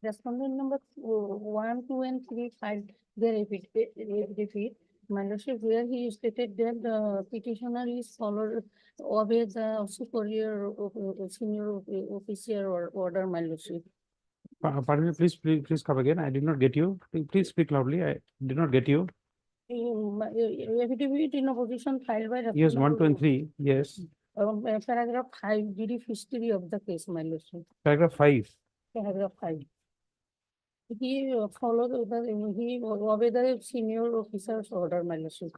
Respondent number 1, 2, and 3 filed their affidavit. My lordship, where he stated that the petitioner is followed obey the superior senior officer or order, my lordship. Pardon me, please come again. I did not get you. Please speak loudly. I did not get you. Affidavit in opposition filed by. Yes, 1, 2, and respondent, 3. Yes. Paragraph 5, GD history of the case, my lordship. Paragraph 5. Paragraph 5. He followed he obeyed the senior officer's order, my lordship.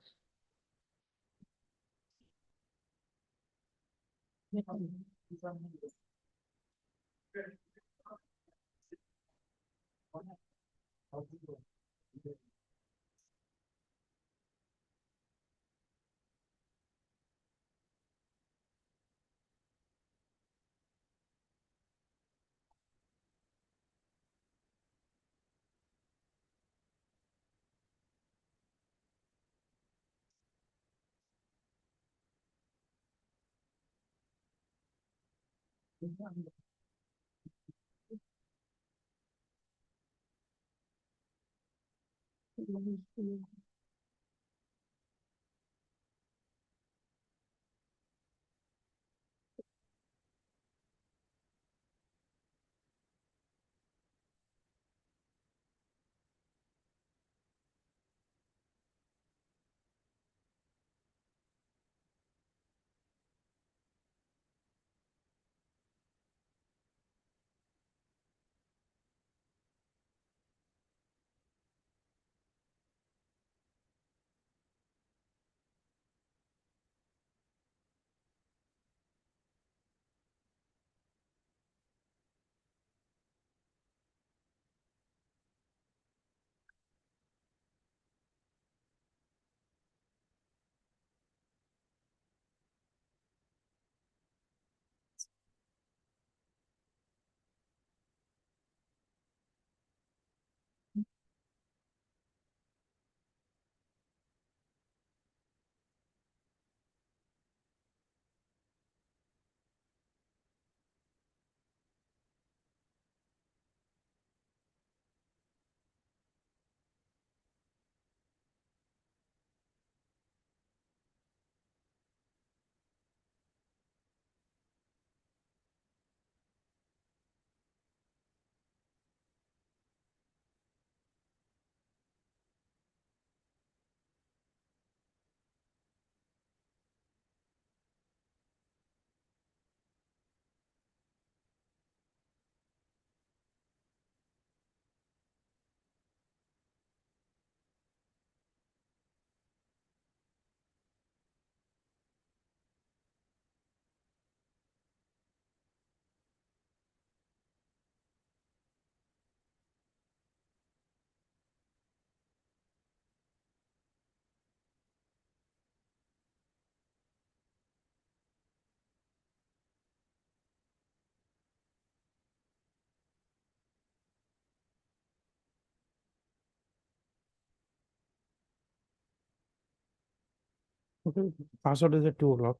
Okay, pass out is at 2 o'clock.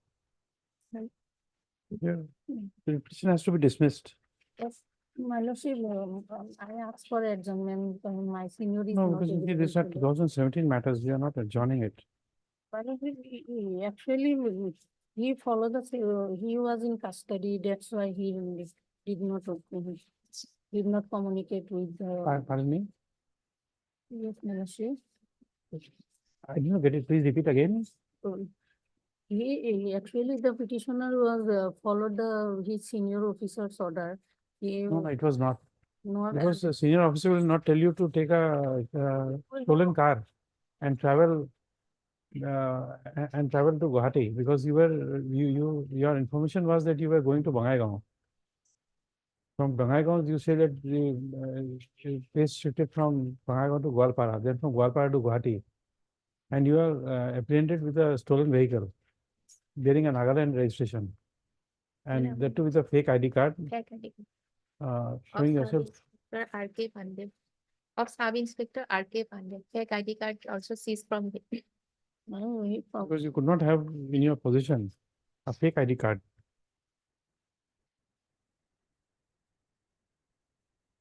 Right. Yeah, the petition has to be dismissed. Yes, my lordship, I asked for adjournment, my senior is No, not because available these are today. 2017 matters, we are not adjourning it. My lordship, actually, he followed he was in custody, that's why he did not, did not communicate with the, Pardon me? yes, my lordship. I did not get it. Please repeat again. So, actually, the petitioner was followed his senior officer's order. He No, it was not. not. Because the senior officer will not tell you to take a stolen car and travel to Guwahati because your information was that you were going to Bangaigaon. From Bangaigaon, you say that the place shifted from Bangaigaon to Gwalpara, then from Gwalpara to Guwahati. And you are apprehended with a stolen vehicle bearing a Nagaland registration. And that too with a fake ID card, showing yourself. R.K. Pandey. Of Sub Inspector R.K. Pandey. Fake ID card also seized from him. No, he Because you could not have in your possession a fake ID card.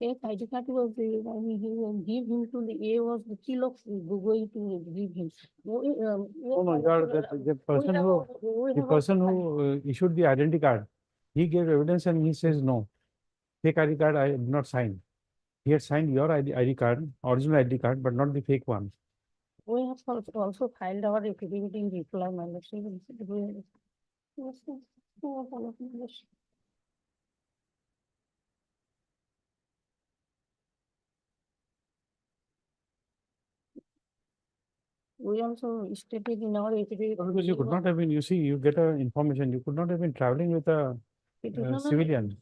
fake ID card was he will give him to the A was the kill of Gogoi to give him. No, you are the person who issued the identity card. He gave evidence and he says no. Fake ID card I did not sign. He had signed your ID card, original ID card, but not the fake one. We have also filed our affidavit in reply, my lordship. We also stated in our affidavit. Because you could not have been, you see, you get a information, you could not have been traveling with a civilian,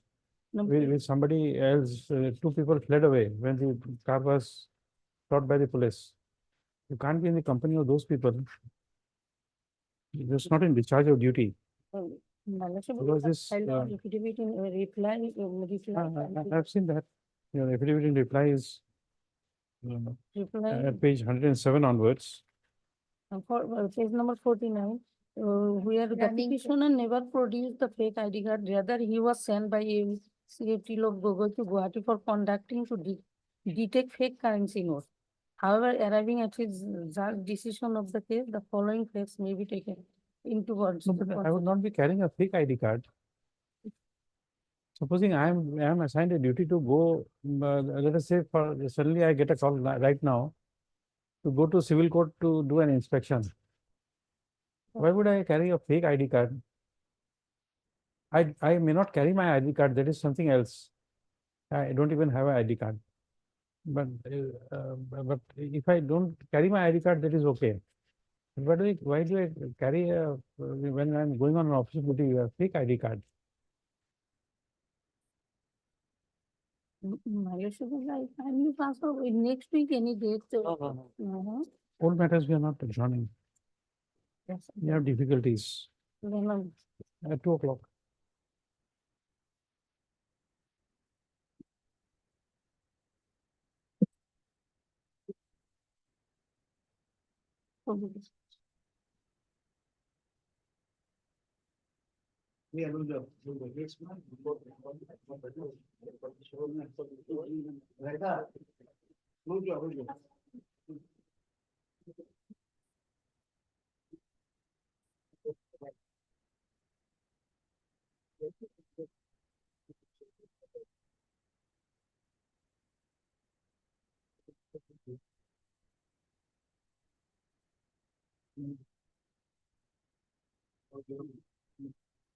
with somebody else. 2 people fled away when the car was shot by the police. You can't be in the company of those people. It's not in discharge of duty. Because this, Filed our affidavit in reply. I've seen that. Your affidavit in reply is Reply. at page 107 onwards. For page number 49, where the petitioner never produced the fake ID card, rather he was sent by a CFT log Gogoi to Guwahati for conducting to detect fake currency notes. However, arriving at his judge decision of the case, the following facts may be taken into No, but I would not be carrying a fake ID card. Supposing I am assigned a duty to go, let us say suddenly I get a call right now to go to civil court to do an inspection. Why would I carry a fake ID card? I may not carry my ID card, that is something else. I don't even have an ID card. But if I don't carry my ID card, that is okay. But why do I carry when I'm going on an official duty, a fake ID card? My lordship is like, kindly transfer next week any date. All matters we are not adjourning. Yes. We have difficulties Then, at 2 o'clock.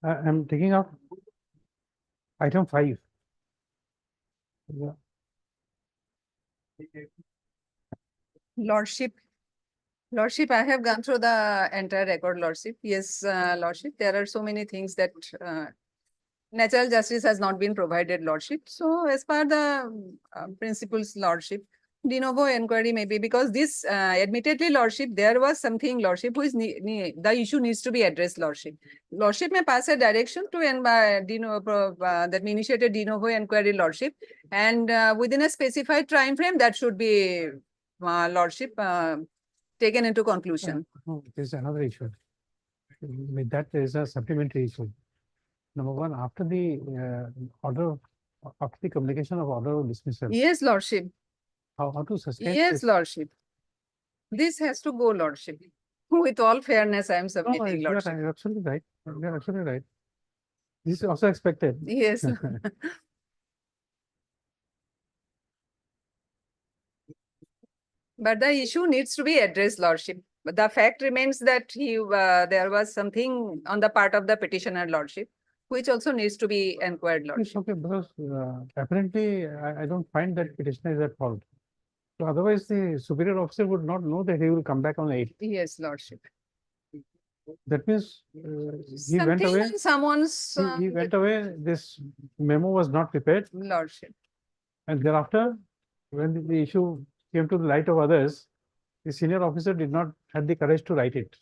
I'm taking up item 5. Yeah. Lordship, I have gone through the entire record, Lordship. Yes, Lordship, there are so many things that natural justice has not been provided, Lordship. So as per the principles, Lordship, de novo inquiry maybe because this admittedly, Lordship, there was something, Lordship, who is the issue needs to be addressed, Lordship. Lordship may pass a direction to that we initiated de novo inquiry, Lordship, and within a specified time frame that should be, Lordship, taken into conclusion. No, there's another issue. with that, there is a supplementary issue. Number one, after the after the communication of order of dismissal, Yes, Lordship. how to sustain Yes, this? Lordship. This has to go, Lordship. With all fairness, I am No, submitting, you're Lordship. absolutely right. You're absolutely right. This is also expected. Yes. But the issue needs to be addressed, Lordship. But the fact remains that there was something on the part of the petitioner, Lordship, which also needs to be inquired, It's Lordship. okay, because apparently I don't find that petitioner is at fault. So otherwise, the superior officer would not know that he will come back on 8th. Yes, Lordship. That means he went Something away. on someone's He went away. This memo was not prepared, Lordship. and thereafter, when the issue came to the light of others, the senior officer did not have the courage to write it.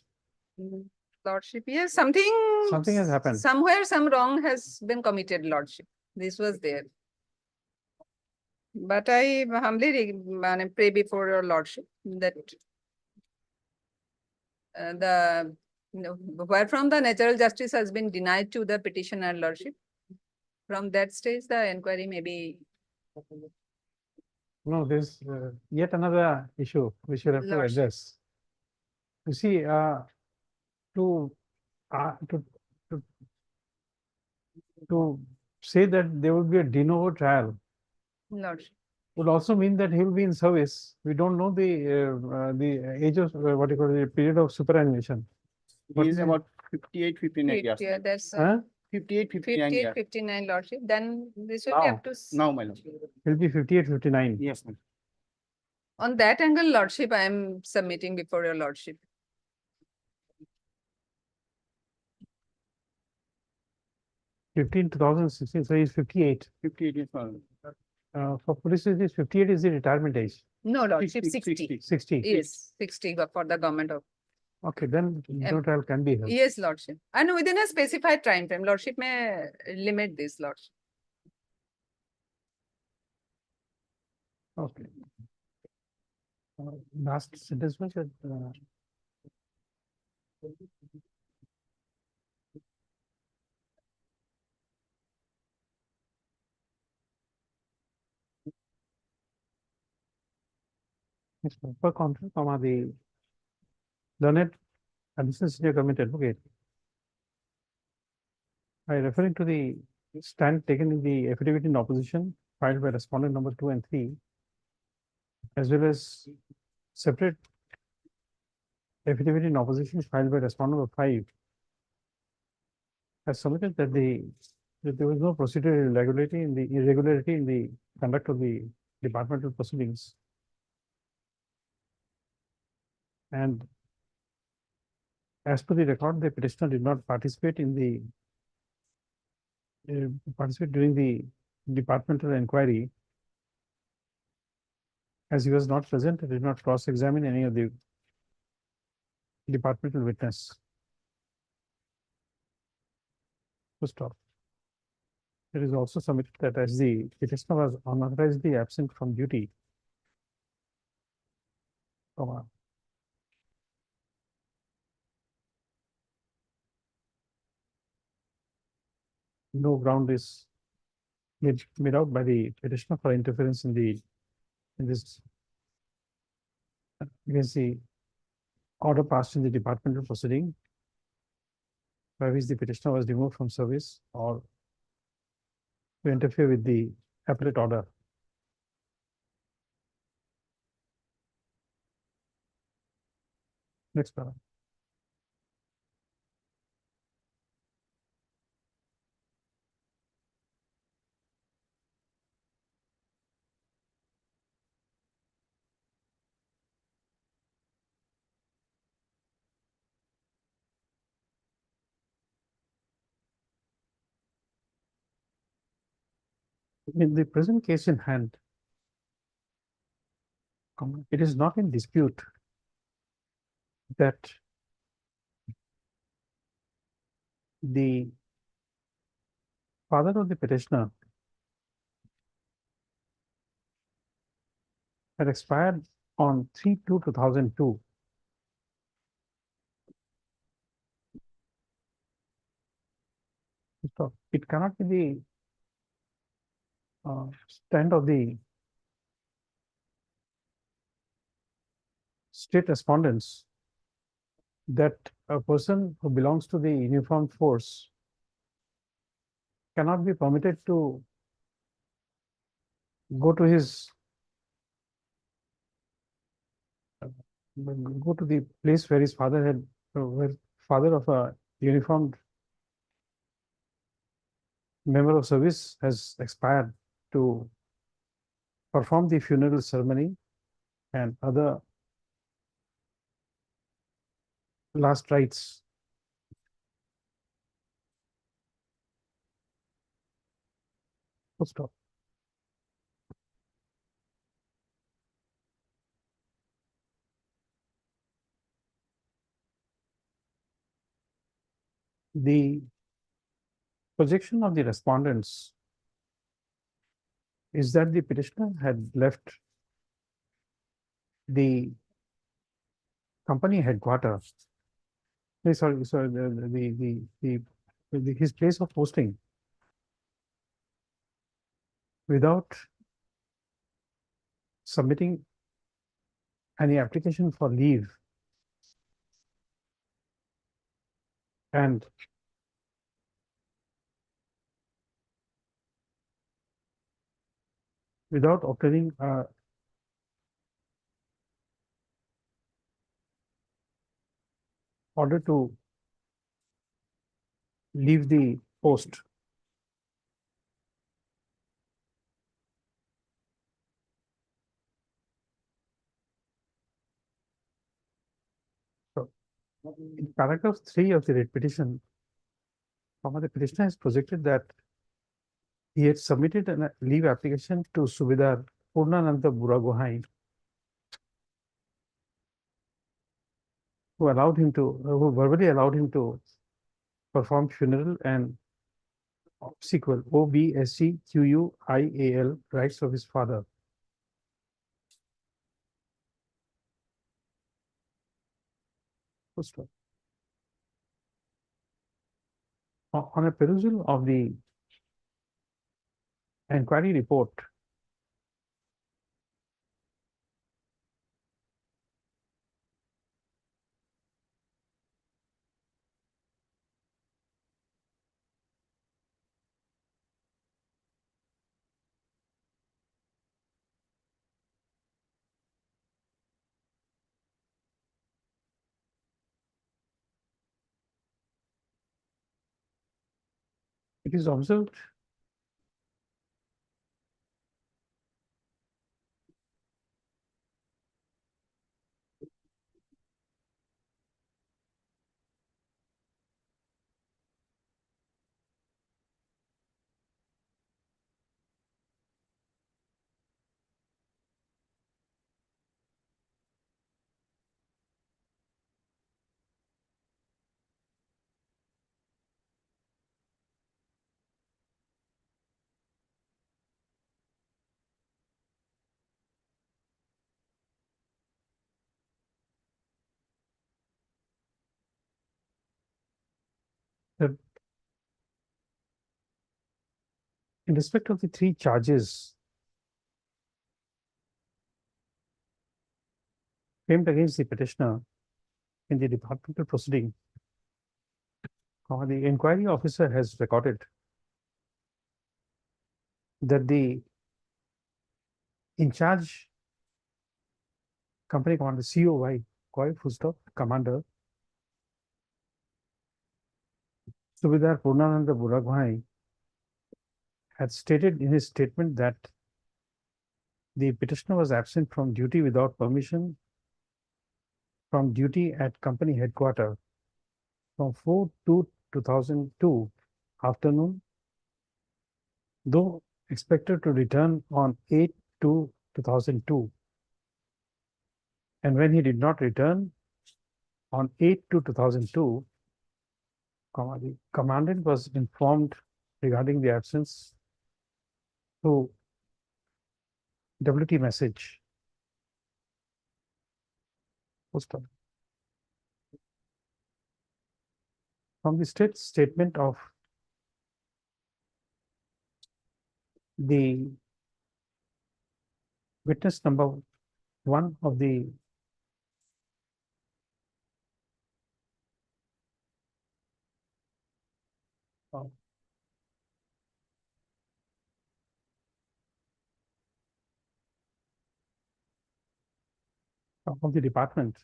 Lordship, yes, something. Something has happened. Somewhere some wrong has been committed, Lordship. This was there. But I humbly pray before your Lordship that wherefrom the natural justice has been denied to the petitioner, Lordship. From that stage, the inquiry may be. No, there's yet another issue which you have to Lordship. address. You see, to say that there would be a de novo trial Lordship. would also mean that he will be in service. We don't know the age of what you call the period of superannuation. He is about 58, 59 years. Yeah, that's Huh? 58, 59 58, years. 59, Lordship. Then this will be Now. up to. Now, my lord. He'll be 58, 59. Yes, ma'am. On that angle, Lordship, I am submitting before your Lordship. 2016, so he's 58. 58 years old. For police, it is 58 is the retirement age. No, Lordship, 60. 60. 60. Yes, 60 for the government of. Okay, then no trial can be held. Yes, Lordship. And within a specified time frame, Lordship may limit this, Lordship. Okay. Last sentence was that, yes, per contract, the learned additional senior government advocate. By referring to the stand taken in the affidavit in opposition filed by respondent number 2 and 3, as well as separate affidavit in opposition filed by respondent number 5, has submitted that that there was no procedural irregularity in the conduct of the departmental proceedings. And as per the record, the petitioner did not participate in the during the departmental inquiry, as he was not present and did not cross-examine any of the departmental witness. To stop. It is also submitted that as the petitioner was unauthorizedly absent from duty, no ground is made out by the petitioner for interference in this against the order passed in the departmental proceeding, by which the petitioner was removed from service or to interfere with the appellate order. Next paragraph. In the present case in hand, it is not in dispute that the father of the petitioner had expired on 3/2/2002. stop. It cannot be the stand of the state respondents that a person who belongs to the uniformed force cannot be permitted to go to his go to the place where his father had where father of a uniformed member of service has expired to perform the funeral ceremony and other last rites. Full stop. The projection of the respondents is that the petitioner had left the company headquarters. Sorry, his place of posting without submitting any application for leave and without obtaining a order to leave the post. So, in paragraph 3 of the writ petition, the petitioner has projected that he had submitted a leave application to Subedar Purnananda Buragohain, who verbally allowed him to perform funeral and obsequial OBSEQUIAL rites of his father. Full stop. On a perusal of the inquiry report, it is observed that in respect of the 3 charges framed against the petitioner in the departmental proceeding, the inquiry officer has recorded that the in charge company commander COY, full stop, commander Subedar Purnananda Buragohain had stated in his statement that the petitioner was absent from duty without permission from duty at company headquarters from 4/2/2002 afternoon, though expected to return on 8/2/2002. And when he did not return on 8/2/2002, the commandant was informed regarding the absence through WT message. From the statement of the witness number 1 of the of the department.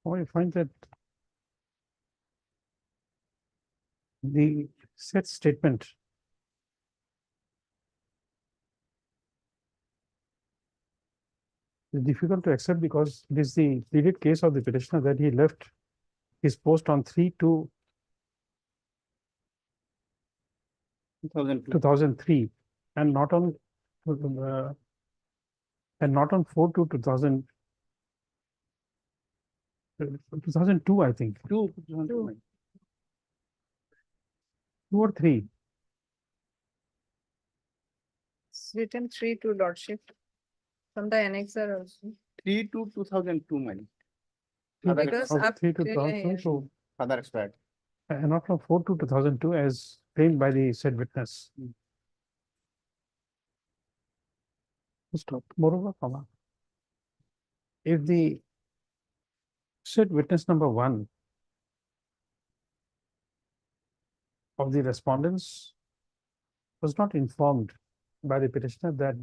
I find that the said statement is difficult to accept because it is the pleaded case of the petitioner that he left his post on 3/2/2003 and not on 4/2/2000 2002, I think. 2 or 3. It's written 3 to Lordship from the annexer also. 3 to 2002, man. Because Of up 3 to till, 2002, Father expired. and not from 4/2/2002 as claimed by the said witness. Stop. Moreover, comma. If the said witness number 1 of the respondents was not informed by the petitioner that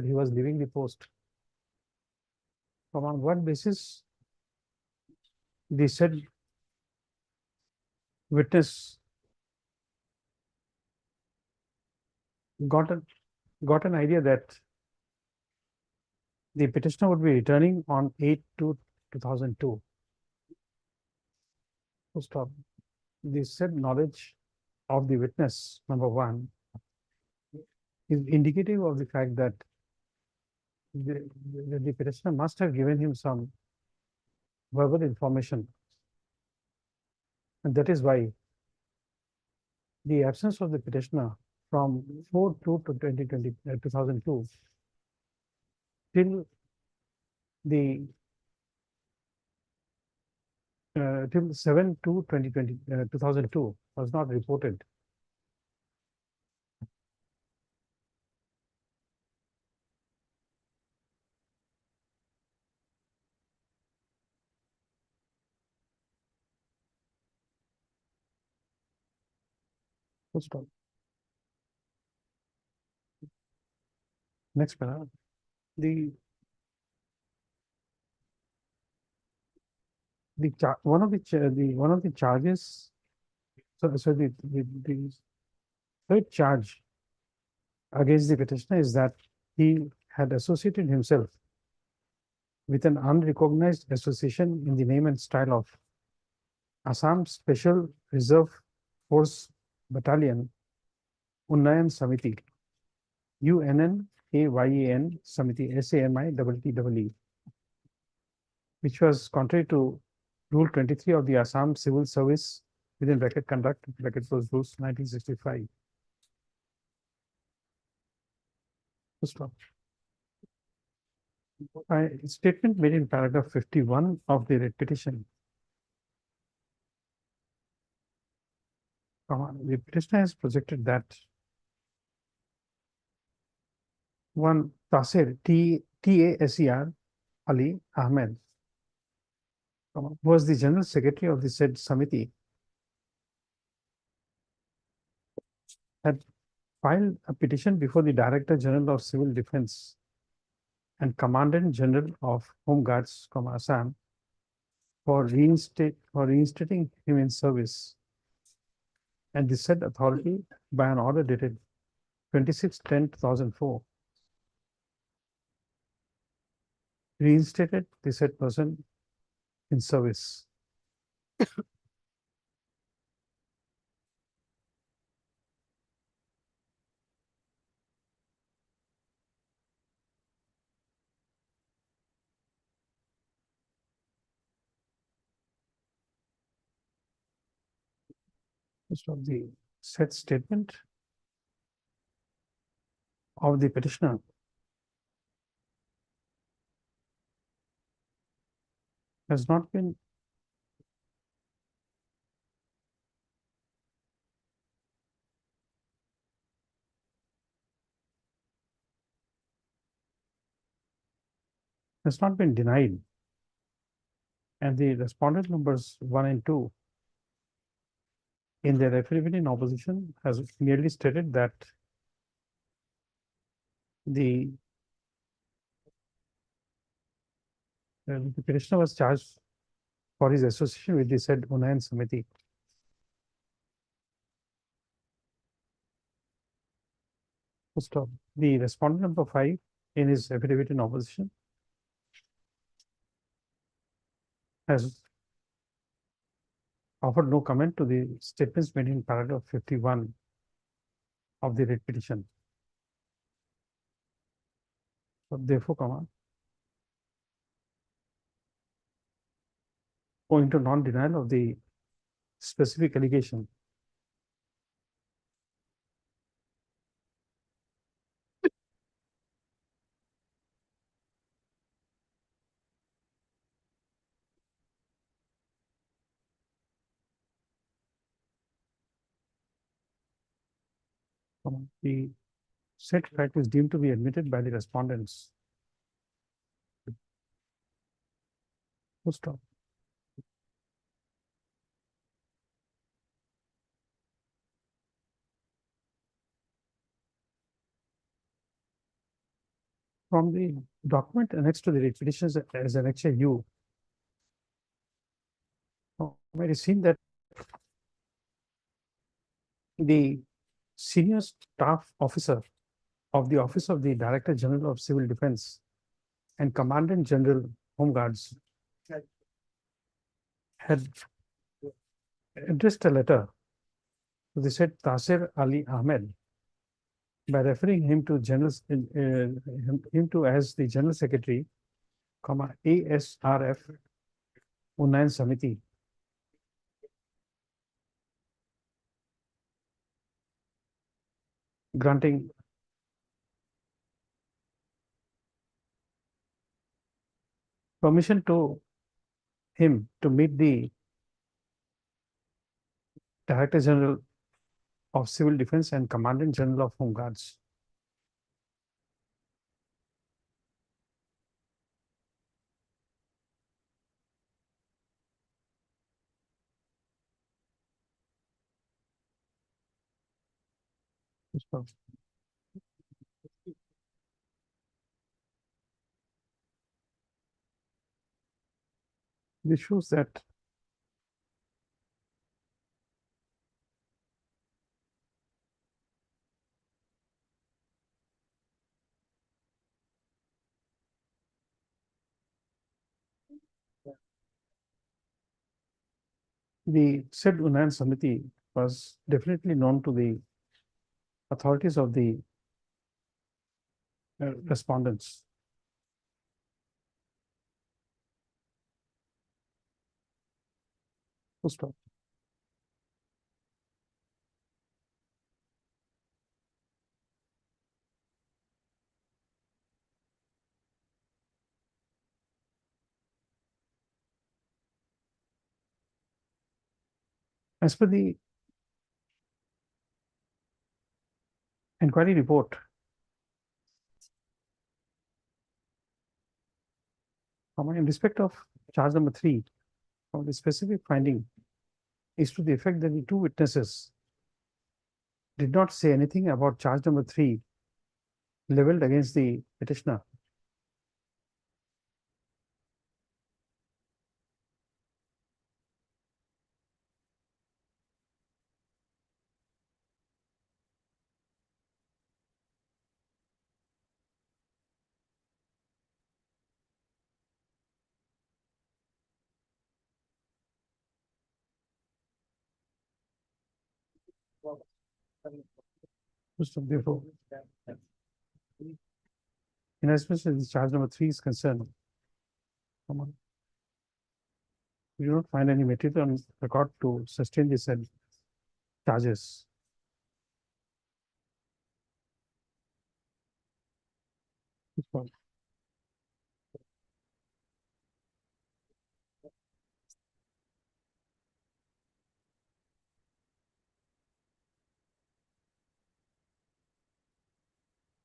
he was leaving the post, on what basis the said witness got an idea that the petitioner would be returning on 8/2/2002. Full stop. The said knowledge of the witness number 1 is indicative of the fact that the petitioner must have given him some verbal information. And that is why the absence of the petitioner from 4/2/2002 till the till 7/2/2002 was not reported. Full stop. Next paragraph. One of the charges, the third charge against the petitioner is that he had associated himself with an unrecognized association in the name and style of Assam Special Reserve Force Battalion Unnayan Samiti, UNNAYAN Samiti, SAMITTEE, which was contrary to Rule 23 of the Assam Civil Service within bracket conduct, bracket was rules 1965. Stop. A statement made in paragraph 51 of the writ petition. The petitioner has projected that one Taser, TASER Ali Ahmed, who was the General Secretary of the said Samiti, had filed a petition before the Director General of Civil Defense and Commandant General of Home Guards, Assam, for reinstating him in service. And the said authority, by an order dated 26/10/2004, reinstated the said person in service. Of the said statement of the petitioner has not been has not been denied. And the respondent numbers 1 and 2 in their affidavit in opposition has clearly stated that the the petitioner was charged for his association with the said Unayan Samiti. Full stop. The respondent number 5 in his affidavit in opposition has offered no comment to the statements made in paragraph 51 of the writ petition. So therefore, owing to non-denial of the specific allegation, the said fact is deemed to be admitted by the respondents. Full stop. From the document annexed to the writ petition as Annexure U, it is seen that the senior staff officer of the Office of the Director General of Civil Defense and Commandant General Home Guards had addressed a letter to the said Tasir Ali Ahmed by referring him to as the General Secretary, ASRF Unayan Samiti, granting permission to him to meet the Director General of Civil Defense and Commandant General of Home Guards. This shows that the said Unayan Samiti was definitely known to the authorities of the respondents. Full stop. As per the inquiry report, in respect of charge number 3, the specific finding is to the effect that the two witnesses did not say anything about charge number 3 leveled against the petitioner. Therefore, in respect of the charge number 3 is concerned, we do not find any material on record to sustain the said charges.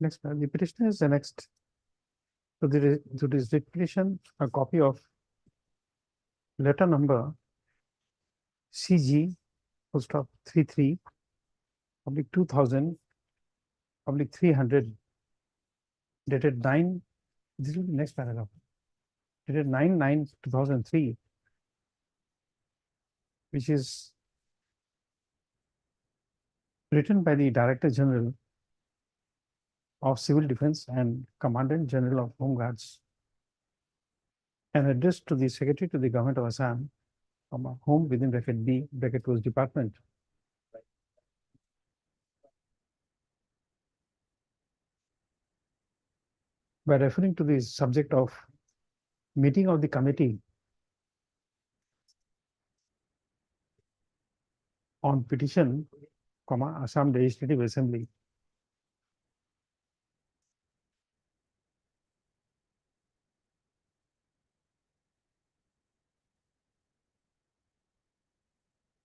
Next, the petitioner has annexed So there is, to this writ petition, a copy of letter number CG, full stop 33, public 2000, public 300, dated 9, this is the next paragraph, dated 9/9/2003, which is written by the Director General of Civil Defense and Commandant General of Home Guards, and addressed to the Secretary to the Government of Assam, Home within bracket B, bracket close department. By referring to the subject of meeting of the committee on petition, Assam Legislative Assembly.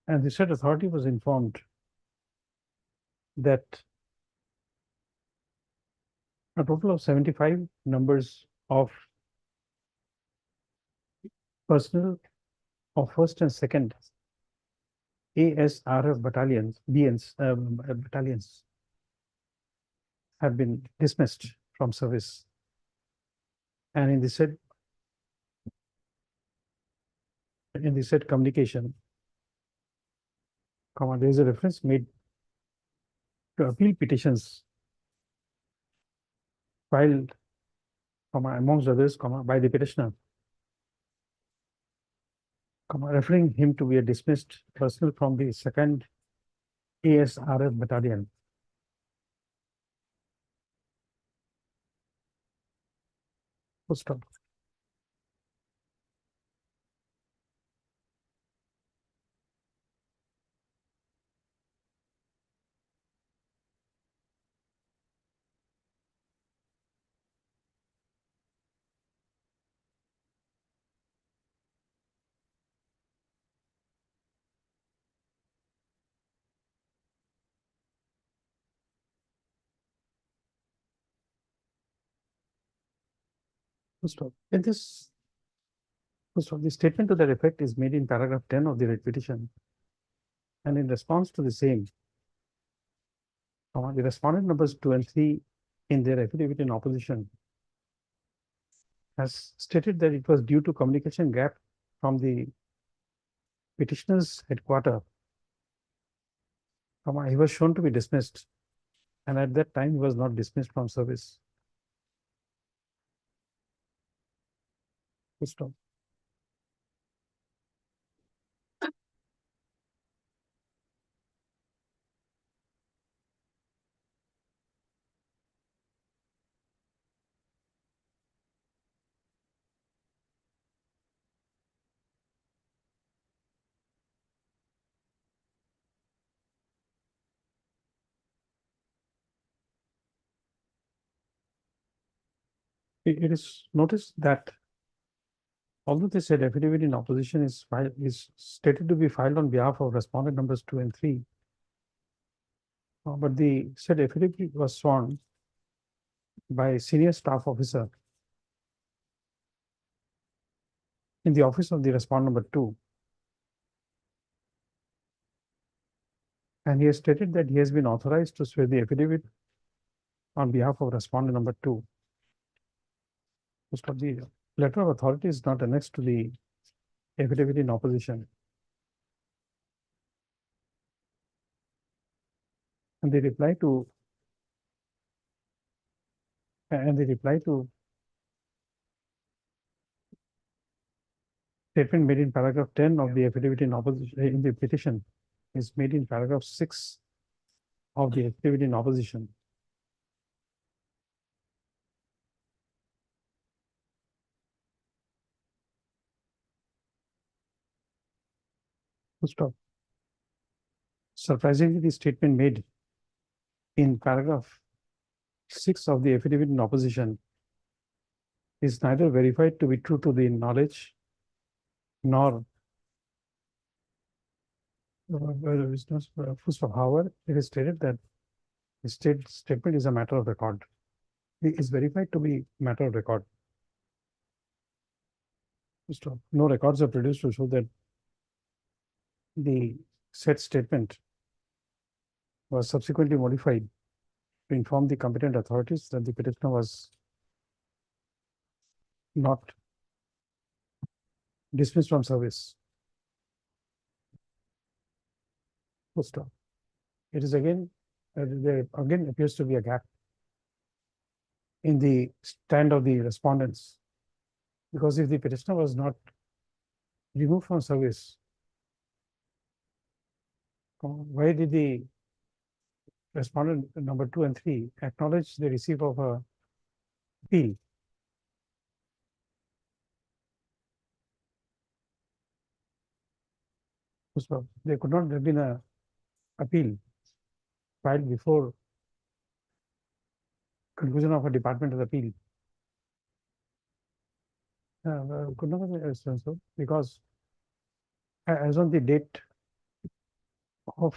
And the said authority was informed that a total of 75 numbers of personnel of first and second ASRF battalions, battalions have been dismissed from service. And in the said communication, there is a reference made to appeal petitions filed, amongst others, by the petitioner, referring him to be a dismissed personnel from the second ASRF battalion. Full stop. In this, the statement to that effect is made in paragraph 10 of the writ petition. And in response to the same, the respondent numbers 2 and 3 in their affidavit in opposition has stated that it was due to communication gap from the petitioner's headquarters. He was shown to be dismissed, and at that time he was not dismissed from service. Full stop. It is noticed that although they said affidavit in opposition is stated to be filed on behalf of respondent numbers 2 and 3, but the said affidavit was sworn by a senior staff officer in the office of the respondent number 2. And he has stated that he has been authorized to swear the affidavit on behalf of respondent number 2. The letter of authority is not annexed to the affidavit in opposition. And the reply to statement made in paragraph 10 of the affidavit in opposition in the petition is made in paragraph 6 of the affidavit in opposition. Full stop. Surprisingly, the statement made in paragraph 6 of the affidavit in opposition is neither verified to be true to the knowledge nor full stop. However, it is stated that the statement is a matter of record. It is verified to be matter of record. Stop. No records are produced to show that the said statement was subsequently modified to inform the competent authorities that the petitioner was not dismissed from service. Full stop. It is again, there again appears to be a gap in the stand of the respondents. Because if the petitioner was not removed from service, why did the respondent number 2 and 3 acknowledge the receipt of a appeal? So there could not have been a appeal filed before conclusion of a departmental appeal. Could not have been so because as on the date of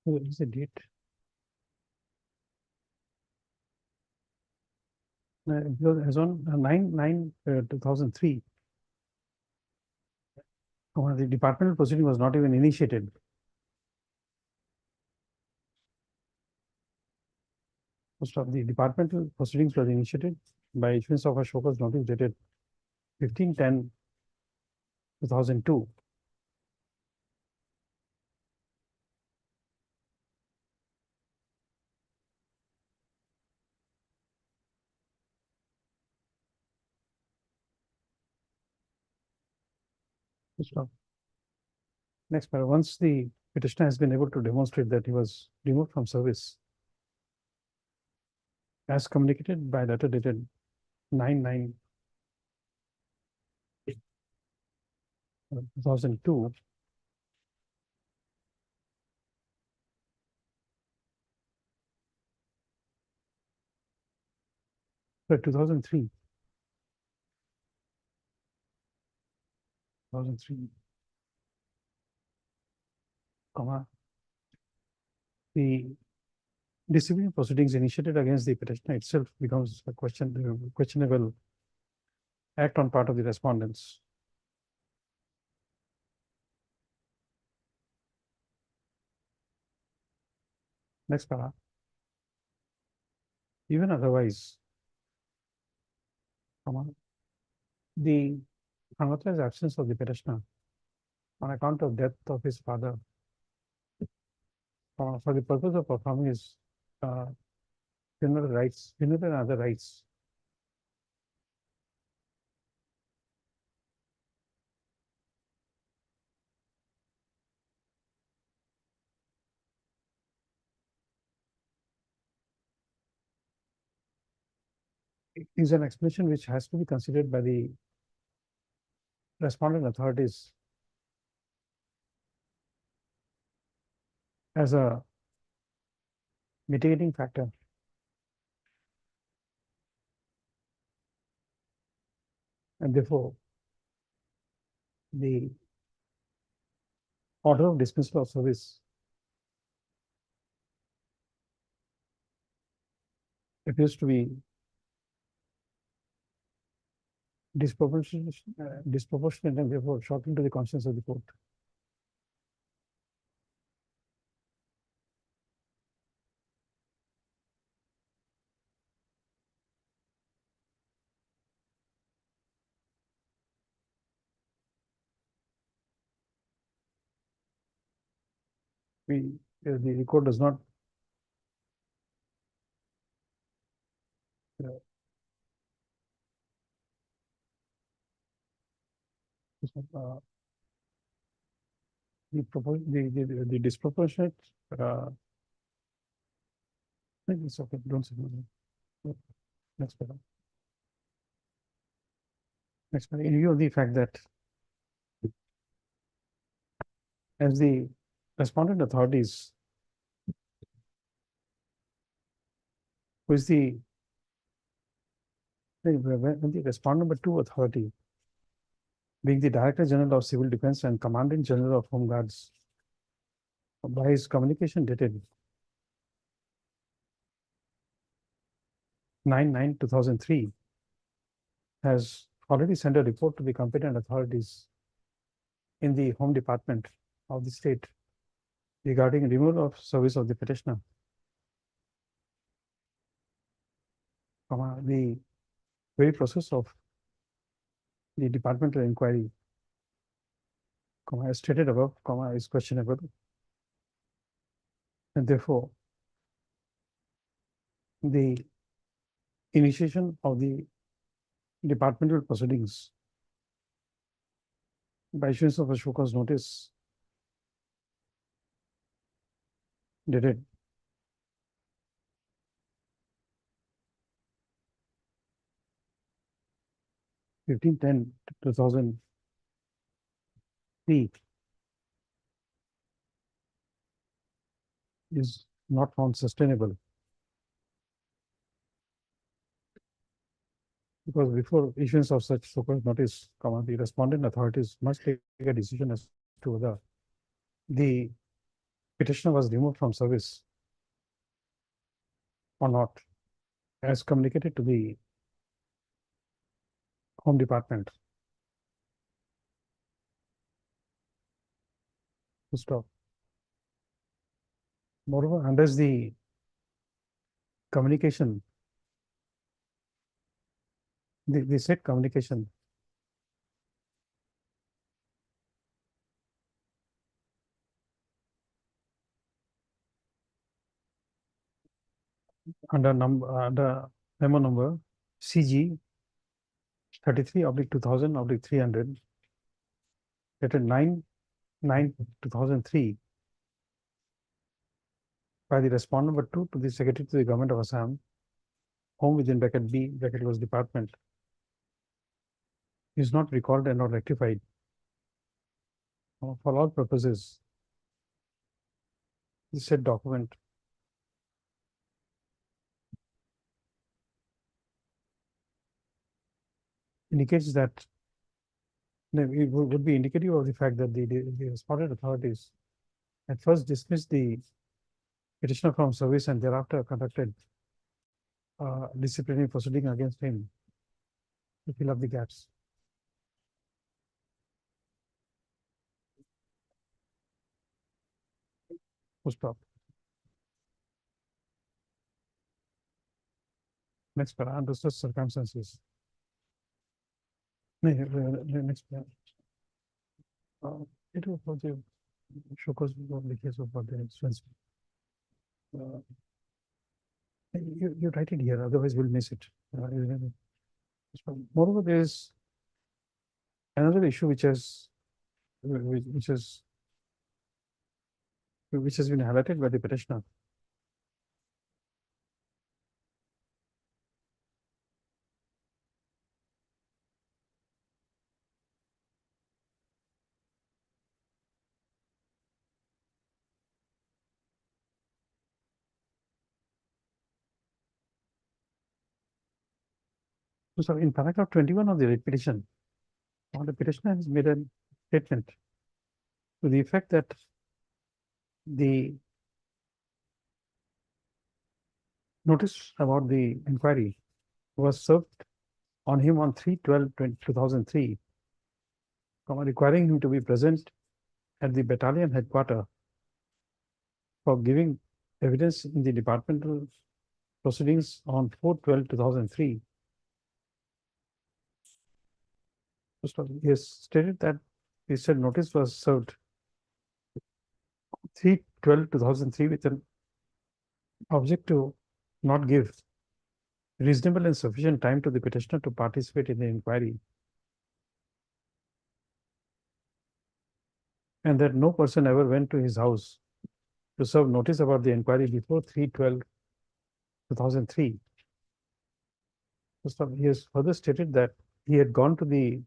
what is the date? Because as on 9/9/2003, the departmental proceeding was not even initiated. Most of the departmental proceedings was initiated by issuance of a show cause notice dated 15/10/2002. Next, once the petitioner has been able to demonstrate that he was removed from service as communicated by letter dated 9/9/2002, but 2003, the disciplinary proceedings initiated against the petitioner itself becomes a questionable act on part of the respondents. Next para. Even otherwise, the unauthorized absence of the petitioner on account of death of his father for the purpose of performing his funeral rites, funeral and other rites. Is an explanation which has to be considered by the respondent authorities as a mitigating factor. And therefore, the order of dismissal of service appears to be disproportionate and therefore shocking to the conscience of the court. The court does not the disproportionate it's okay, don't say no. Next paragraph. Next paragraph. In view of the fact that as the respondent authorities, who is the when the respondent number 2 authority, being the Director General of Civil Defense and Commandant General of Home Guards, by his communication dated 9/9/2003 has already sent a report to the competent authorities in the Home Department of the state regarding removal of service of the petitioner. The very process of the departmental inquiry, as stated above, is questionable. And therefore, the initiation of the departmental proceedings by issuance of a show cause notice dated 15/10/2003 is not found sustainable. Because before issuance of such so-called notice, the respondent authorities must take a decision as to whether the petitioner was removed from service or not, as communicated to the Home Department. To stop. Moreover, unless the communication, the said communication under memo number CG 33/2000/300 dated 9/9/2003 by the respondent number 2 to the Secretary to the Government of Assam, Home within bracket B bracket close department, is not recalled and not rectified. For all purposes, the said document indicates that it would be indicative of the fact that the respondent authorities at first dismissed the petitioner from service and thereafter conducted disciplinary proceeding against him to fill up the gaps. Full stop. Next para, under such circumstances. Next para. It was for the show cause of the case of the instance. You write it here, otherwise we'll miss it. Moreover, there is another issue which has been highlighted by the petitioner. So in paragraph 21 of the petition, the petitioner has made a statement to the effect that the notice about the inquiry was served on him on 3/12/2003, requiring him to be present at the battalion headquarters for giving evidence in the departmental proceedings on 4/12/2003. He has stated that the said notice was served 3/12/2003 with an object to not give reasonable and sufficient time to the petitioner to participate in the inquiry, and that no person ever went to his house to serve notice about the inquiry before 3/12/2003. He has further stated that he had gone to the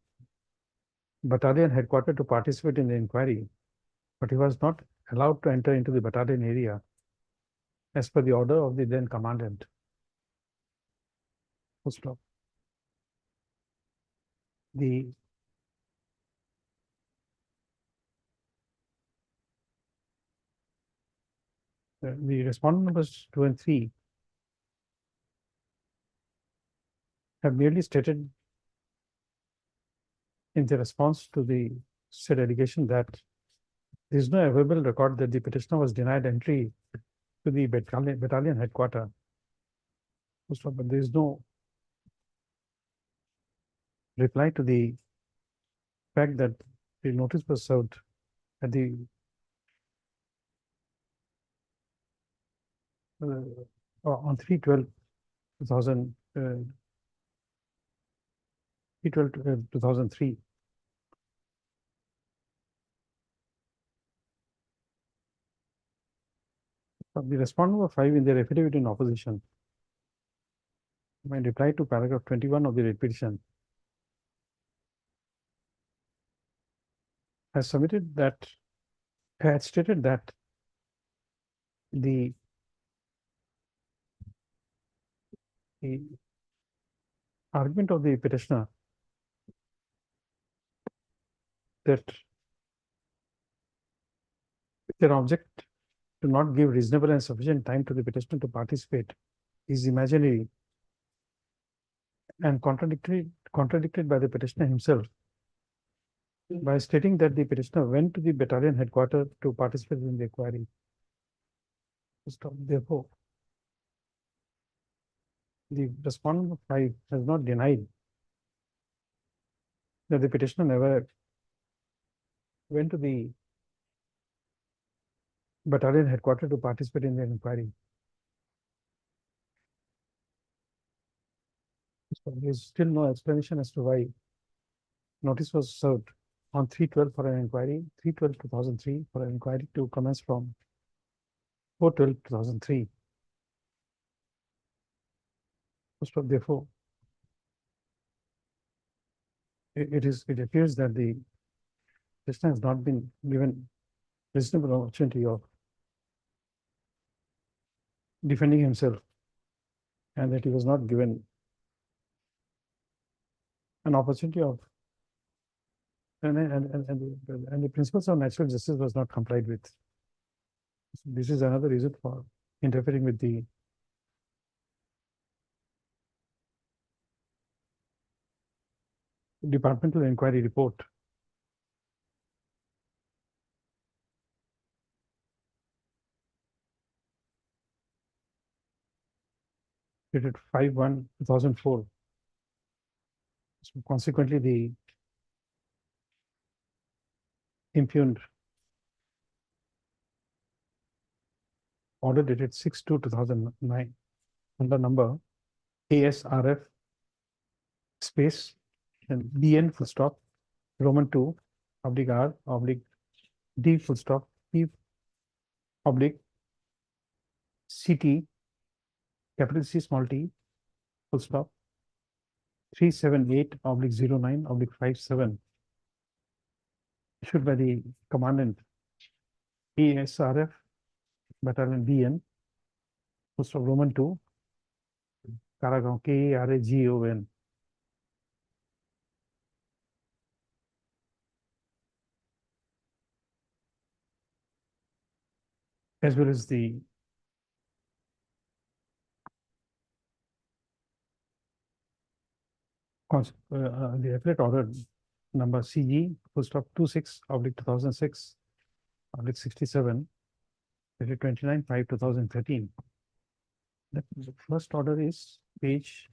battalion headquarters to participate in the inquiry, but he was not allowed to enter into the battalion area as per the order of the then commandant. Full stop. The respondent numbers 2 and 3 have merely stated in the response to the said allegation that there is no available record that the petitioner was denied entry to the battalion headquarters. But there is no reply to the fact that the notice was served at the on 3/12/2000, 3/12/2003. The respondent number 5 in their affidavit in opposition, in reply to paragraph 21 of the writ petition, has submitted that, had stated that the argument of the petitioner that their object to not give reasonable and sufficient time to the petitioner to participate is imaginary and contradicted by the petitioner himself by stating that the petitioner went to the battalion headquarters to participate in the inquiry. Therefore, the respondent of 5 has not denied that the petitioner never went to the battalion headquarters to participate in the inquiry. So there is still no explanation as to why notice was served on 3/12 for an inquiry, 3/12/2003 for an inquiry to commence from 4/12/2003. So therefore, it appears that the petitioner has not been given reasonable opportunity of defending himself, and that he was not given an opportunity of, and the principles of natural justice was not complied with. This is another reason for interfering with the departmental inquiry report. Dated 5/1/2004. So consequently, the impugned order dated 6/2/2009 under number ASRF space and BN full stop Roman 2 oblique R oblique D full stop P oblique CT capital C small t full stop 378/09/57 issued by the commandant ASRF battalion BN full stop Roman 2 Karagaon KARAGON as well as the the affiliate order number CG full stop 26/2006/67 dated 29/5/2013. The first order is page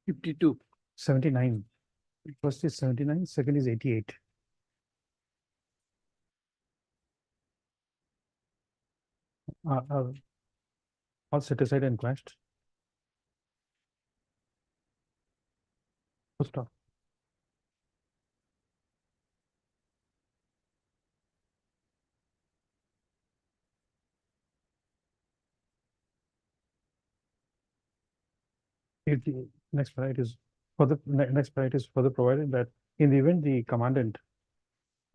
52. 79. First is 79, second is 88. All set aside and clashed. Full stop. If the next paragraph is for the next paragraph is further provided that in the event the commandant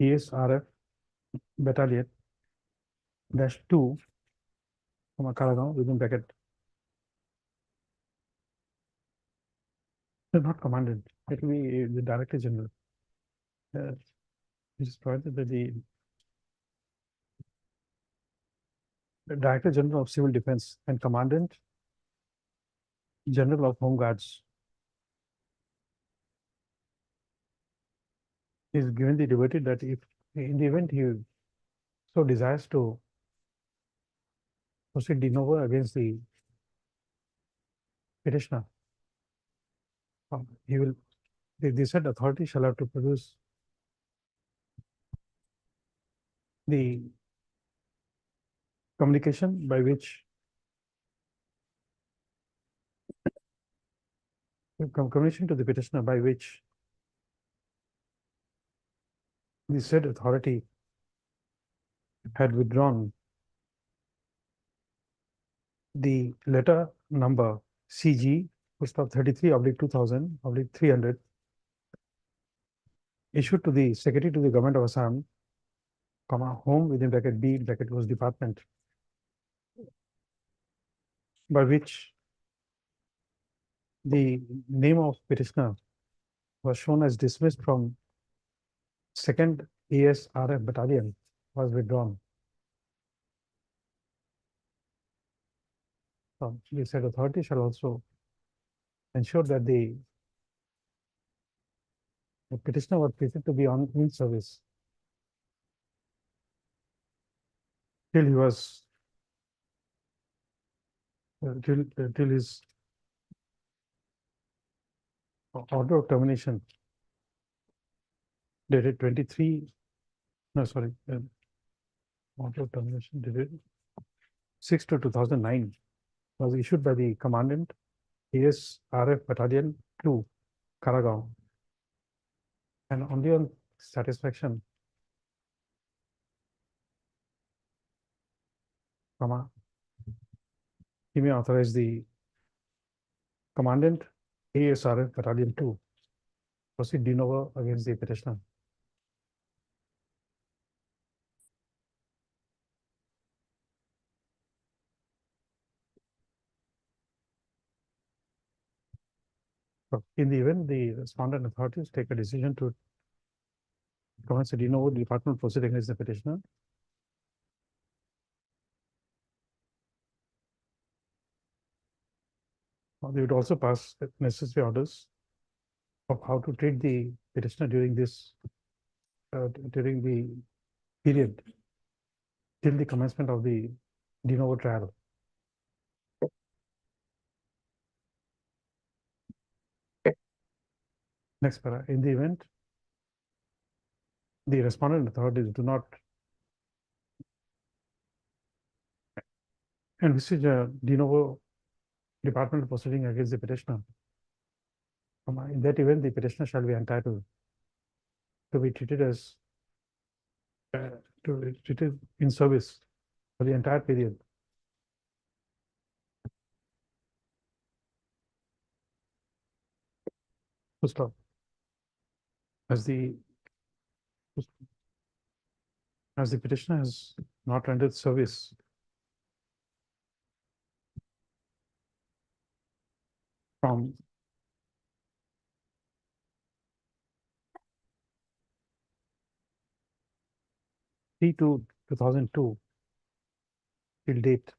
ESRF battalion -2 from Karagaon within bracket not commandant, it will be the Director General. It is provided that the Director General of Civil Defense and Commandant General of Home Guards is given the liberty that if in the event he so desires to proceed de novo against the petitioner, he will, the said authority shall have to produce the communication by which communication to the petitioner by which the said authority had withdrawn the letter number CG stop 33/2000/300 issued to the Secretary to the Government of Assam, Home within bracket B bracket was department, by which the name of petitioner was shown as dismissed from 2nd ASRF battalion was withdrawn. So the said authority shall also ensure that the petitioner was treated to be on in service till he was till his order of termination dated 23, no, sorry, order of termination dated 6/2/2009 was issued by the commandant ASRF Battalion 2, Karagaon. And only on satisfaction, he may authorize the commandant ASRF Battalion 2 proceed de novo against the petitioner. So in the event the respondent authorities take a decision to commence a de novo department proceed against the petitioner, they would also pass necessary orders of how to treat the petitioner during this during the period till the commencement of the de novo trial. Next para, in the event the respondent authorities do not envisage a de novo departmental proceeding against the petitioner, in that event the petitioner shall be entitled to be treated as to be treated in service for the entire period. Full stop. As the petitioner has not rendered service from T2 2002 till date,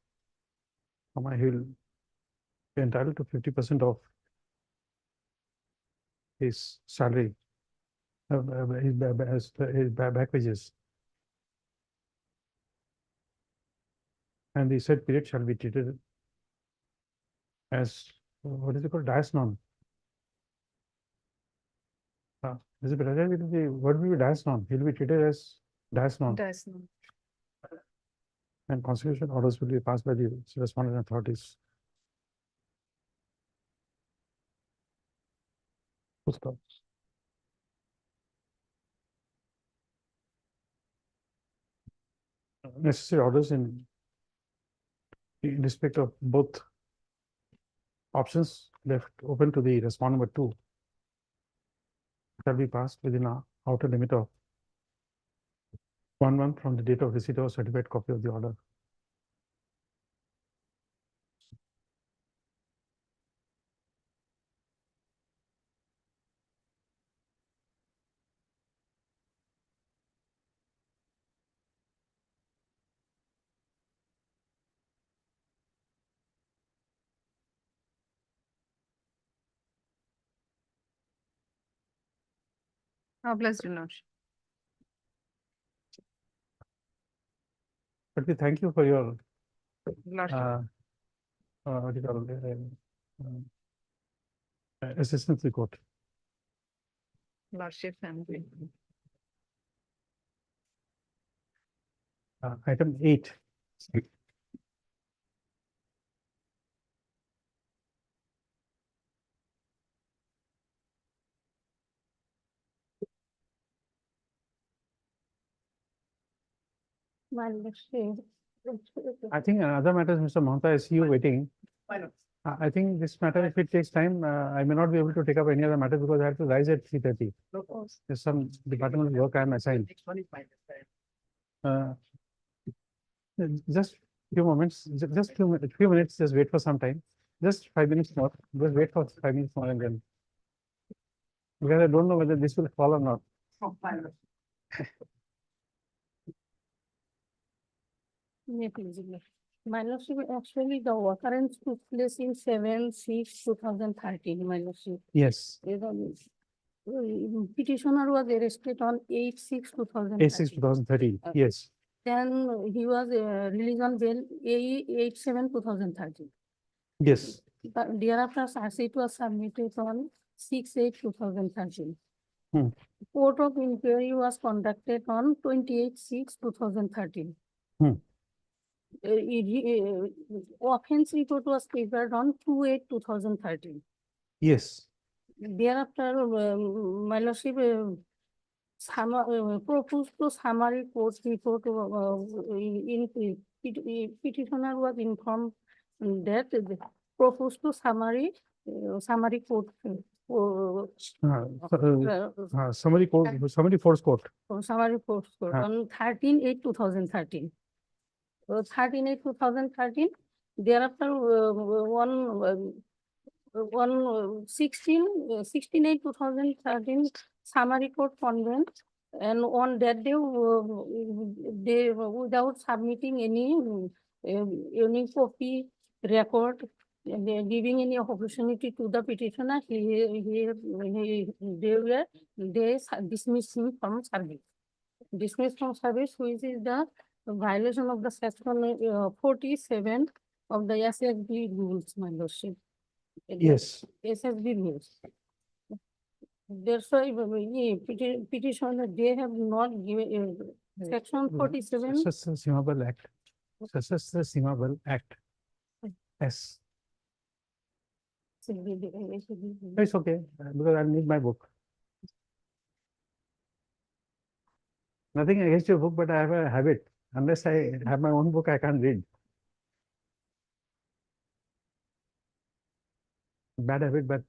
he will be entitled to 50% of his salary, his back wages, and the said period shall be treated as what is it called, dias non. Is it better? What will be dias non? He will be treated as dias non. Dias non. And constitutional orders will be passed by the respondent authorities. Full stop. Necessary orders in respect of both options left open to the respondent number 2 shall be passed within an outer limit of 1 month from the date of receipt of a certified copy of the order. Obliged, your lordship. But we thank you for your Lordship. what do you call it, assistance report. Lordship family. Item 8. My lordship. I think another matter, Mr. Mahanta, I see you waiting. I think this matter, if it takes time, I may not be able to take up any other matter because I have to rise at 3:30. There's some departmental work I am assigned. Uh, Just few moments, just few minutes, just wait for some time. Just 5 minutes more, just wait for 5 minutes more and then. Because I don't know whether this will fall or not. Yeah, please, yeah. My lordship, actually, the occurrence took place in 7/6/2013, my lordship. Yes, Petitioner was arrested on 8/6/2013. 8/6/2013, yes, Then he was released on bail 8/7/2013. yes, But thereafter, it was submitted on 6/8/2013. Hmm. Court of inquiry was conducted on 28/6/2013. Hmm. Offense report was prepared on 2/8/2013. yes, Thereafter, my lordship, proposed to summary court report in petitioner was informed that the proposed to summary court. Summary force court. Summary court on 13/8/2013. 13/8/2013. Thereafter, 16/8/2013 summary court convent, and on that day, they without submitting any copy record, giving any opportunity to the petitioner, they dismissed him from service. Dismissed from service, which is the violation of the section 47 of the SSB rules, my lordship. Yes. SSB rules. That's why petitioner, they have not given section 47. Sastra Simabal Act. Sastra Simabal Act. Yes. It's okay, because I need my book. Nothing against your book, but I have a habit. Unless I have my own book, I can't read. Bad habit, but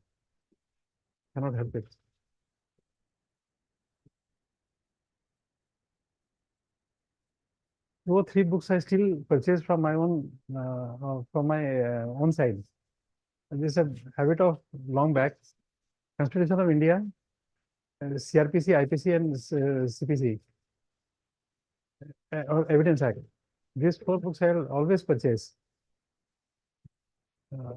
cannot help it. Two or three books I still purchase from my own side. This is a habit of long back. Constitution of India, CRPC, IPC, and CPC, or Evidence Act. These 4 books I will always purchase.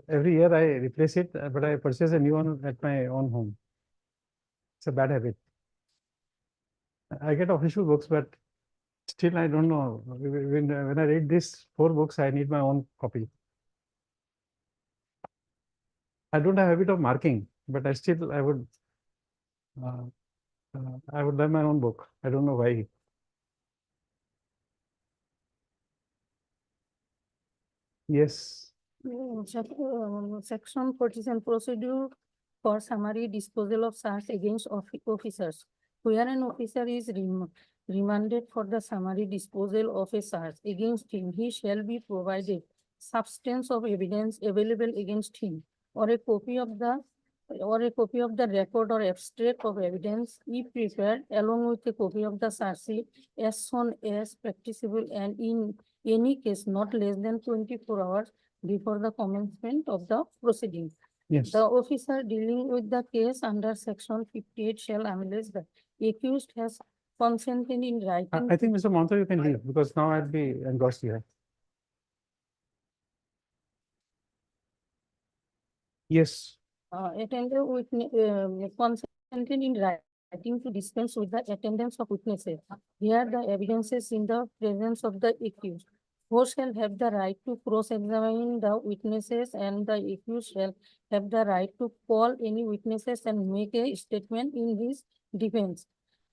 Every year I replace it, but I purchase a new one at my own home. It's a bad habit. I get official books, but still I don't know. When I read these 4 books, I need my own copy. I don't have a habit of marking, but I would buy my own book. I don't know why. Yes. Section 47 procedure for summary disposal of search against officers. Where an officer is remanded for the summary disposal of a search against him, he shall be provided substance of evidence available against him, or a copy of the record or abstract of evidence, if prepared, along with a copy of the search sheet, as soon as practicable, and in any case not less than 24 hours before the commencement of the proceedings. Yes. The officer dealing with the case under section 58 shall acknowledge the accused has consented in writing. I think Mr. Monto, you can leave because now I'll be engrossed here. Yes. Attended with consented in writing Writing to dispense with the attendance of witnesses. Here the evidences in the presence of the accused. Both shall have the right to cross-examine the witnesses and the accused shall have the right to call any witnesses and make a statement in his defense.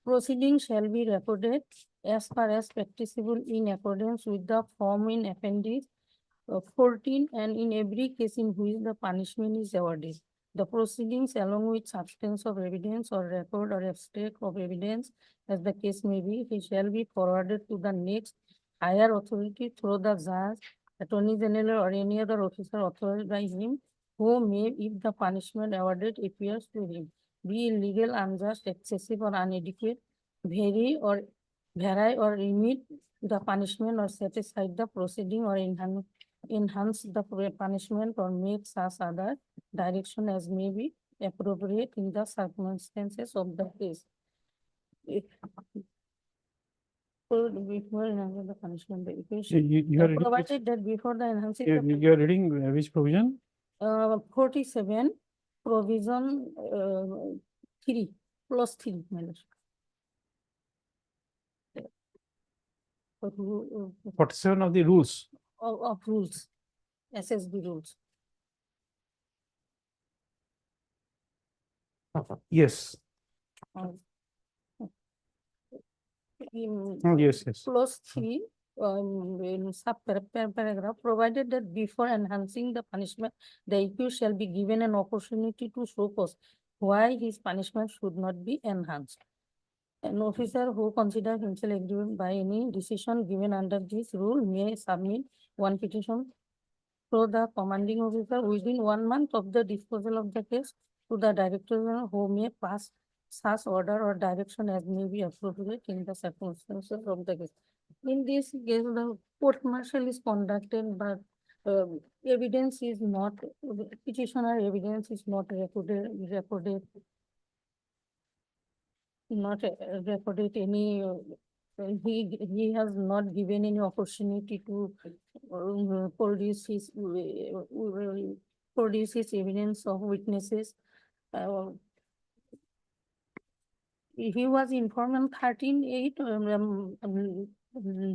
Proceedings shall be recorded as far as practicable in accordance with the form in appendix 14 and in every case in which the punishment is awarded. The proceedings along with substance of evidence or record or abstract of evidence as the case may be, he shall be forwarded to the next higher authority through the judge, attorney general or any other officer authorized by him who may, if the punishment awarded appears to him, be illegal, unjust, excessive or inadequate, vary or remit the punishment or set aside the proceeding or enhance the punishment or make such other direction as may be appropriate in the circumstances of the case. Before enhancing the punishment, the accused You are reading which, provided that before the enhancing you are reading which provision? 47 provision 3 plus 3 minus. 47 of the rules. Of rules, SSB rules. Yes. Yes, yes. Clause 3, in paragraph, provided that before enhancing the punishment, the accused shall be given an opportunity to show cause why his punishment should not be enhanced. An officer who considers himself aggrieved by any decision given under this rule may submit one petition to the commanding officer within 1 month of the disposal of the case to the director general who may pass such order or direction as may be appropriate in the circumstances of the case. In this case, the court martial is conducted, but evidence is not, petitioner evidence is not recorded any, he has not given any opportunity to produce his evidence of witnesses. He was informed on 13/8,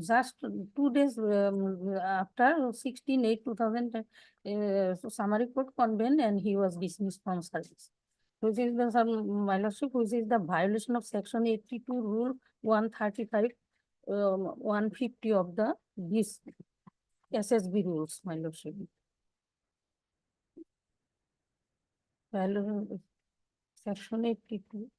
just 2 days after 16/8/2000, so summary court convened and he was dismissed from service. Which is the, my lordship, which is the violation of section 82 rule 135, 150 of the this SSB rules, my lordship. Violation section 82.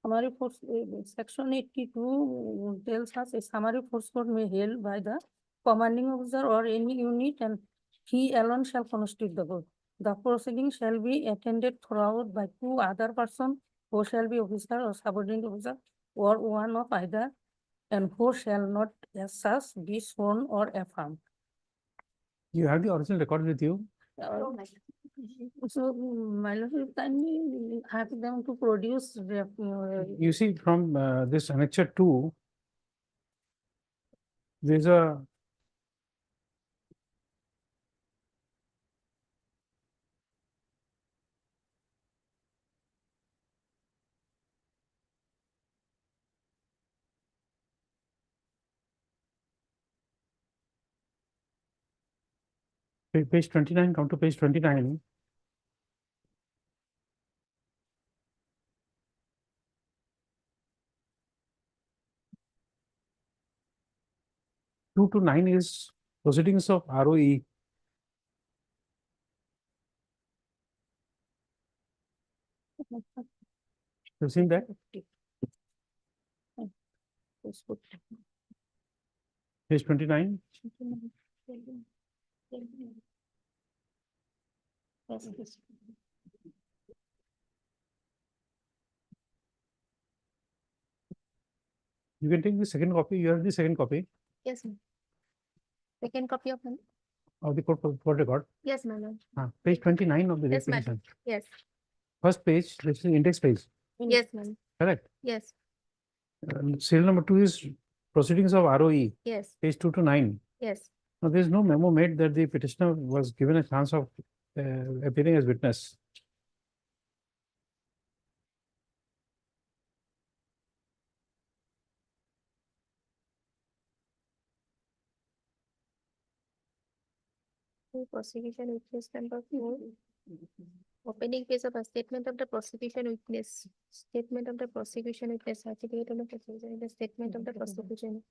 Summary force, section 82 tells us a summary force court may held by the commanding officer or any unit and he alone shall constitute the court. The proceeding shall be attended throughout by 2 other persons who shall be officer or subordinate officer or one of either and who shall not as such be sworn or affirmed. You have the original record with you? So, my lord, kindly have them to produce. You see from this annexure 2, there's a page 29, come to page 29. Two to 9 is proceedings of ROE. You've seen that? Page 29. You can take the second copy. You have the second copy Yes, ma'am. Second copy of them. of the court record. Yes, my lord. Page 29 of the Yes, petition. madam. Yes. First page, this is the index page, Yes, ma'am. correct? Yes. Serial number 2 is proceedings of ROE, Yes. page 2 to 9. Yes. Now, there is no memo made that the petitioner was given a chance of appearing as witness. Prosecution witness number 4. Opening page of a statement of the prosecution witness. Statement of the prosecution witness. Certificate of the prosecution. The statement of the prosecution.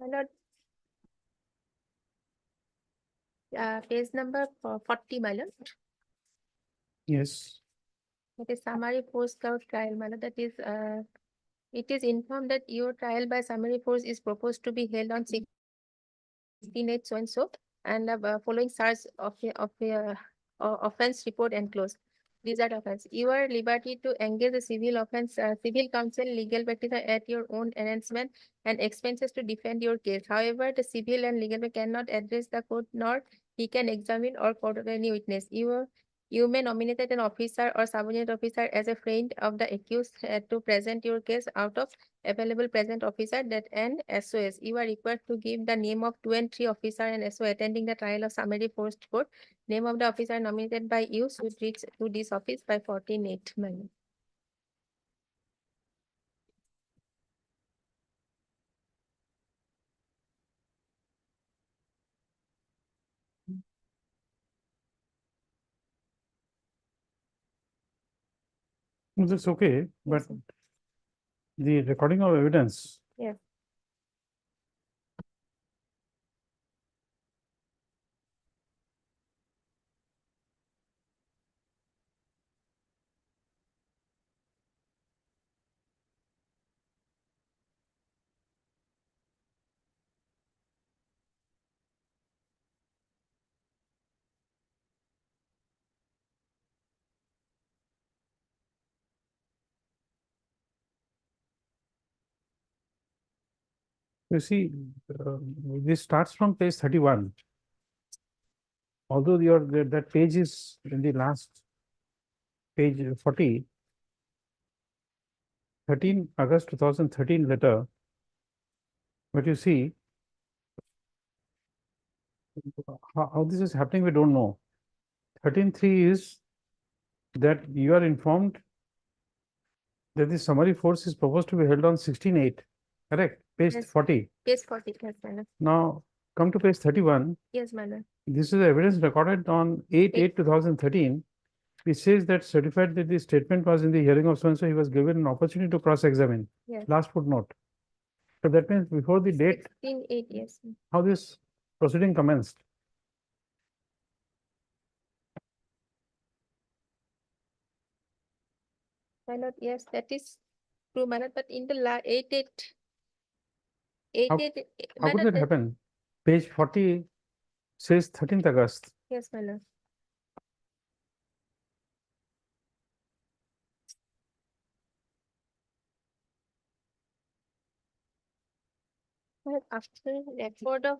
My lord. Page number 40, my lord. Yes. That is summary force cloud trial, my lord. That is, it is informed that your trial by summary force is proposed to be held on 16/8 so and so, and following SARS of offense report enclosed. These are the offense. You are liberty to engage the civil offense, civil counsel, legal practitioner at your own arrangement and expenses to defend your case. However, the civil and legal cannot address the court, nor he can examine or court any witness. You may nominate an officer or subordinate officer as a friend of the accused to present your case out of available present officer that and SOS. You are required to give the name of 2 and 3 officer and SO attending the trial of summary forced court. Name of the officer nominated by you should reach to this office by 14/8. That's okay, but sir. the recording of evidence. Yes. You see, this starts from page 31. Although that page is in the last page 40, 13 August 2013 letter. But you see, how this is happening, we don't know. 13.3 is that you are informed that the summary force is proposed to be held on 16/8. Correct? Page Yes. 40. Page 40, yes, madam. Now, come to page 31. Yes, madam. This is the evidence recorded on 8/8/2013. It says that certified that the statement was in the hearing of so-and-so, he was given an opportunity to cross-examine. Yes. Last footnote. So that means before the date, 16/8, yes. how this proceeding commenced. My lord, yes, that is true, my lord, but in the 8/8. How, 8/8, how my could lord, that happen? Page 40 says 13th August. yes, my lord. But after record of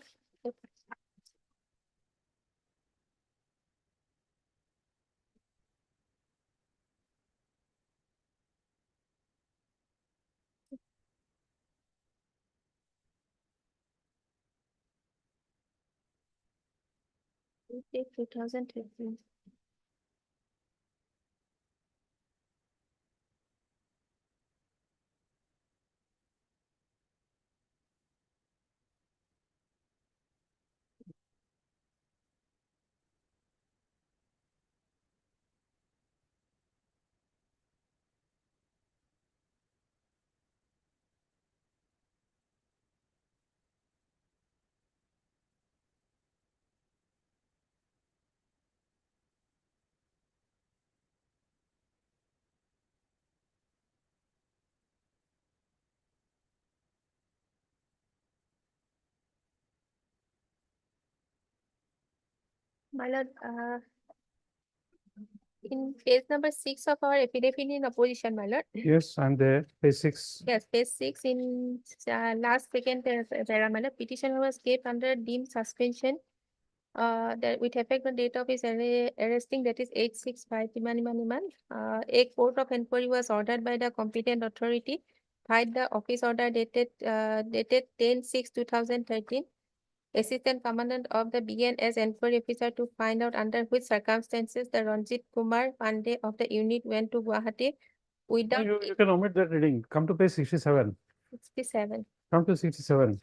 take 2013. My lord, in page number 6 of our affidavit in opposition, my lord. Yes, I'm there, page 6. Yes, page 6 in last second para, my lord, petitioner was kept under deemed suspension. That with effect on date of his arresting, that is 8/6/5 Iman. A court of inquiry was ordered by the competent authority. Filed the office order dated 10/6/2013. Assistant Commandant of the BNS Enquiry Officer to find out under which circumstances the Ranjit Kumar Pandey of the unit went to Guwahati without You can omit that reading. Come to page 67. 67. Come to 67.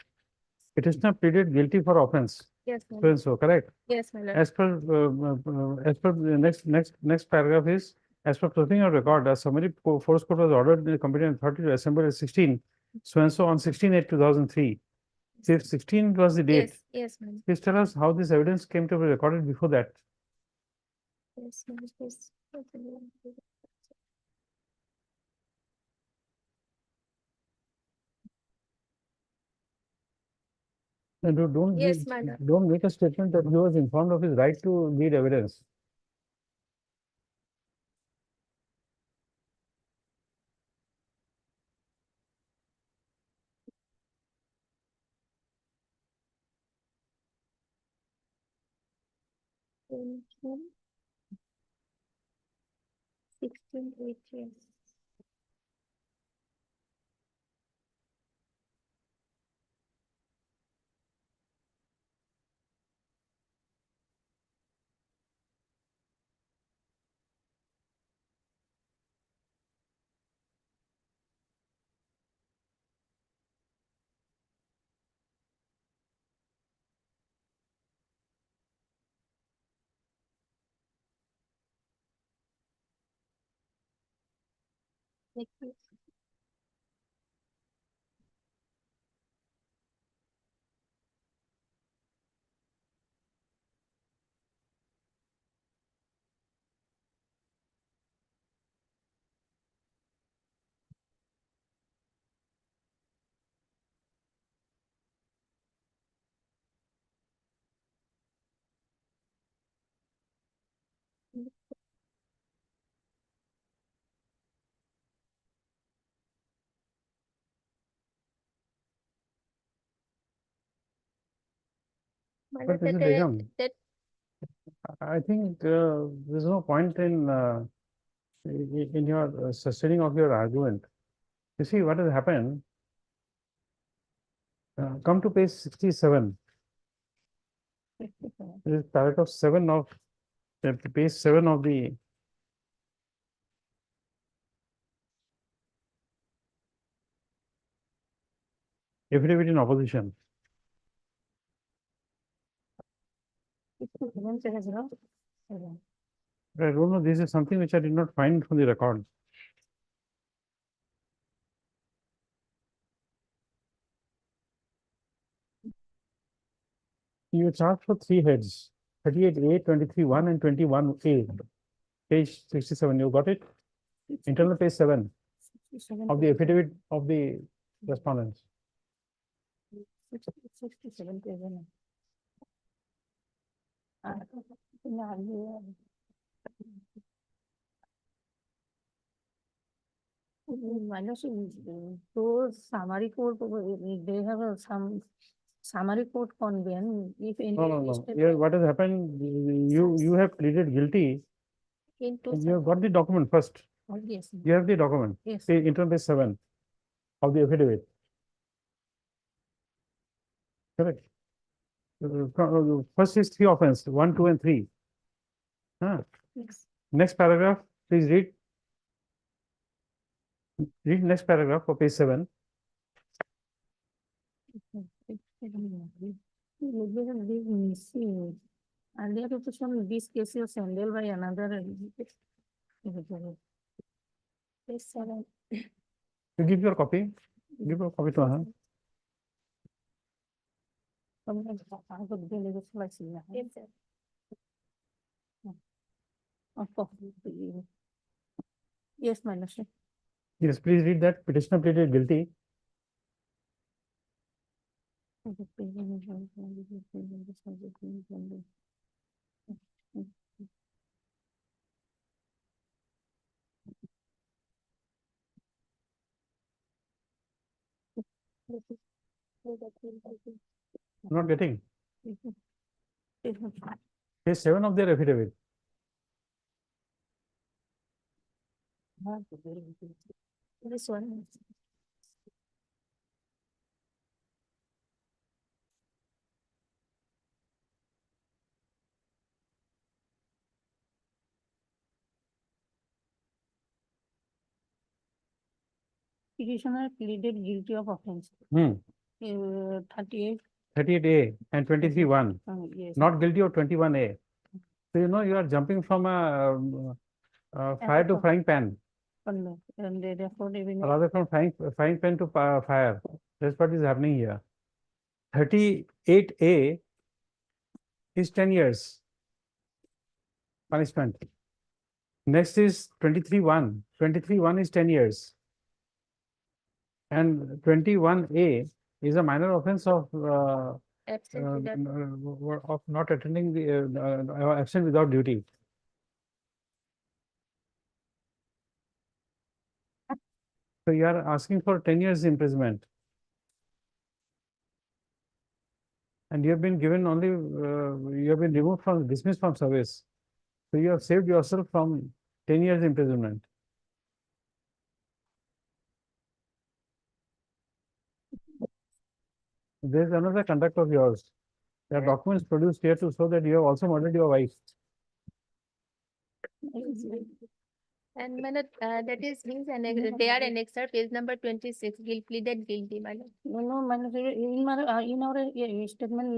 Petitioner pleaded guilty for offense. Yes, my So lord. and so, correct? Yes, my lord. As per the next paragraph is, as per proceeding of record, a summary force court was ordered in the competent authority to assemble at 16, so and so on 16/8/2003. So if 16 was the date, Yes, yes, my lord. please tell us how this evidence came to be recorded before that. Yes, my lord. Yes. And Yes, my lord. don't make a statement that he was informed of his right to lead evidence. Thank you. 16/8, yes. Thank you. My But lord, Mr. that, Begum, that I think there's no point in your sustaining of your argument. You see what has happened. Come to page 67. This is paragraph 7 of page 7 of the affidavit in opposition. I don't know, this is something which I did not find from the record. You charge for 3 heads, 38A, 23(1) and 21A. Page 67, you got it? Internal page 7 of the affidavit of the respondents. 67 page है ना? Minus those summary court, they have some summary court convene if any. No. Here, what has happened, you have pleaded guilty into and you have got the document first. Yes. You have the document. Yes. Internal page 7 of the affidavit. Correct. First is 3 offense, 1, 2, and 3. Yes. Next paragraph, please read. Read next paragraph for page 7. Missing. Earlier petition, this case is handled by another. page 7. You give your copy. Give your copy to her. Yes, sir. Yes, my lordship. Yes, please read that. Petitioner pleaded guilty. Not getting. Page 7 of their affidavit. This one. Petitioner pleaded guilty of offense. 38. 38A and 23(1), Yes. not guilty of 21A. So you know you are jumping from a fire to frying pan, And therefore, even. rather from frying pan to fire. That's what is happening here. 38A is 10 years punishment. Next is 23(1). 23(1) is 10 years. And 21A is a minor offense of Absent without- of not attending the absent without duty. So you are asking for 10 years imprisonment. And you have been given only, you have been removed from, dismissed from service. So you have saved yourself from 10 years imprisonment. There is another conduct of yours. There are documents produced here to show that you have also murdered your wife. And my lord, that is means they are an excerpt, page number 26, pleaded guilty, my lord. No, in our statement,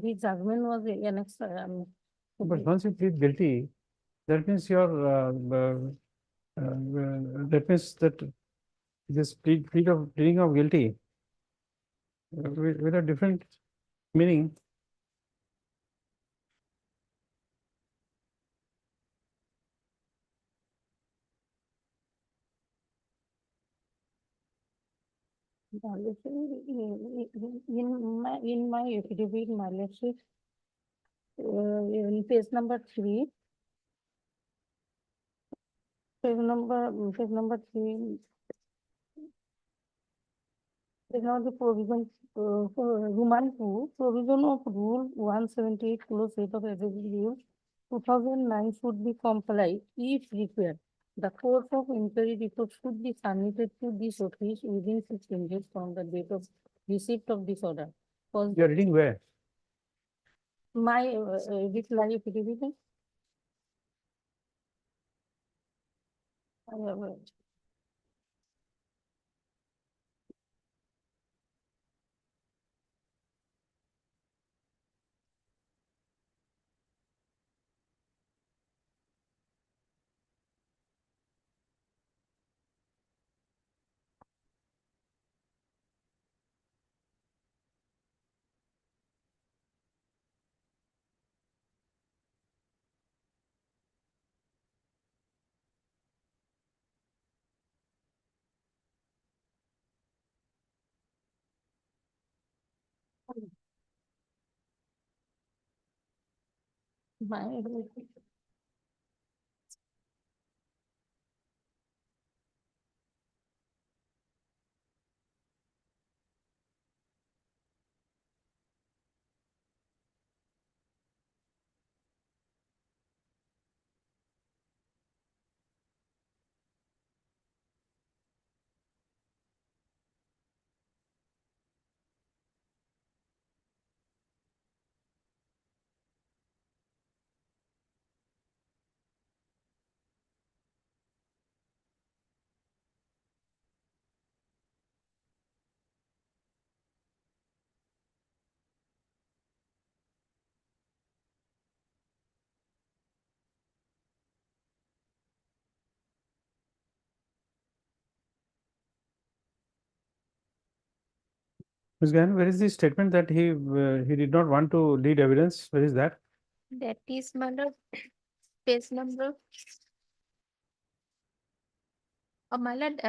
the judgment was annexed. But once you plead guilty, that means your that means that this pleading of guilty with a different meaning. In my affidavit, my lordship, in page number 3. Page number 3. Is not the provision for Roman 2, provision of rule 178 clause 8 of Assembly Rule 2009 should be complied if required. The course of inquiry report should be submitted to this office within 16 days from the date of receipt of this order. You are reading where? My reply affidavit. I have read. My Ms. Gahan, where is the statement that he did not want to lead evidence? Where is that? That is, my lord, page number. My lord,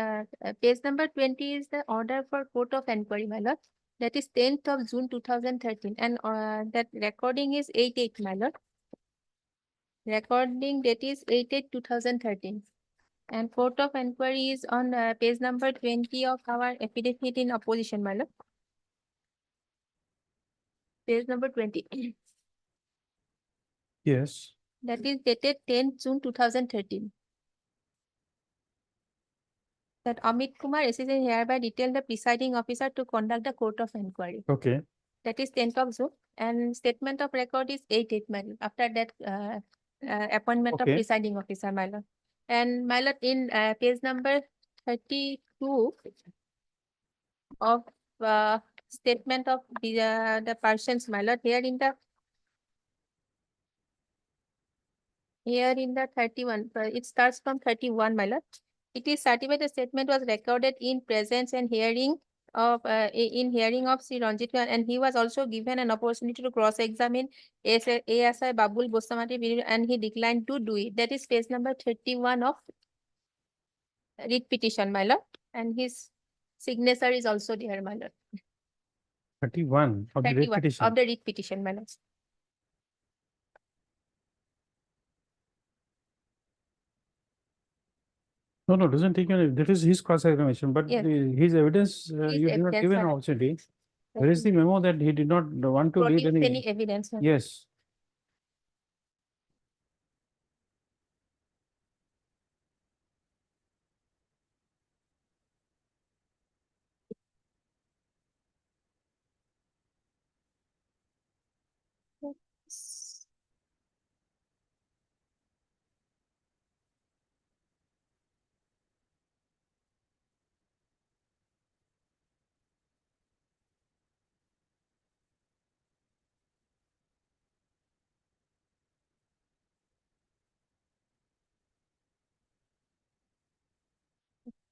page number 20 is the order for court of inquiry, my lord. That is 10th of June 2013, and that recording is 8/8, my lord. Recording date is 8/8/2013. And court of inquiry is on page number 20 of our affidavit in opposition, my lord. Page number 20. Yes. That is dated 10th June 2013. That Amit Kumar SSA hereby detail the presiding officer to conduct the court of inquiry. Okay. That is 10th of June, and statement of record is 8/8, my lord, after that appointment of Okay. presiding officer, my lord. And my lord, in page number 32 of statement of the persons, my lord, here in the 31, it starts from 31, my lord. It is certified the statement was recorded in presence and hearing of Sri Ranjit Kumar, and he was also given an opportunity to cross-examine ASI Babul Bostamati, and he declined to do it. That is page number 31 of writ petition, my lord, and his signature is also there, my lord. 31 of the writ 31 petition. of the writ petition, my lord. No, doesn't take any, that is his cross-examination, but Yes. his evidence, His you did not evidence, give an my lord. opportunity. Where is the memo that he did not want to read Produce any? any evidence, my lord. Yes.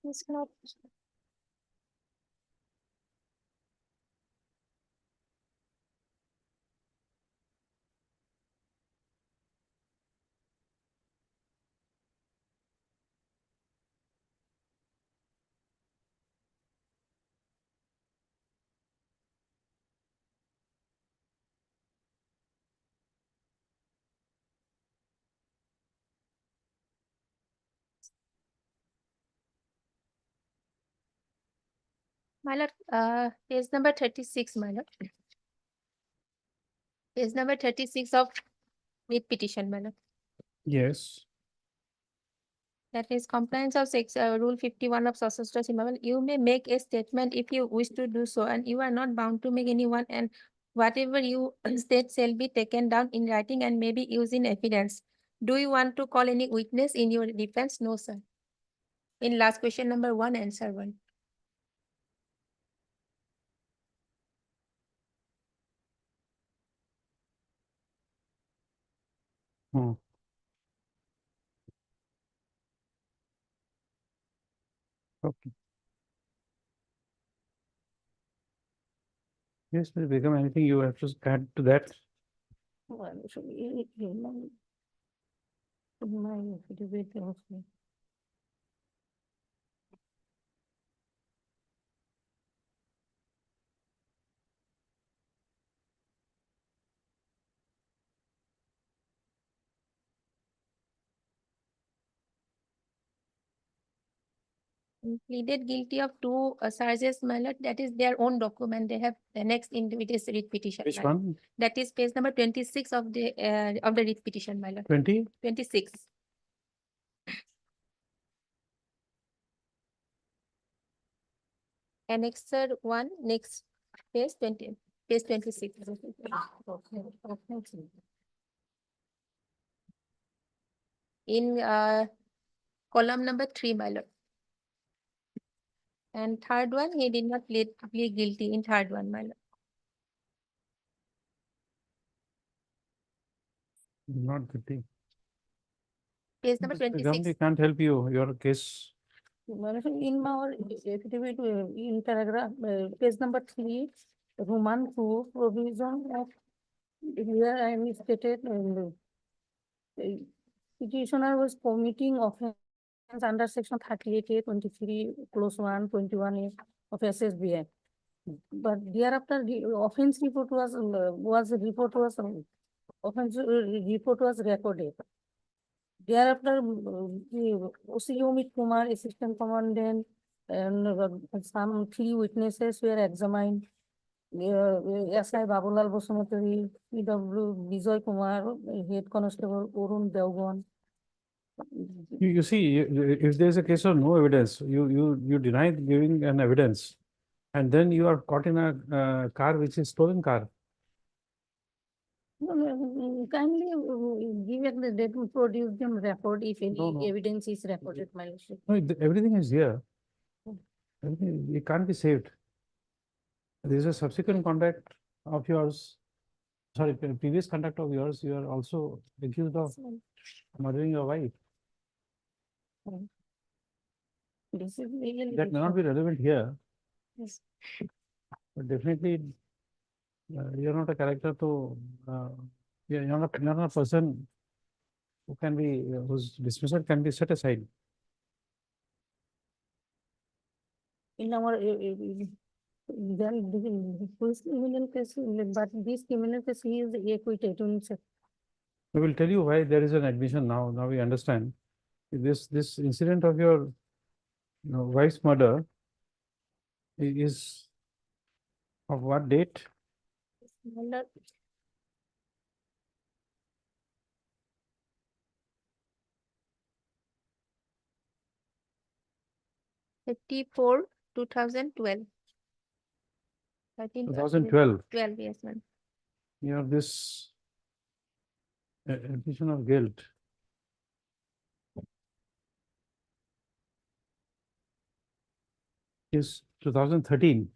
It's not. My lord, page number 36, my lord. Page number 36 of writ petition, my lord. Yes. That is compliance of rule 51 of Sasastra Simhaval. You may make a statement if you wish to do so, and you are not bound to make anyone, and whatever you state shall be taken down in writing and may be used in evidence. Do you want to call any witness in your defense? No, sir. In last question number 1, answer 1. Hmm. Okay. Yes, will become anything you have to add to that? Well, so my affidavit also. Pleaded guilty of 2 charges, my lord. That is their own document. They have annexed into it is writ petition. Which my lord. one? That is page number 26 of the writ petition, my lord. 20? 26. Annexer 1, next page 20, page 26. In column number 3, my lord. And third one, he did not plead guilty in third one, my lord. Not guilty. Page number The 26. government can't help you, your case. In my affidavit, in paragraph, page number 3, Roman 2, provision of, here I am stated, petitioner was committing offense under section 38A, 23, clause 1, 21A of SSBI. But thereafter, the offense report was recorded. Thereafter, OC Umit Kumar, Assistant Commandant, and some 3 witnesses were examined. SI Babulal Bosumotari, PW Bijoy Kumar, Head Constable Orun Devgan. You see, if there's a case of no evidence, you deny giving an evidence, and then you are caught in a car which is stolen car. Kindly give it the date to produce them record if any No, no. evidence is reported, my lordship. No, everything is here. It can't be saved. There is a subsequent conduct of yours. Sorry, previous conduct of yours. You are also accused of murdering your wife. This is really. That may not be relevant here, Yes. but definitely you're not a character to. You're not a person who can be whose dismissal can be set aside. In our, then the first criminal case, but this criminal case, he is acquitted. We will tell you why there is an admission now. Now we understand. This incident of your wife's murder is of what date? 2012. 2012. 12, yes, ma'am. You have this admission of guilt. Is 2013.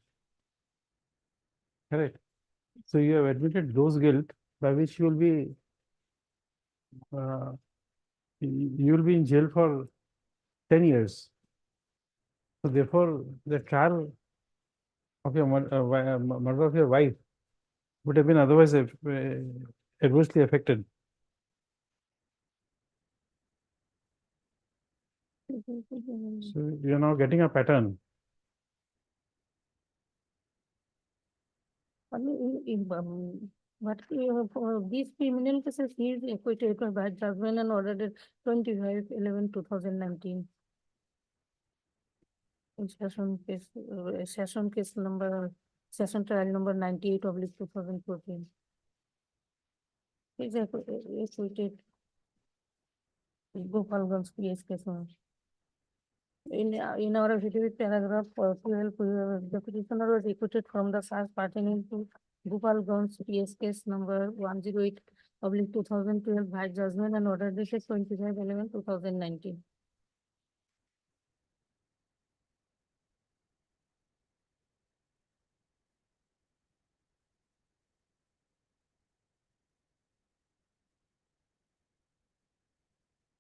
Correct. So you have admitted those guilt by which you will be in jail for 10 years. So therefore, the trial of your murder of your wife would have been otherwise adversely affected. So you are now getting a pattern. But for these criminal cases, he is acquitted by judgment and ordered 25/11/2019. In session trial number 98/2014. He's acquitted. Gopalganj PS case. In our affidavit paragraph 12, the petitioner was acquitted from the charge pertaining to Gopalganj PS case number 108/2012 by judgment and order dated 25/11/2019.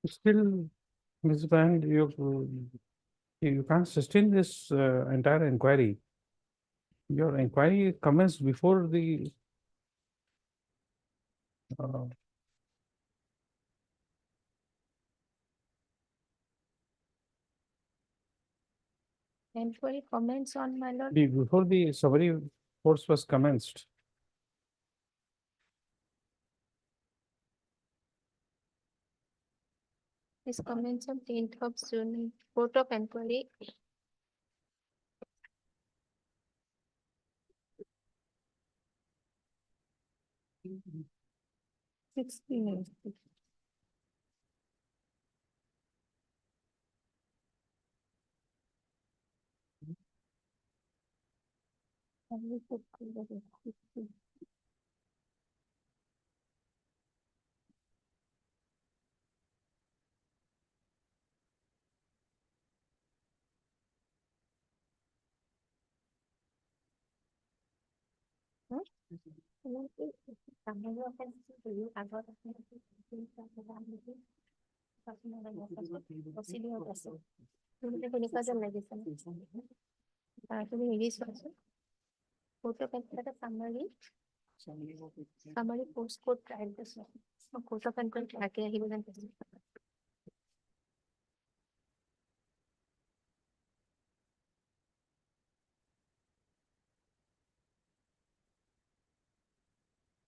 Still, Ms. Band, you can't sustain this entire inquiry. Your inquiry commenced before the Inquiry comments on, my lord. before the summary course was commenced. This comments on 10th of June, Court of Inquiry. Mm-hmm. 16. Summary postcode trial this one. Court of Inquiry he was in.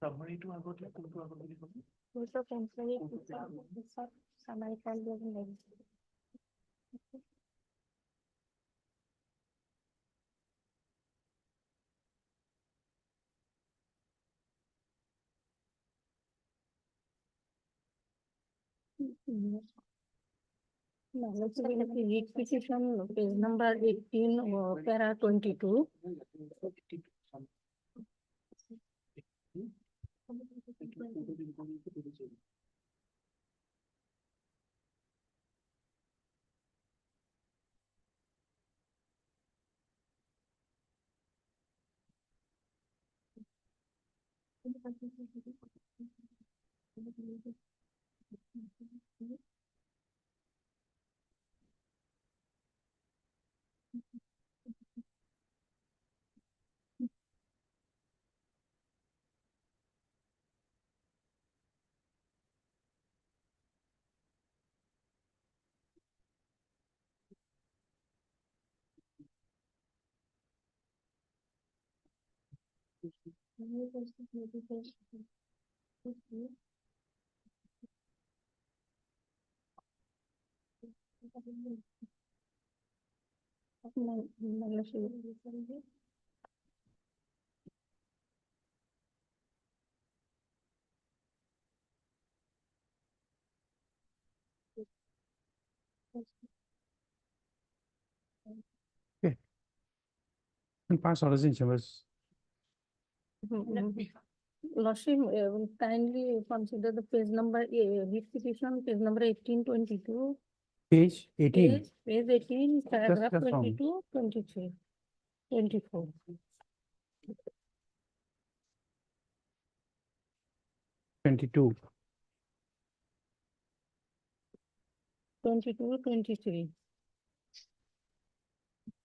Summary to about Court of Inquiry summary file doesn't like. Now, let's look at the lead petition, page number 18, para 22. And pass orders in chambers. Lordship, kindly consider the page number, lead petition, page number 1822. Page 18. Page 18, paragraph just wrong. 22, 23, 24. 22. 22, 23,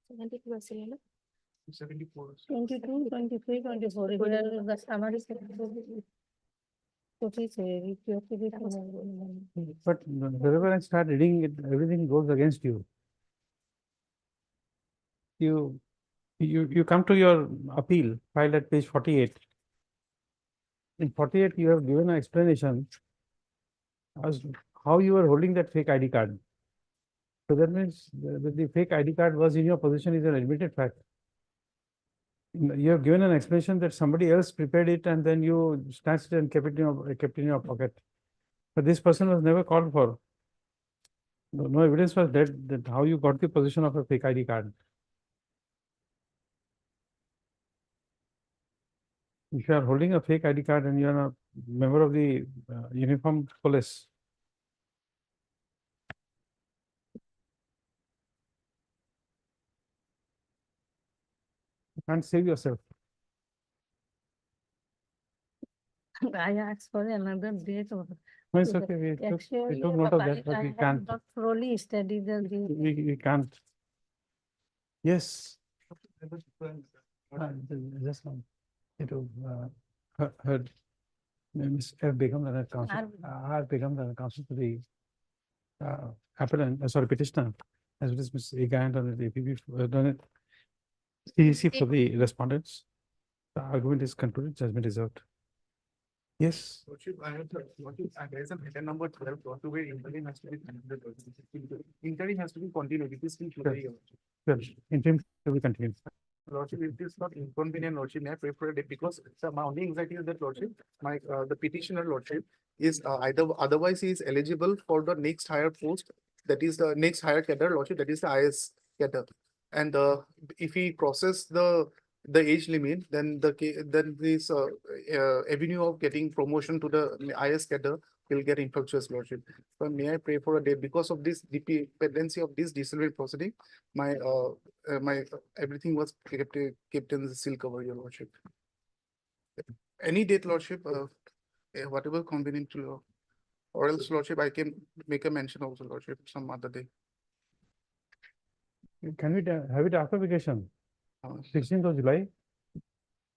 72 আছিল না? 22, 23, 24. Here the summary is. What is it? But wherever I start reading it, everything goes against you. You come to your appeal filed at page 48. In 48, you have given an explanation as how you were holding that fake ID card. So that means the fake ID card was in your possession is an admitted fact. You have given an explanation that somebody else prepared it and then you snatched it and kept it in your pocket. But this person was never called for. No evidence was that how you got the possession of a fake ID card. If you are holding a fake ID card and you are a member of the uniformed police, you can't save yourself. I asked for another date. No, it's okay. We took note of that, but we can't. Not thoroughly studied the. We can't. Yes. Just now. Heard Ms. F. Begum and counsel, R. Begum and counsel to the appellant, sorry, petitioner, as well as Ms. Egant and the APB done it. CEC for the respondents. The argument is concluded, judgment is out. Yes. There is a letter number 12, to where interim has to be continued. Interim has to be continued. It is still today. Well, interim to be continued. Lordship, it is not inconvenient, Lordship, may I prefer it because my only anxiety is that, Lordship, the petitioner, Lordship, is either otherwise he is eligible for the next higher post, that is the next higher cadre, Lordship, that is the IS cadre. And if he crosses the age limit, then this avenue of getting promotion to the IS cadre will get infectious, Lordship. So may I pray for a day because of this dependency of this disciplinary proceeding, my everything was kept in the seal cover, Your Lordship. Any date, Lordship, whatever convenient to you, or else, Lordship, I can make a mention also, Lordship, some other day. Can we have it after vacation? 16th of July?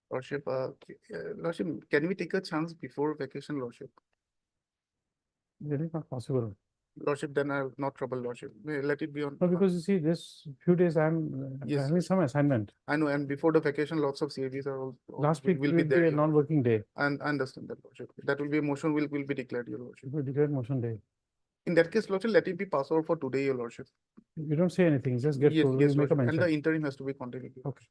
Lordship, Lordship, can we take a chance before vacation, Lordship? That is not possible. Lordship, then I will not trouble, Lordship. Let it be on. No, because you see, this few days I'm having some assignment. I know, and before the vacation, lots of CAVs are all. Last week will be a non-working day. And I understand that, Lordship. That will be a motion will be declared, Your Lordship. It will declare motion day. In that case, Lordship, let it be passed over for today, Your Lordship. You don't say anything, just get Yes, told, yes, you make a Lordship. And the mention. interim has to be continued. Okay.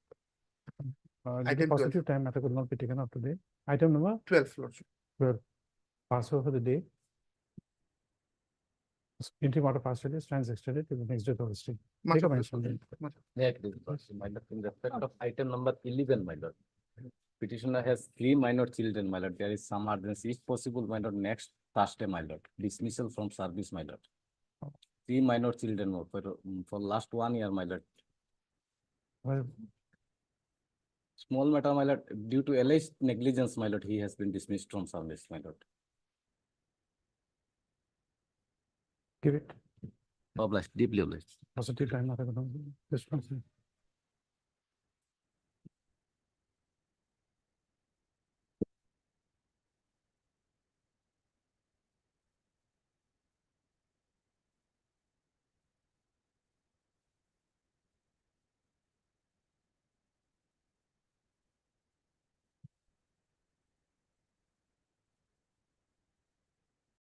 Due to Item 12. positive time matter could not be taken up today. Item number 12, Lordship. 12. Pass over for the day. Interim order passed today stands extended to the next day Thursday. Much Take a appreciated. mention. Much- Yeah, it is, Lordship. My lord, in respect of item number 11, my lord. Petitioner has 3 minor children, my lord. There is some urgency. If possible, my lord, next Thursday, my lord. Dismissal from service, my lord. 3 minor children more for last 1 year, my lord. Well, Small matter, my lord, due to alleged negligence, my lord, he has been dismissed from service, my lord. give it. Obliged, deeply obliged. Positive time matter could not be. Responsible.